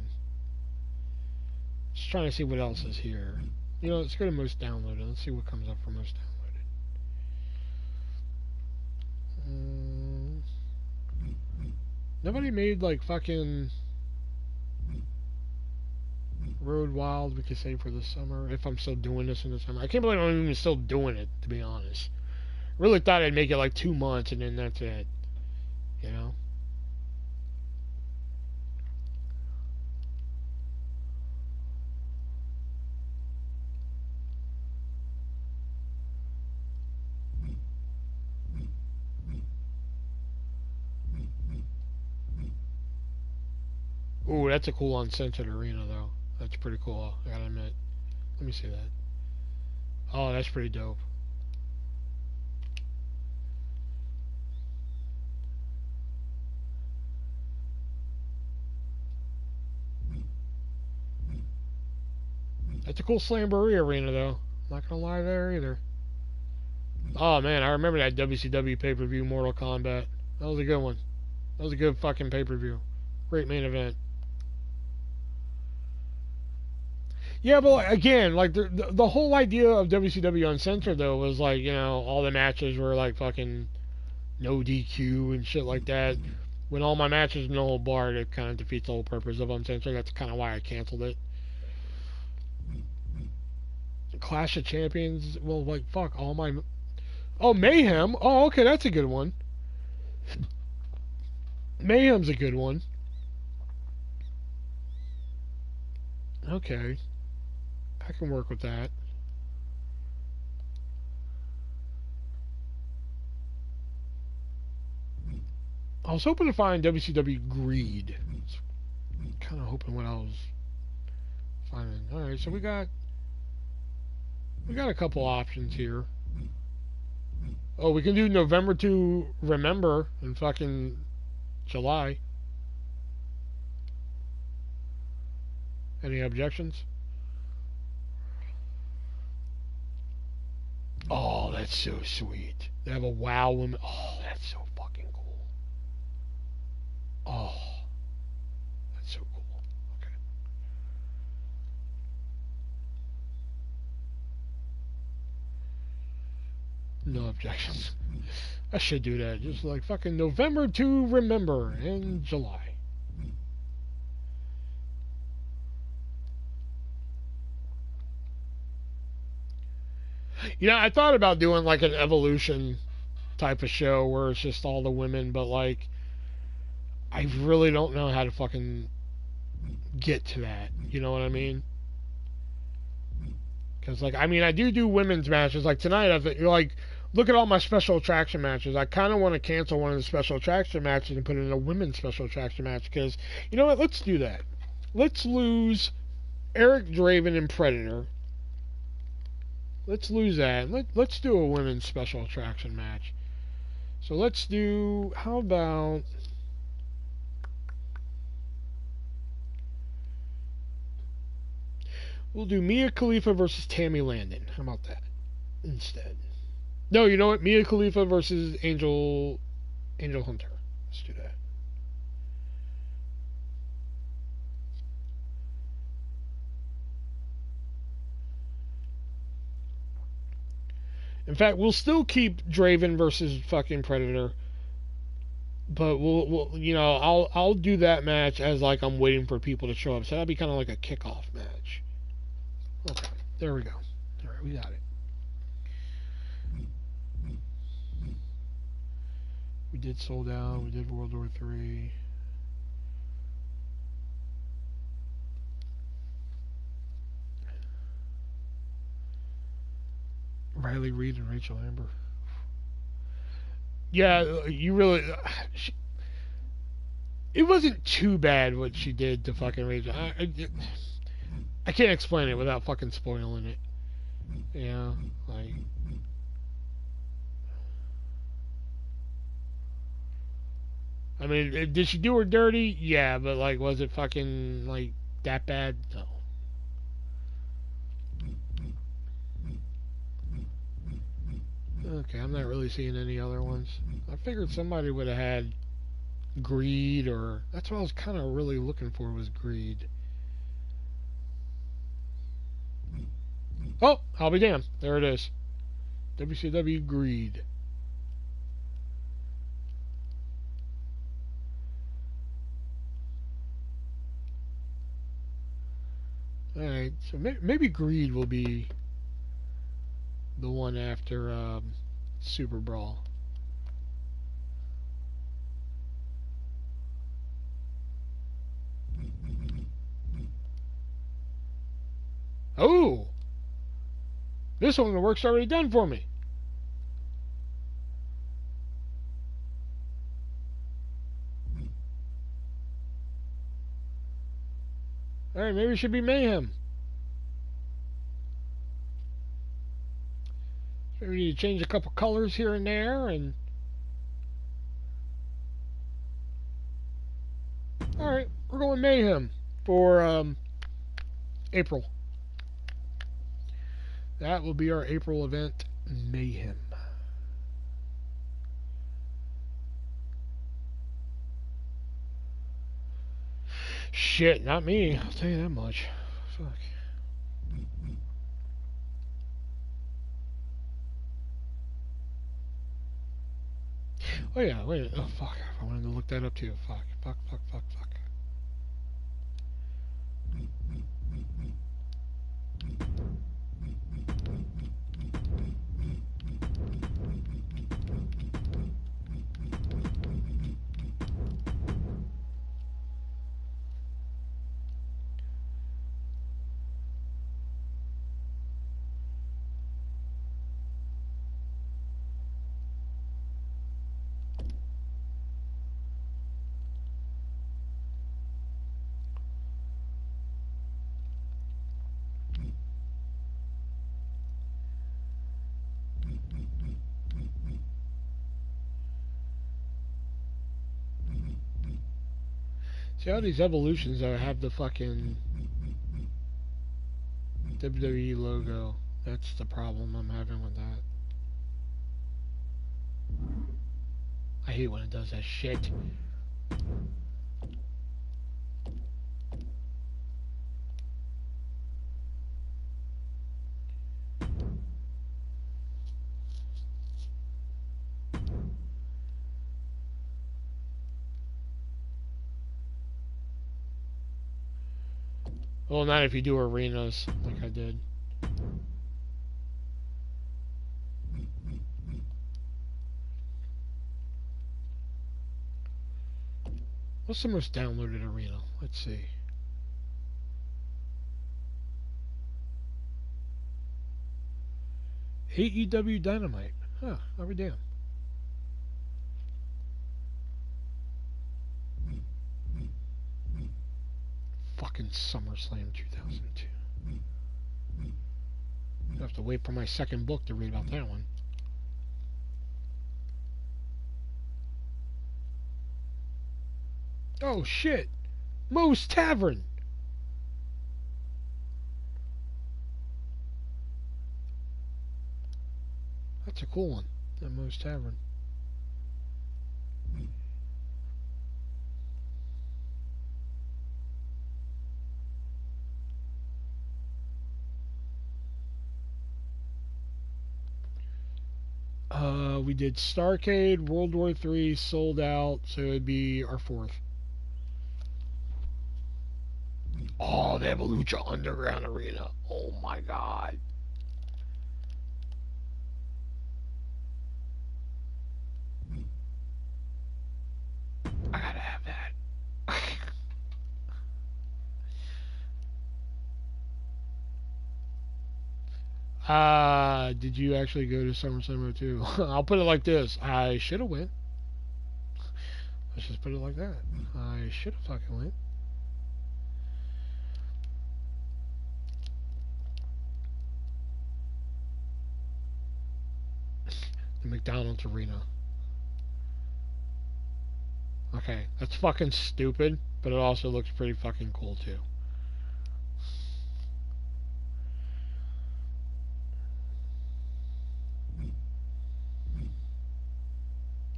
Just trying to see what else is here. You know, let's go to most downloaded. Let's see what comes up for most downloaded. Nobody made like fucking Road Wild we could save for the summer if I'm still doing this in the summer. I can't believe I'm even still doing it, to be honest. Really thought I'd make it like 2 months and then that's it. You know? Ooh, that's a cool uncensored arena, though. That's pretty cool, I gotta admit. Let me see that. Oh, that's pretty dope. That's a cool Slamboree arena, though. Not gonna lie there, either. Oh, man, I remember that WCW pay-per-view Mortal Kombat. That was a good one. That was a good fucking pay-per-view. Great main event. Yeah, but again, like the whole idea of WCW Uncensored though was like, you know, all the matches were like fucking no DQ and shit like that. When all my matches are no hold barred, it kind of defeats the whole purpose of Uncensored. That's kind of why I canceled it. Clash of Champions. Well, like, fuck, all my... Oh, Mayhem. Oh, okay, that's a good one. Mayhem's a good one. Okay. I can work with that. I was hoping to find WCW Greed. Kind of hoping what I was finding. Alright, so we got a couple options here. Oh, we can do November to Remember in fucking July. Any objections? Oh, that's so sweet. They have a WoW woman. Oh, that's so fucking cool. Oh, that's so cool. Okay. No objections. I should do that. Just like fucking November to Remember in July. You know, I thought about doing like an Evolution type of show where it's just all the women, but like, I really don't know how to fucking get to that. You know what I mean? Because, like, I mean, I do women's matches. Like, tonight, like, look at all my special attraction matches. I kind of want to cancel one of the special attraction matches and put in a women's special attraction match. Because, you know what? Let's do that. Let's lose Eric Draven and Predator. Let's lose that. Let's do a women's special attraction match. So let's do, how about... We'll do Mia Khalifa versus Tammy Landon. How about that instead? No, you know what? Mia Khalifa versus Angel Hunter. Let's do that. In fact, we'll still keep Draven versus fucking Predator, but we'll you know, I'll do that match as like I'm waiting for people to show up. So that'll be kind of like a kickoff match. Okay, there we go. All right, we got it. We did Sold Out. We did World War III. Riley Reid and Rachel Amber. Yeah, you really... it wasn't too bad what she did to fucking Rachel. I can't explain it without fucking spoiling it. Yeah, like... I mean, did she do her dirty? Yeah, but, like, was it fucking, like, that bad? No. Okay, I'm not really seeing any other ones. I figured somebody would have had Greed, or... That's what I was kind of really looking for, was Greed. Oh, I'll be damned. There it is. WCW Greed. Alright, so maybe Greed will be the one after Super Brawl. Oh! This one, the work's already done for me. Alright, maybe it should be Mayhem. Maybe we need to change a couple colors here and there, and... Alright, we're going Mayhem for April. That will be our April event, Mayhem. Shit, not me. I'll tell you that much. Fuck. Oh yeah, wait. Oh fuck. I wanted to look that up too. Fuck. Fuck. See all these evolutions that have the fucking WWE logo. That's the problem I'm having with that. I hate when it does that shit. Well, not if you do arenas like I did. What's the most downloaded arena? Let's see. AEW Dynamite. Huh, I'll be damned. Fucking SummerSlam 2002. I have to wait for my second book to read about that one. Oh shit! Moe's Tavern! That's a cool one. That Moe's Tavern. We did Starcade, World War III, sold out, so it'd be our fourth. Oh, the Evolution Underground Arena. Oh my god. I gotta have that. Did you actually go to SummerSlam 02? I'll put it like this. I should have went. Let's just put it like that. I should have fucking went. The McDonald's Arena. Okay, that's fucking stupid, but it also looks pretty fucking cool too.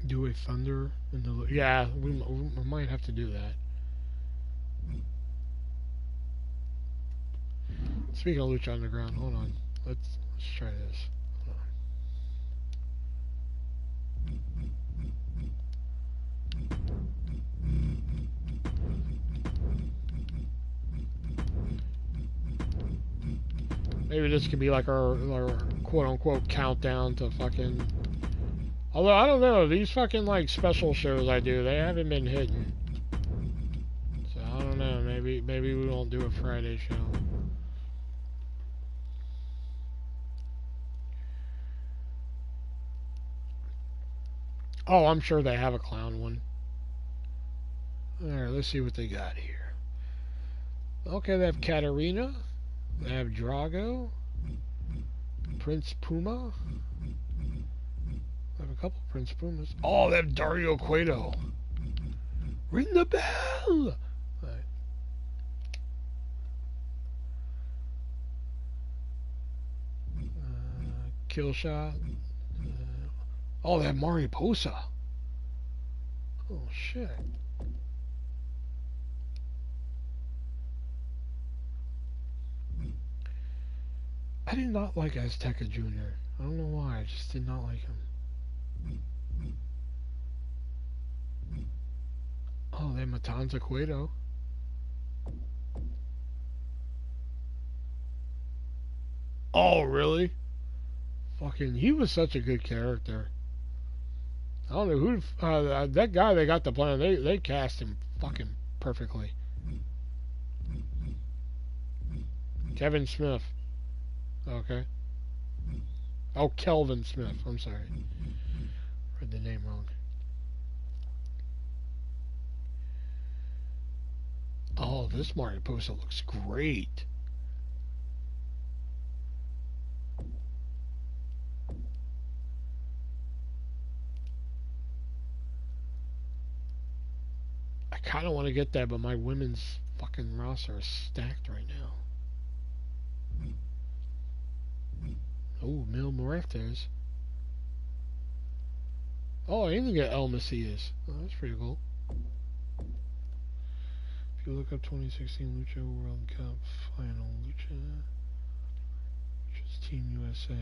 Do a Thunder in the... Yeah, we might have to do that. Speaking of Lucha Underground, hold on. Let's try this. Maybe this could be like our quote-unquote countdown to fucking... Although, I don't know, these fucking, like, special shows I do, they haven't been hitting. So, I don't know, maybe we won't do a Friday show. Oh, I'm sure they have a clown one. Alright, let's see what they got here. Okay, they have Katarina. They have Drago. Prince Puma. They have a couple Prince Pumas. Oh, they have Dario Cueto. Ring the bell! Right. Killshot. Oh, they have Mariposa. Oh, shit. I did not like Azteca Jr. I don't know why, I just did not like him. Oh, they have Matanza Cueto. Oh, really? Fucking, he was such a good character. I don't know who, that guy they got the plan, they cast him fucking perfectly. Kevin Smith. Okay. Oh, Kelvin Smith. I'm sorry. Read the name wrong. Oh, this Mariposa looks great. kind of want to get that, but my women's fucking roster is stacked right now. Oh, Mil Muertes. Oh, I didn't get El Macias. Oh, that's pretty cool. If you look up 2016 Lucha World Cup Final, Lucha, which is Team USA,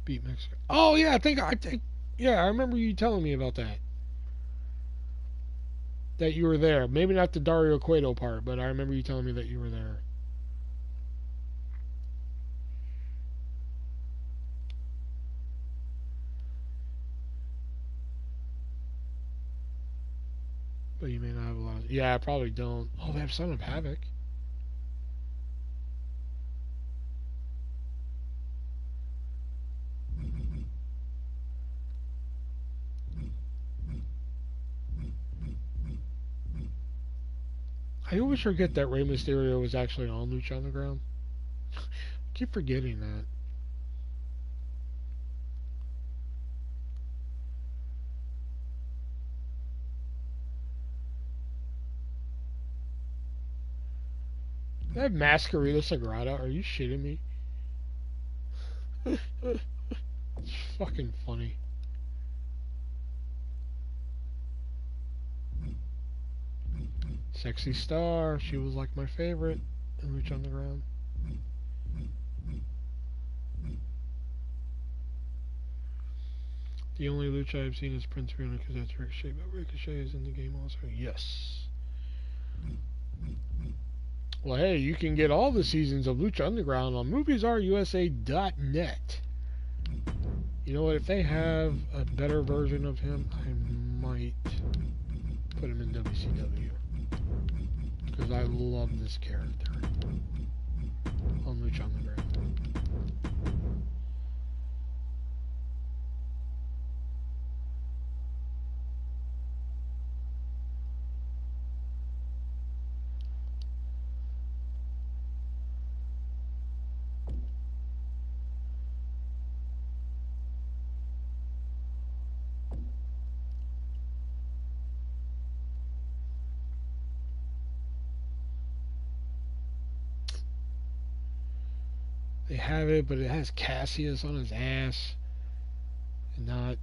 beat Mexico. Oh yeah, yeah, I remember you telling me about that. That you were there. Maybe not the Dario Cueto part, but I remember you telling me that you were there. But you may not have a lot of... Yeah, I probably don't. Oh, they have Son of Havoc. I always forget that Rey Mysterio was actually on Lucha Underground. I keep forgetting that. They have Masquerita Sagrada. Are you shitting me? It's fucking funny. Sexy Star. She was like my favorite in Lucha Underground. The only Lucha I've seen is Prince Fiona because that's Ricochet, but Ricochet is in the game also. Yes. Well, hey, you can get all the seasons of Lucha Underground on moviesrusa.net. You know what? If they have a better version of him, I might put him in WCW. Because I love this character on Lucha Underground. They have it, but it has Cassius on his ass. And not...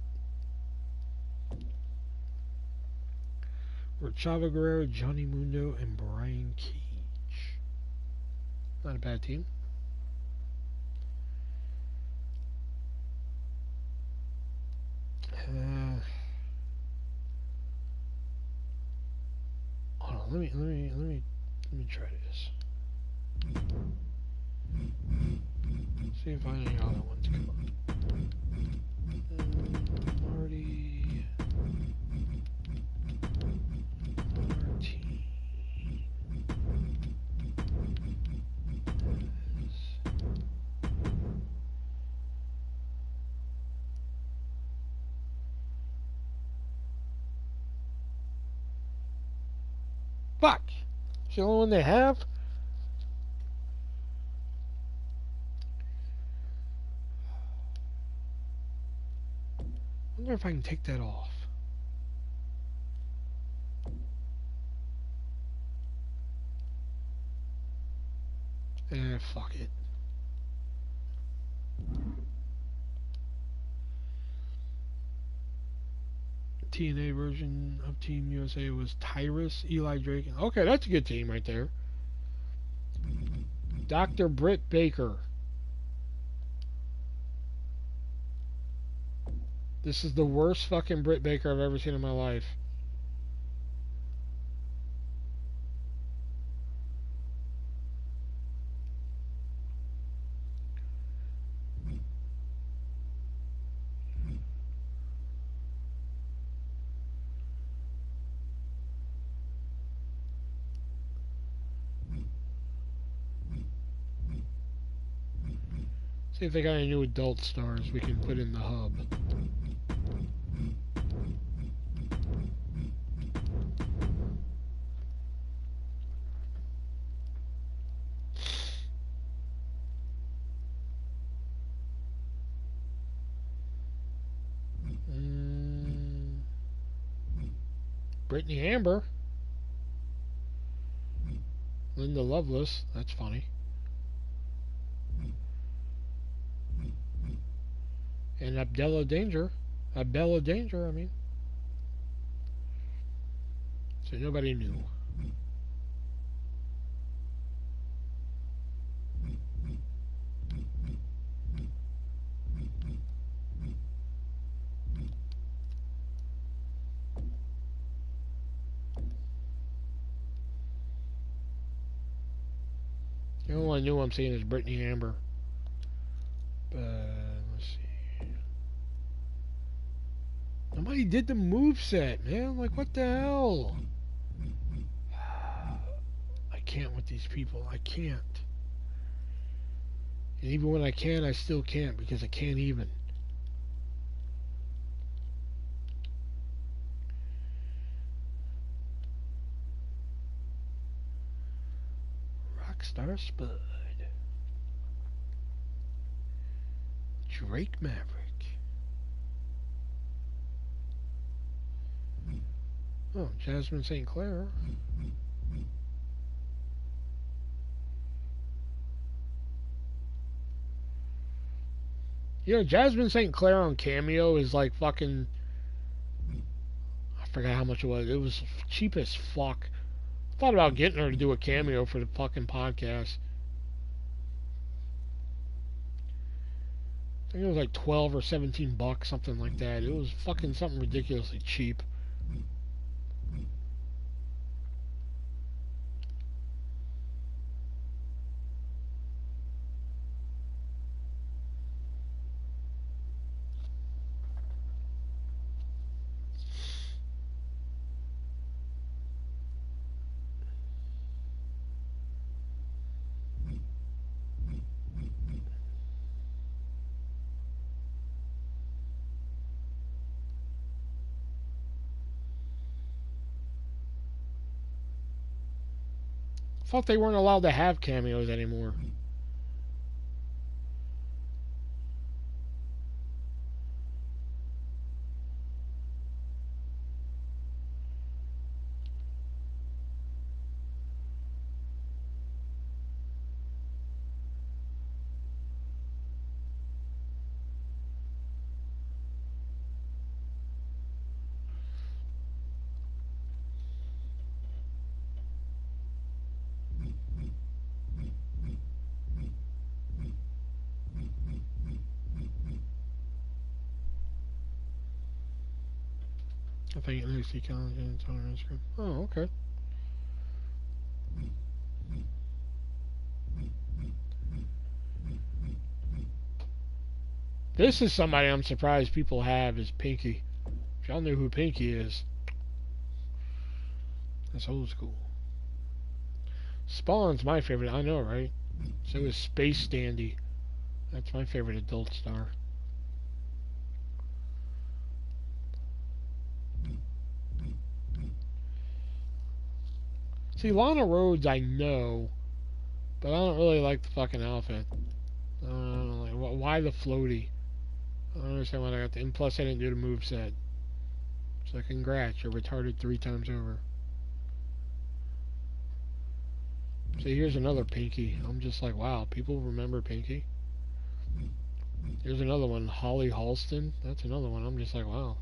Or Chavo Guerrero, Johnny Mundo, and Brian Cage. Not a bad team. Hold on, let me try this. See if I have any other ones come up. Marty. Fuck! It's the only one they have? I wonder if I can take that off. Fuck it. TNA version of Team USA was Tyrus, Eli Drake. Okay, that's a good team right there. Dr. Britt Baker. This is the worst fucking Britt Baker I've ever seen in my life. See if they got any new adult stars we can put in the hub. Brittany Amber. Linda Lovelace. That's funny. And Abdella Danger. Abdella Danger, I mean. So nobody knew. The only one I knew I'm seeing is Brittany Amber. Let's see. Nobody did the moveset, man. Like, what the hell? I can't with these people. I can't. And even when I can, I still can't because I can't even. Rockstar Spud. Drake Maverick. Oh, Jasmine St. Clair. You know, Jasmine St. Clair on Cameo is like fucking... I forgot how much it was. It was cheap as fuck. I thought about getting her to do a cameo for the fucking podcast. I think it was like 12 or 17 bucks, something like that. It was fucking something ridiculously cheap. I thought they weren't allowed to have cameos anymore. I think NXT calendar and on Instagram. Oh, okay. This is somebody I'm surprised people have is Pinky. If y'all knew who Pinky is, that's old school. Spawn's my favorite. I know, right? So is Space Dandy. That's my favorite adult star. See, Lana Rhodes I know, but I don't really like the fucking outfit. I don't know, like, why the floaty? I don't understand why I got the... And plus I didn't do the moveset. So congrats, you're retarded 3 times over. See, here's another Pinky. I'm just like, wow, people remember Pinky? Here's another one, Holly Halston. That's another one. I'm just like, wow.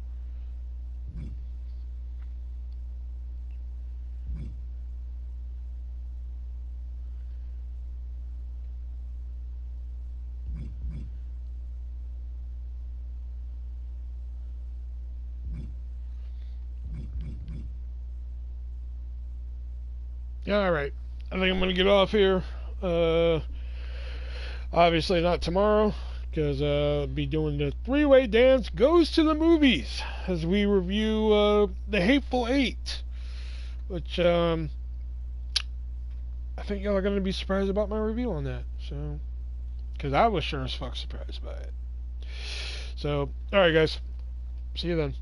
Yeah, alright. I think I'm going to get off here. Obviously not tomorrow, because I'll be doing the 3-way dance goes to the movies as we review The Hateful Eight, which I think y'all are going to be surprised about my review on that. So, because I was sure as fuck surprised by it. So, alright guys. See you then.